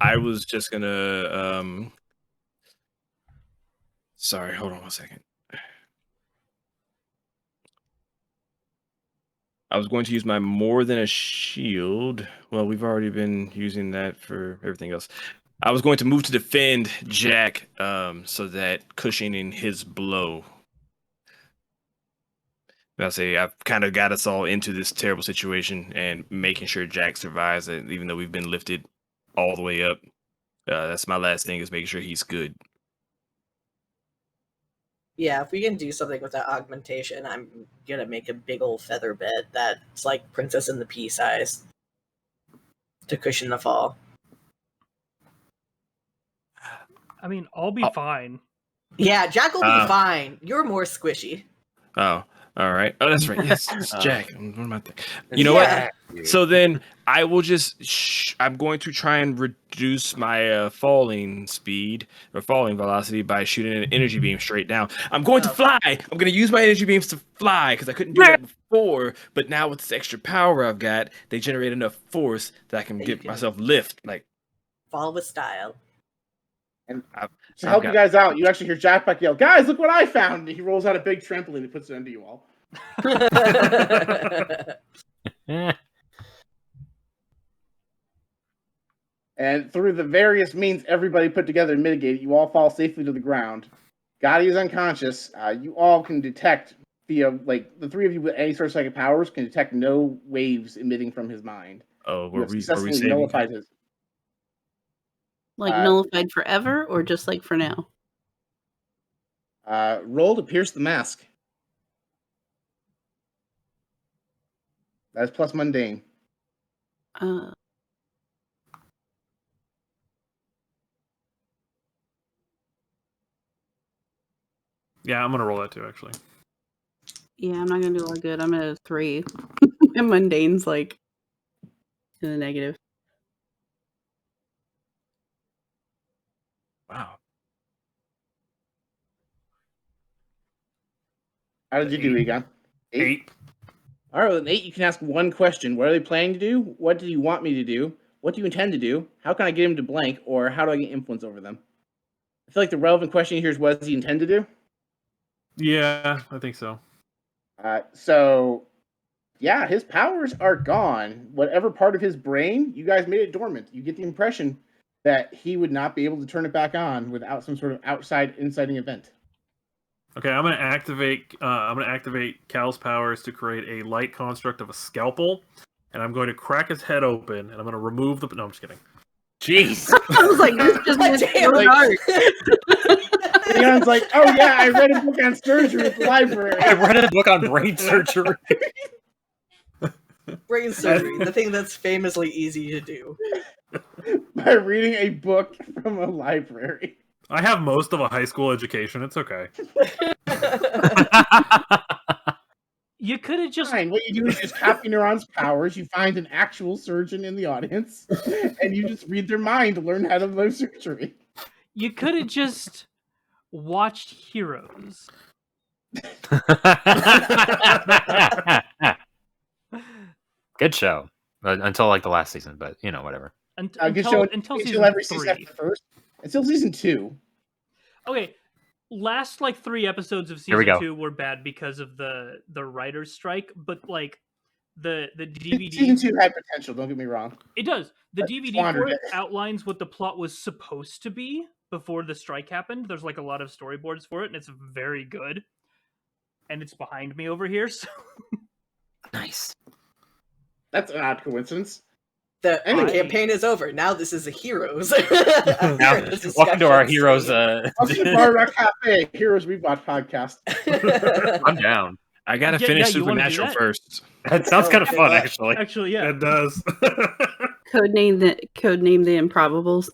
I was just gonna. Sorry, hold on 1 second. I was going to use my more than a shield. Well, we've already been using that for everything else. I was going to move to defend Jack, so that cushioning his blow. I'll say I've kind of got us all into this terrible situation and making sure Jack survives it, even though we've been lifted all the way up. That's my last thing, is making sure he's good. Yeah, if we can do something with that augmentation, I'm gonna make a big old feather bed that's like Princess and the Pea size to cushion the fall. I mean, I'll be fine. Yeah, Jack will be fine. You're more squishy. Oh, all right. Oh, that's right. Yes, it's Jack. What am I thinking? You know Yeah. what? So then I will just. I'm going to try and reduce my falling speed or falling velocity by shooting an energy beam straight down. I'm going to fly. I'm going to use my energy beams to fly because I couldn't do that before. But now with this extra power I've got, they generate enough force that I can That you get can- myself lift. Like Fall with style. And I've to help you got- guys out, you actually hear Jack back yell, "Guys, look what I found!" And he rolls out a big trampoline and puts it under you all. And through the various means everybody put together and mitigated, you all fall safely to the ground. Gotti is unconscious. You all can detect via, like, the 3 of you with any sort of psychic powers can detect no waves emitting from his mind. Oh, You were have we successfully saving? nullified his. Like Uh, nullified forever, or just like for now? Roll to pierce the mask. That's plus mundane. Yeah, I'm gonna roll that too, actually. Yeah, I'm not gonna do all good. I'm at a 3. And mundane's like in the negative. Wow. How did you do, Egon? 8. All right, with an 8, you can ask one question. What are they planning to do? What do you want me to do? What do you intend to do? How can I get him to blank? Or how do I get influence over them? I feel like the relevant question here is what does he intend to do? Yeah, I think so. So, yeah, his powers are gone. Whatever part of his brain, you guys made it dormant. You get the impression that he would not be able to turn it back on without some sort of outside inciting event. Okay, I'm gonna activate Cal's powers to create a light construct of a scalpel, and I'm going to crack his head open, and I'm gonna remove the. No, I'm just kidding. Jeez. I was like, this just went Damn, so like- dark. Egon's like, oh yeah, I read a book on surgery at the library. I read a book on brain surgery. Brain surgery, the thing that's famously easy to do. By reading a book from a library. I have most of a high school education. It's okay. You could have just Fine. What you do is just copy neurons' powers. You find an actual surgeon in the audience, and you just read their mind to learn how to do surgery. watched Heroes. Good show. Until like the last season, but you know, whatever. Good show Until good show season every season 3. after the first. Until season 2. Okay, last like 3 episodes of Here we season go. 2 were bad because of the writer's strike, but like the DVD Season 2 had potential, don't get me wrong. it does. The But DVD squandered for it it. outlines what the plot was supposed to be before the strike happened. There's like a lot of storyboards for it, and it's very good. And it's behind me over here, so Nice. That's an odd coincidence. The Anyway. campaign is over. Now this is a Heroes. Now, welcome to our Heroes. Welcome to Bar Rock Cafe, Heroes Rewatch podcast. I'm down. I gotta Yeah, finish you wanna do Supernatural that? first. That sounds Oh, kind of good fun, luck. actually. actually, yeah. It does. Codename the Improbables.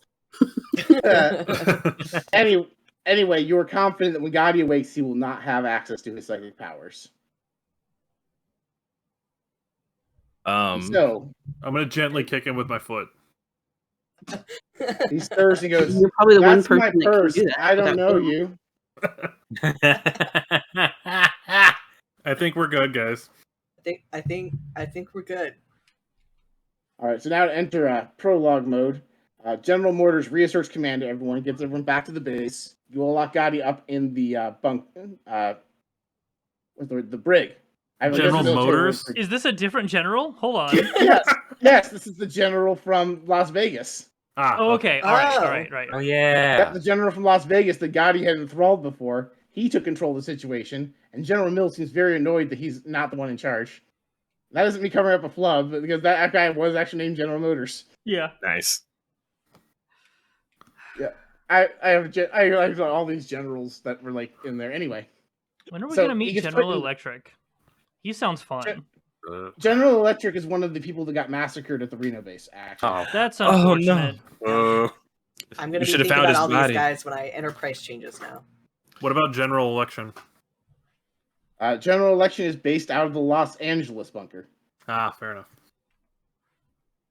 Anyway, you are confident that when Gotti awakes, he will not have access to his psychic powers. So I'm gonna gently kick him with my foot. he stirs and goes, You're probably the one "That's person my that can purse. do that. I don't without know killing you." I think we're good, guys. I think we're good. All right, so now to enter prologue mode. General Mortars reasserts command to everyone, gets everyone back to the base. You will lock Gotti up in the the brig. I guess General the military Motors? word Is this a different general? Hold on. yes, this is the general from Las Vegas. Ah, Oh, okay. All right. Oh. Right. Oh Yep, yeah. the general from Las Vegas that Gotti had enthralled before. He took control of the situation, and General Mills seems very annoyed that he's not the one in charge. That doesn't me covering up a flub, because that guy was actually named General Motors. Yeah. Nice. Yeah, I have all these generals that were like in there anyway. When are we So, gonna he meet gets General put in- Electric? He sounds fun. General Electric is one of the people that got massacred at the Reno base. Actually, Oh. That's Oh, no. unfortunate. I'm You gonna be should have thinking found about his all body. these guys when I enter price changes now. What about general election? General Election is based out of the Los Angeles bunker. Ah, fair enough.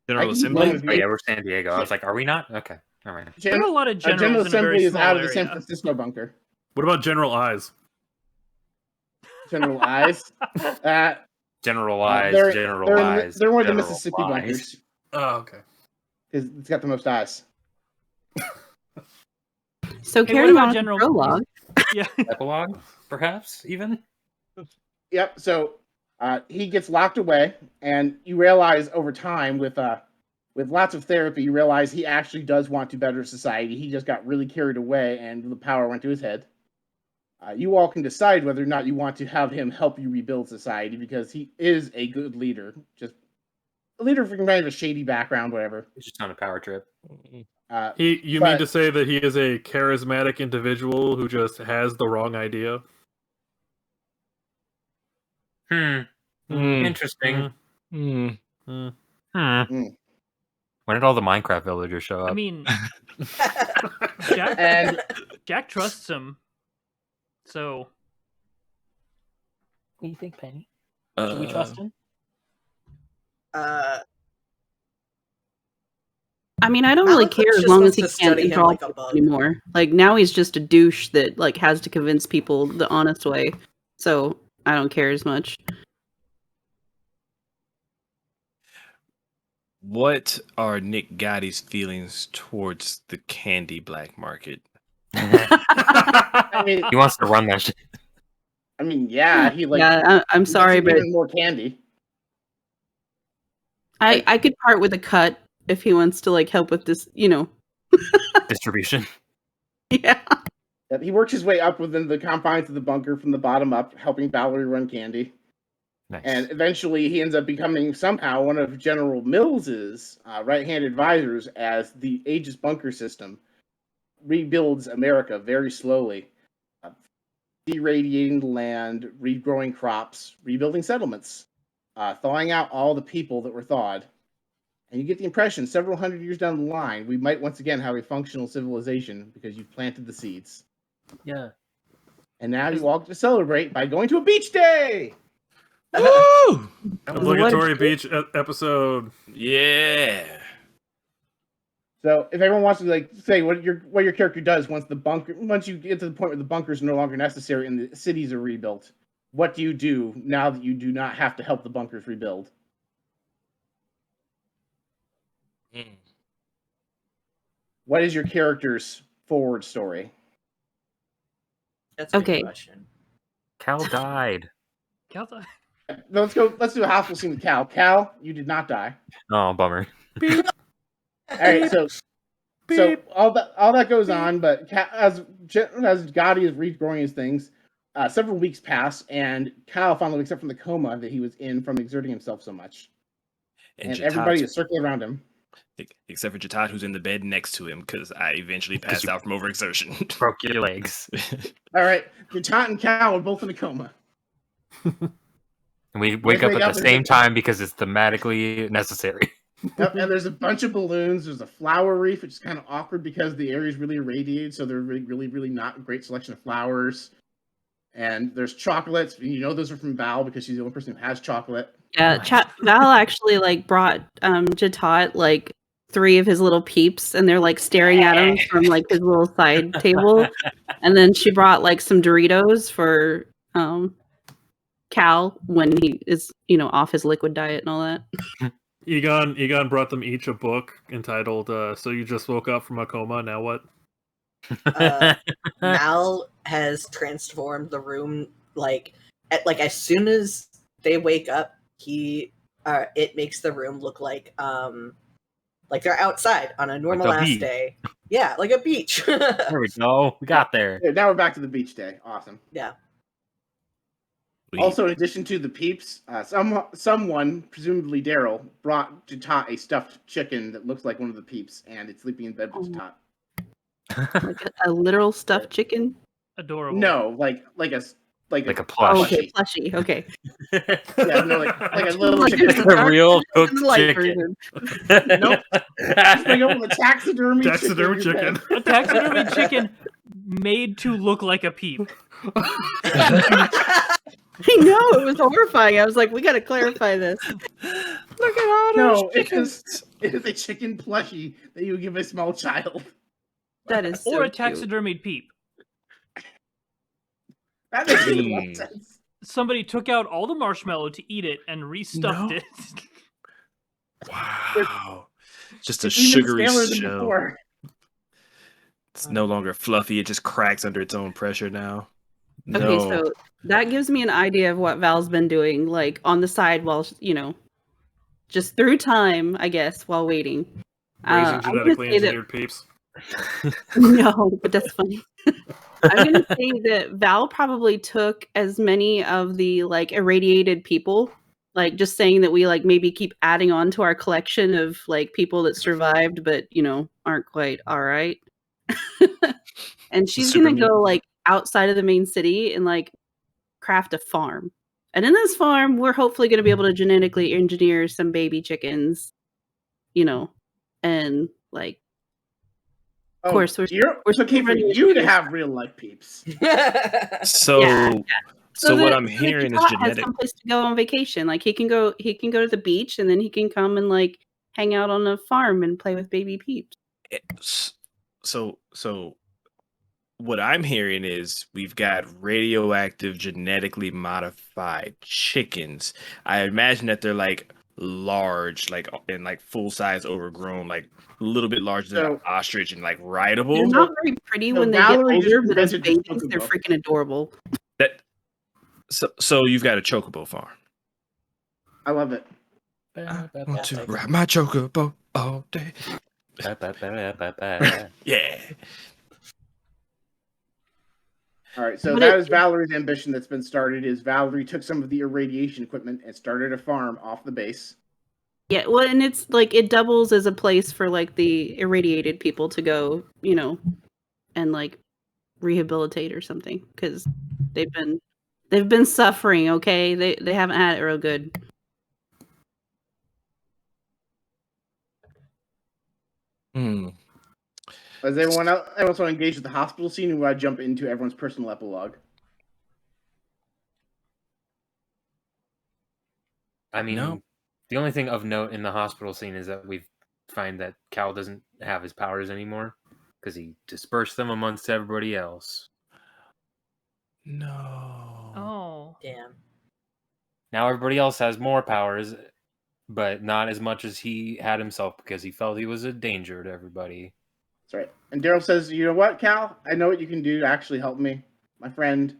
General I can Assembly. blame Oh, yeah, we're San Diego. I was like, are we not? Okay. All right. There are a lot of generals General in a very Assembly is small out of the area. San Francisco bunker. What about General Eyes? General Eyes. Generalize, They're generalize. one of the generalize. Mississippi bunkers Oh, okay. because it's got the most eyes. So Hey, carrying what about on General- with prologue. Yeah. Epilogue, perhaps even. Yep. So he gets locked away, and you realize over time, with lots of therapy, you realize he actually does want to better society. He just got really carried away, and the power went to his head. You all can decide whether or not you want to have him help you rebuild society, because he is a good leader. Just a leader from kind of a shady background, whatever. It's just on a power trip. You mean to say that he is a charismatic individual who just has the wrong idea? Interesting. Hmm. When did all the Minecraft villagers show up? I mean, And Jack trusts him. So What do you think, Penny? Uh, Do we trust him? I mean, I don't really Alex care as just long as wants he to can't study him enthrall like a people bug. anymore. Like now he's just a douche that like has to convince people the honest way. So I don't care as much. What are Nick Gotti's feelings towards the candy black market? I mean, He wants to run that shit. Yeah, he like. Yeah, I'm sorry, but even more candy. I could part with a cut if he wants to like help with this, Distribution. Yeah. Yep, he works his way up within the confines of the bunker from the bottom up, helping Valerie run candy. Nice. And eventually he ends up becoming somehow one of General Mills's right-hand advisors as the Aegis bunker system rebuilds America very slowly. Deradiating the land, regrowing crops, rebuilding settlements, thawing out all the people that were thawed. And you get the impression, several hundred years down the line, we might once again have a functional civilization because you've planted the seeds. Yeah. And now you all get to celebrate by going to a beach day! Woo! Obligatory beach episode. Yeah. So if everyone wants to like say what your character does once you get to the point where the bunkers are no longer necessary and the cities are rebuilt, what do you do now that you do not have to help the bunkers rebuild? What is your character's forward story? That's a Okay. good question. Cal died. Let's go. Let's do a hospital scene with Cal. Cal, you did not die. Oh, bummer. All right, so all that goes on, but as Gotti is regrowing his things, several weeks pass, and Cal finally wakes up from the coma that he was in from exerting himself so much, and everybody is circling around him. Except for Jatat, who's in the bed next to him, because I eventually passed out from overexertion. Broke your legs. All right, Jatat and Cal are both in a coma. And we wake up at the same time because it's thematically necessary. Yep, and there's a bunch of balloons. There's a flower reef, which is kind of awkward because the area is really irradiated, so there's really not a great selection of flowers. And there's chocolates. You know those are from Val because she's the only person who has chocolate. Yeah, Val actually like brought Jatat like 3 of his little peeps, and they're like staring at him from like his little side table. And then she brought like some Doritos for Cal when he is off his liquid diet and all that. Egon brought them each a book entitled "So You Just Woke Up from a Coma. Now What?" Mal has transformed the room as soon as they wake up. It makes the room look like they're outside on a normal ass day. Yeah, like a beach. There we go. We got there. Yeah, now we're back to the beach day. Awesome. Yeah. Also, in addition to the peeps, someone, presumably Daryl, brought Jatat a stuffed chicken that looks like one of the peeps, and it's sleeping in bed with Jatat. Like a literal stuffed chicken? Adorable. No, like a plush. Oh, okay, plushie. Okay. Yeah, no, like a little Like chicken. there's A real cooked light chicken. version. Nope. Just bring over the taxidermy chicken. A taxidermy chicken made to look like a peep. I know, it was horrifying. I was like, we got to clarify this. Look at all those chickens. It is a chicken plushie that you would give a small child. That is so Or a cute. taxidermied peep. That makes a lot of sense. Somebody took out all the marshmallow to eat it and restuffed it. Wow. Just a It's even sugary staler than shell. before. It's no longer fluffy. It just cracks under its own pressure now. Okay, No. so that gives me an idea of what Val's been doing, like on the side while, just through time, I guess, while waiting. Raising I'm gonna genetically say that- engineered peeps. No, but that's funny. I'm going to say that Val probably took as many of the like irradiated people, like just saying that we like maybe keep adding on to our collection of like people that survived but aren't quite all right. And she's Super going to go mutant. like outside of the main city and like craft a farm. And in this farm, we're hopefully going to be able to genetically engineer some baby chickens, and like Of course, we're it's okay for running you to issues. have real life peeps. So, Yeah. so what that- I'm that hearing is Jatat has genetic. someplace to go on vacation. Like he can go to the beach and then he can come and like hang out on a farm and play with baby peeps. So what I'm hearing is we've got radioactive, genetically modified chickens. I imagine that they're like large, like and like full size, overgrown, like a little bit larger than an ostrich and like They're rideable. not very pretty So when they Valerie get just older, but as invented babies, the they're chocobo. freaking adorable. So you've got a chocobo farm. I love it. I want to ride my chocobo all day. Yeah. All right, so But that it- is Valerie's ambition that's been started. Is Valerie took some of the irradiation equipment and started a farm off the base. Yeah, well, and it's like it doubles as a place for like the irradiated people to go, and like rehabilitate or something because they've been suffering. Okay, they haven't had it real good. Hmm. Does everyone else want to engage with the hospital scene, or do I jump into everyone's personal epilogue? I mean, No. the only thing of note in the hospital scene is that we find that Cal doesn't have his powers anymore because he dispersed them amongst everybody else. No. Oh. Damn. Now everybody else has more powers, but not as much as he had himself because he felt he was a danger to everybody. That's right. And Daryl says, "You know what, Cal? I know what you can do to actually help me. My friend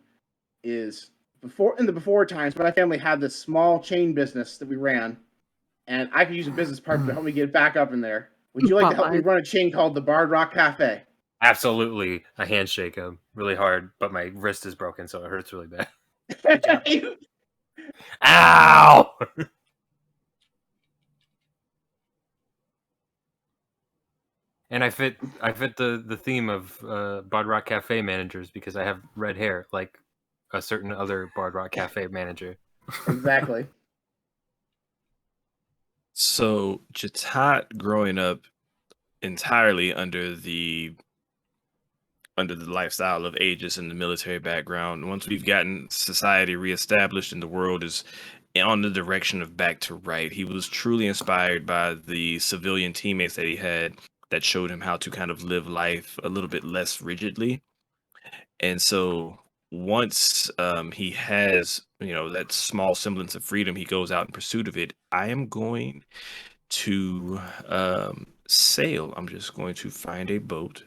is before times, my family had this small chain business that we ran, and I could use a business partner to help me get back up in there. Would you like to help me Popeyes. run a chain called the Bard Rock Cafe?" Absolutely, I handshake him really hard, but my wrist is broken, so it hurts really bad. Ow! And I fit the theme of Bard Rock Cafe managers because I have red hair, like a certain other Bard Rock Cafe manager. Exactly. So Jatat growing up entirely under the lifestyle of Aegis and the military background. Once we've gotten society reestablished and the world is on the direction of back to right, he was truly inspired by the civilian teammates that he had that showed him how to kind of live life a little bit less rigidly. And so once he has, that small semblance of freedom, he goes out in pursuit of it. I am going to sail. I'm just going to find a boat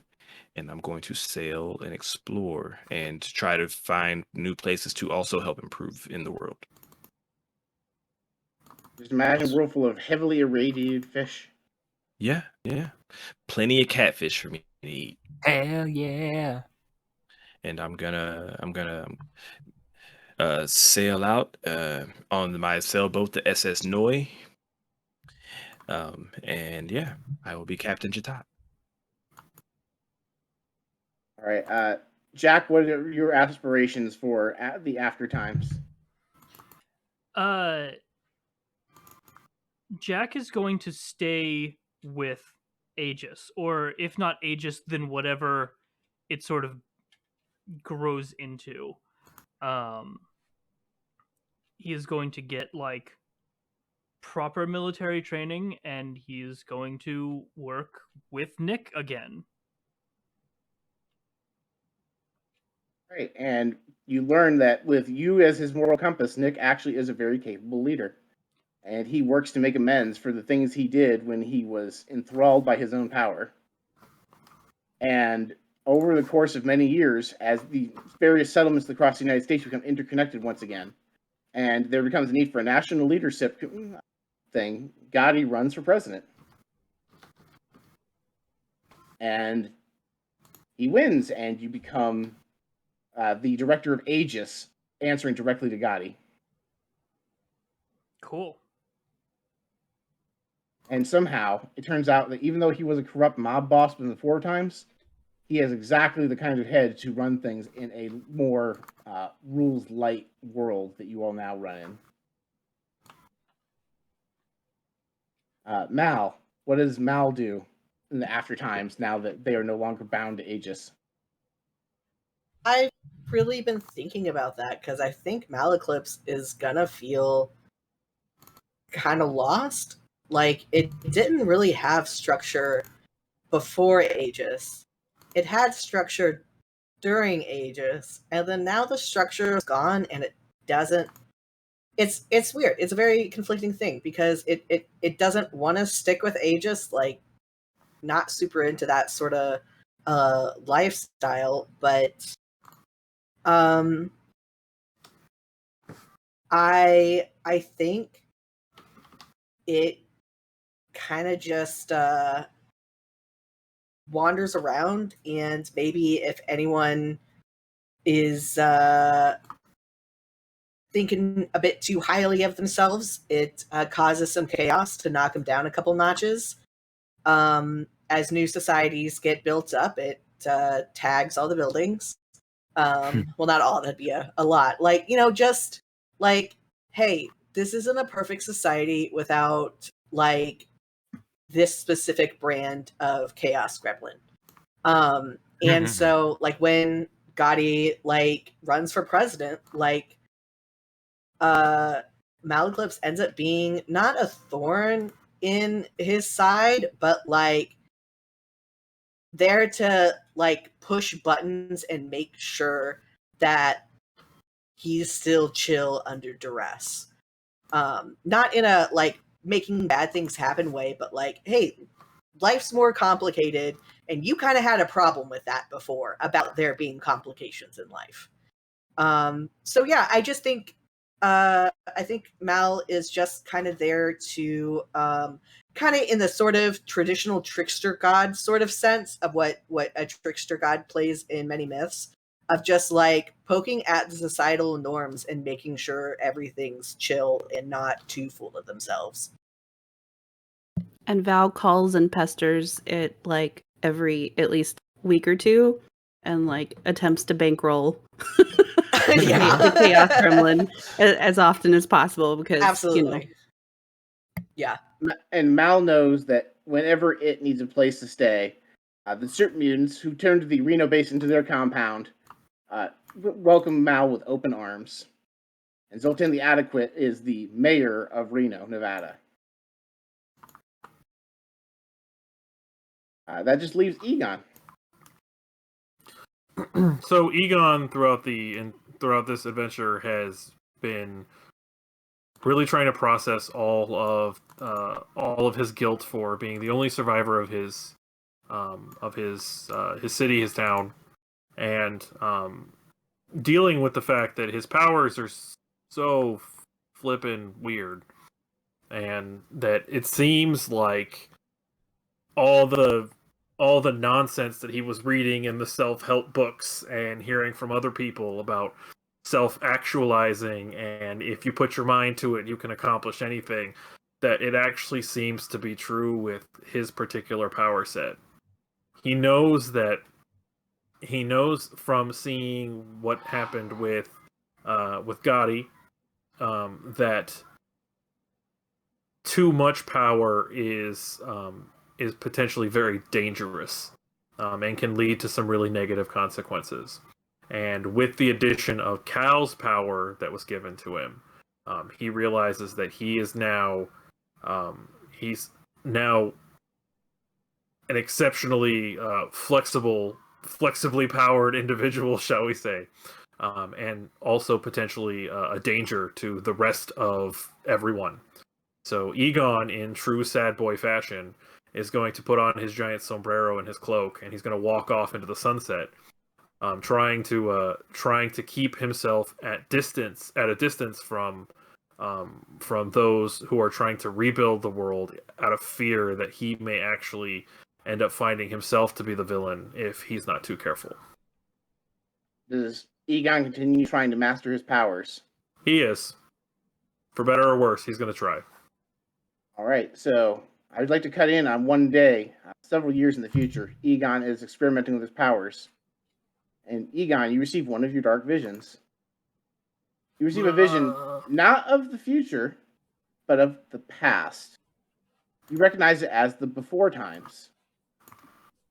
and I'm going to sail and explore and try to find new places to also help improve in the world. Just imagine a world full of heavily irradiated fish. Yeah. Plenty of catfish for me to eat. Hell yeah! And I'm gonna sail out on my sailboat, the SS Noi. And yeah, I will be Captain Jatat. All right, Jack, what are your aspirations for the after times? Jack is going to stay with Aegis, or if not Aegis, then whatever it sort of grows into. He is going to get like proper military training, and he is going to work with Nick again. Right, and you learn that with you as his moral compass, Nick actually is a very capable leader. And he works to make amends for the things he did when he was enthralled by his own power. And over the course of many years, as the various settlements across the United States become interconnected once again, and there becomes a need for a national leadership thing, Gotti runs for president. And he wins, and you become the director of Aegis, answering directly to Gotti. Cool. And somehow, it turns out that even though he was a corrupt mob boss before times, he has exactly the kind of head to run things in a more rules-light world that you all now run in. Mal, what does Mal do in the after times now that they are no longer bound to Aegis? I've really been thinking about that because I think Malaclips is gonna feel kind of lost. Like, it didn't really have structure before Aegis. It had structure during Aegis, and then now the structure is gone and it doesn't. It's weird. It's a very conflicting thing because it doesn't want to stick with Aegis, like not super into that sort of lifestyle, but I think it kind of just wanders around, and maybe if anyone is thinking a bit too highly of themselves, it causes some chaos to knock them down a couple notches. As new societies get built up, it tags all the buildings. Well, not all, that'd be a lot. Like, just like, hey, this isn't a perfect society without like this specific brand of chaos gremlin. And so like when Gotti like runs for president, like Malaclips ends up being not a thorn in his side, but like there to like push buttons and make sure that he's still chill under duress. Not in a like making bad things happen way, but like, hey, life's more complicated, and you kind of had a problem with that before about there being complications in life. So yeah, I just think I think Mal is just kind of there to kind of in the sort of traditional trickster god sort of sense of what a trickster god plays in many myths, of just like poking at the societal norms and making sure everything's chill and not too full of themselves. And Val calls and pesters it like every at least week or two, and like attempts to bankroll the Chaos Gremlin as often as possible because Absolutely. Yeah. And Mal knows that whenever it needs a place to stay, the Serp mutants who turned the Reno base into their compound welcome Mal with open arms. And Zoltan the Adequate is the mayor of Reno, Nevada. That just leaves Egon. So Egon throughout this adventure has been really trying to process all of his guilt for being the only survivor of his city, his town, and dealing with the fact that his powers are so flippin' weird, and that it seems like all the nonsense that he was reading in the self-help books and hearing from other people about self-actualizing, and if you put your mind to it, you can accomplish anything, that it actually seems to be true with his particular power set. He knows from seeing what happened with Gotti, that too much power is potentially very dangerous, and can lead to some really negative consequences. And with the addition of Cal's power that was given to him, he realizes that he's now an exceptionally flexibly powered individual, shall we say, and also potentially a danger to the rest of everyone. So Egon, in true sad boy fashion, is going to put on his giant sombrero and his cloak, and he's going to walk off into the sunset, trying to keep himself at a distance from those who are trying to rebuild the world, out of fear that he may actually end up finding himself to be the villain if he's not too careful. Does Egon continue trying to master his powers? He is. For better or worse, he's going to try. All right, so I would like to cut in on one day, several years in the future. Egon is experimenting with his powers. And Egon, you receive one of your dark visions. You receive a vision not of the future, but of the past. You recognize it as the before times.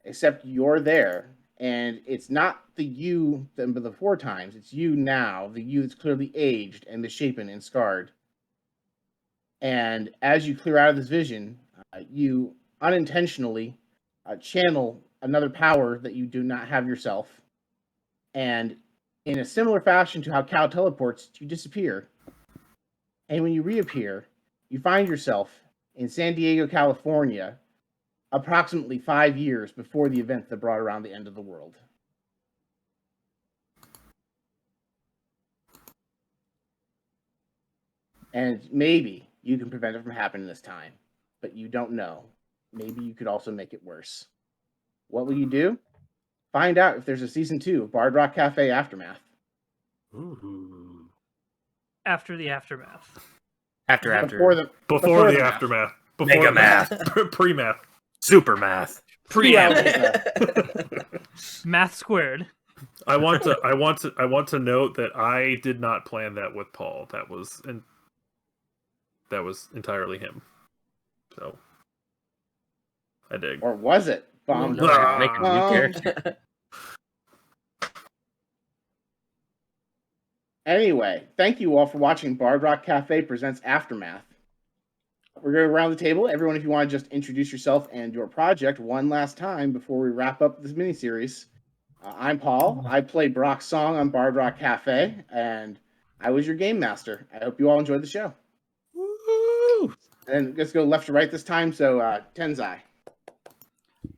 Except you're there, and it's not the you the before times, it's you now, the you that's clearly aged and misshapen and scarred. And as you clear out of this vision, you unintentionally channel another power that you do not have yourself. And in a similar fashion to how Cal teleports, you disappear. And when you reappear, you find yourself in San Diego, California, approximately 5 years before the event that brought around the end of the world. And maybe you can prevent it from happening this time, but you don't know. Maybe you could also make it worse. What will you do? Find out if there's a season 2 of Bard Rock Cafe Aftermath. Ooh. After the aftermath. Before the aftermath. Mega math. Pre-math. Super math. Math squared. I want to note that I did not plan that with Paul. That was entirely him. So I dig. Or was it? Bomb. Make a new character. Anyway, thank you all for watching Bard Rock Cafe Presents Aftermath. We're going around the table. Everyone, if you want to just introduce yourself and your project one last time before we wrap up this miniseries. I'm Paul. I play Brock's Song on Bard Rock Cafe, and I was your game master. I hope you all enjoyed the show. Woo! And let's go left to right this time. So, Tenzai.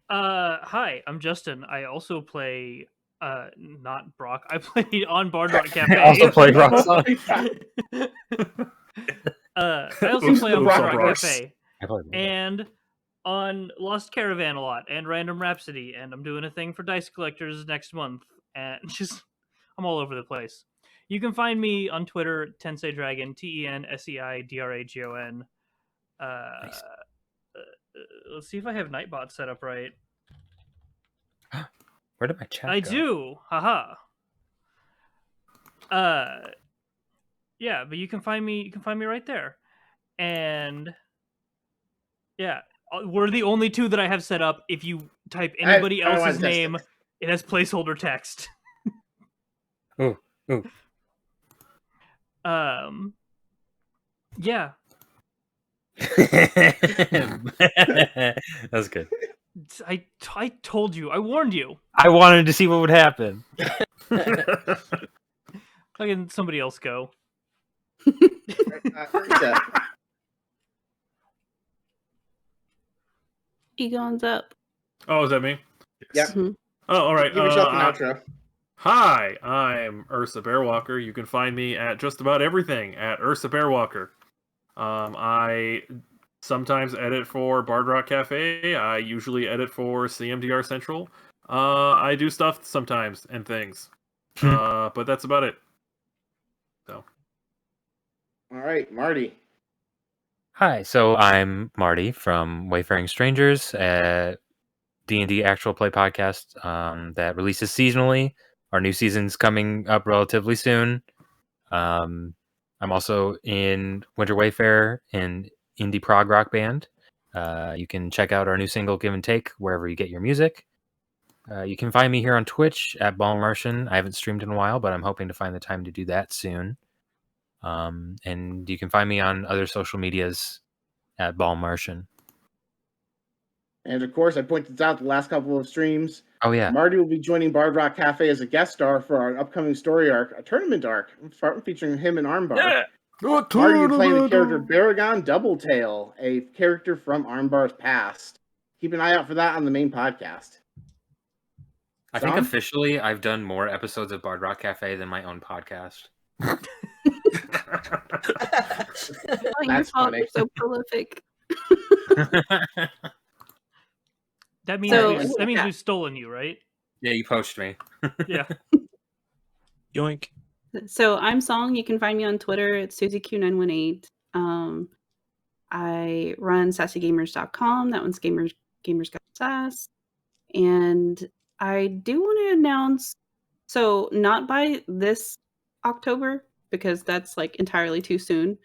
Hi, I'm Justin. I also play not Brock. I play on Bard Rock Cafe. I also play Brock's Song. I also play on Oops, Bard on Rock Brock's. Cafe and on Lost Caravan a lot and Random Rhapsody, and I'm doing a thing for Dice Collectors next month, and just I'm all over the place. You can find me on Twitter, Tensei Dragon, TENSEIDRAGON. Nice. Let's see if I have Nightbot set up right. Where did my chat I go? do. Haha. Yeah, but you can find me right there. And yeah, we're the only two that I have set up. If you type anybody I wanted else's to test name, it has placeholder text. Ooh. Yeah. That's good. I told you. I warned you. I wanted to see what would happen. Fucking somebody else go. Rita. Egon's up. Oh, is that me? Yeah. Mhm. Oh, all right. Give yourself an outro. Hi, I'm Ursa Bearwalker. You can find me at just about everything at Ursa Bearwalker. I sometimes edit for Bard Rock Cafe. I usually edit for CMDR Central. I do stuff sometimes and things. But that's about it. So. All right, Marty. Hi, so I'm Marty from Wayfaring Strangers, a D&D actual play podcast that releases seasonally. Our new season's coming up relatively soon. I'm also in Winter Wayfarer, an indie prog rock band. You can check out our new single, Give and Take, wherever you get your music. You can find me here on Twitch at Ballmartian. I haven't streamed in a while, but I'm hoping to find the time to do that soon. And you can find me on other social medias at Ballmartian. And of course, I pointed this out the last couple of streams. Oh, yeah. Marty will be joining Bard Rock Cafe as a guest star for our upcoming story arc, a tournament arc, featuring him and Armbar. Yeah. Marty will be playing the character Baragon Doubletail, a character from Armbar's past. Keep an eye out for that on the main podcast. I think Sean? officially I've done more episodes of Bard Rock Cafe than my own podcast. Oh, your That's fault, funny. you're so prolific. That means So- we've stolen you, right? Yeah, you poached me. Yeah. Yoink. So I'm Song. You can find me on Twitter at SusieQ918. I run sassygamers.com. That one's Gamers Got Sass. And I do want to announce, so not by this October, because that's like entirely too soon,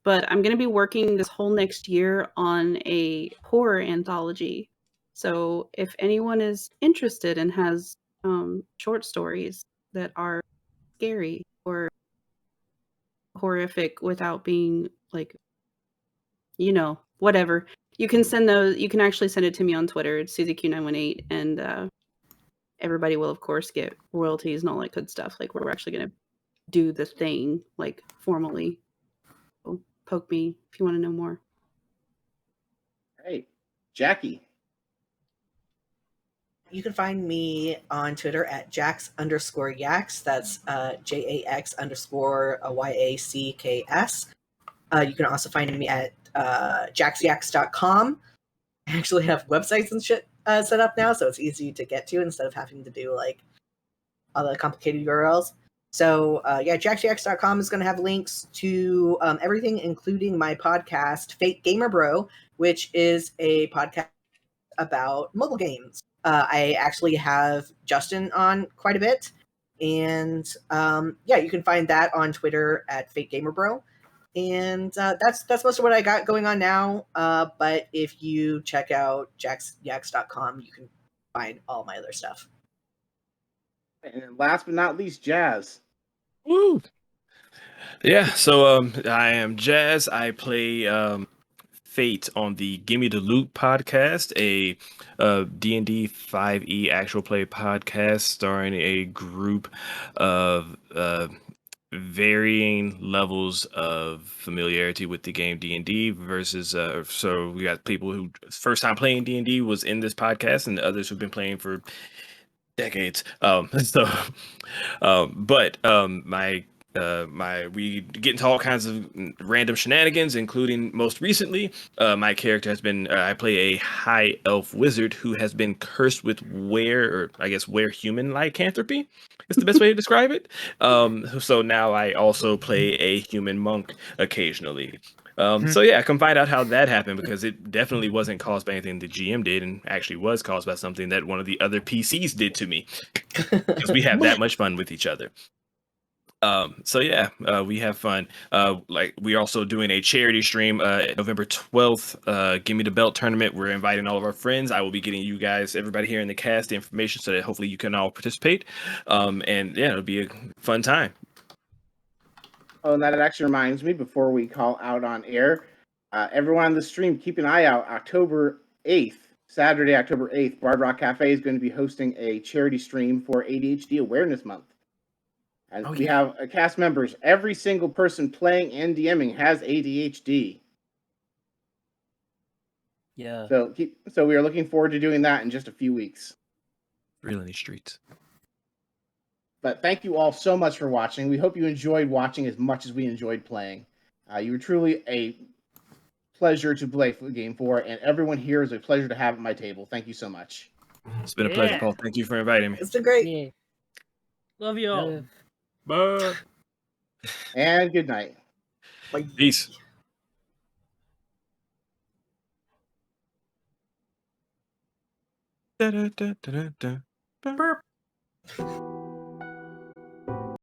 but I'm going to be working this whole next year on a horror anthology. So if anyone is interested and has short stories that are scary or horrific without being like, whatever, you can send those. You can actually send it to me on Twitter. It's SusieQ918, and everybody will of course get royalties and all that good stuff. Like, we're actually gonna do the thing like formally. So poke me if you want to know more. Hey, Jackie. You can find me on Twitter at Jax_Yaks. That's JAX_YACKS. You can also find me at jaxyaks.com. I actually have websites and shit set up now, so it's easy to get to instead of having to do like all the complicated URLs. So jaxyaks.com is going to have links to everything, including my podcast, Fate Gamer Bro, which is a podcast about mobile games. I actually have Justin on quite a bit, and you can find that on Twitter at Fate Gamer Bro. And that's most of what I got going on now. But if you check out jaxyaks.com, you can find all my other stuff. And last but not least, Jazz. Woo! Yeah, so I am Jazz. I play Fate on the Gimme the Loot podcast, a D&D 5e actual play podcast starring a group of varying levels of familiarity with the game D&D versus so we got people who first time playing D&D was in this podcast and the others who've been playing for decades. My we get into all kinds of random shenanigans, including most recently, my character has been I play a high elf wizard who has been cursed with were human lycanthropy. Is the best way to describe it. So now I also play a human monk occasionally. So yeah, come find out how that happened because it definitely wasn't caused by anything the GM did, and actually was caused by something that one of the other PCs did to me because we have that much fun with each other. So yeah, we have fun. Like we're also doing a charity stream November 12th, Give Me the Belt tournament. We're inviting all of our friends. I will be getting you guys, everybody here in the cast, the information so that hopefully you can all participate. And yeah, it'll be a fun time. Oh, and that actually reminds me, before we call out on air, everyone on the stream, keep an eye out. October 8th, Saturday, October 8th, Bard Rock Cafe is going to be hosting a charity stream for ADHD Awareness Month. And we have cast members. Every single person playing and DMing has ADHD. Yeah. So we are looking forward to doing that in just a few weeks. Real in these streets. But thank you all so much for watching. We hope you enjoyed watching as much as we enjoyed playing. You were truly a pleasure to play the game for, and everyone here is a pleasure to have at my table. Thank you so much. It's been a pleasure, Paul. Thank you for inviting me. It's been great. Yeah. Love you all. Bye. And good night. Peace. Da, da, da, da, da, da. Burp.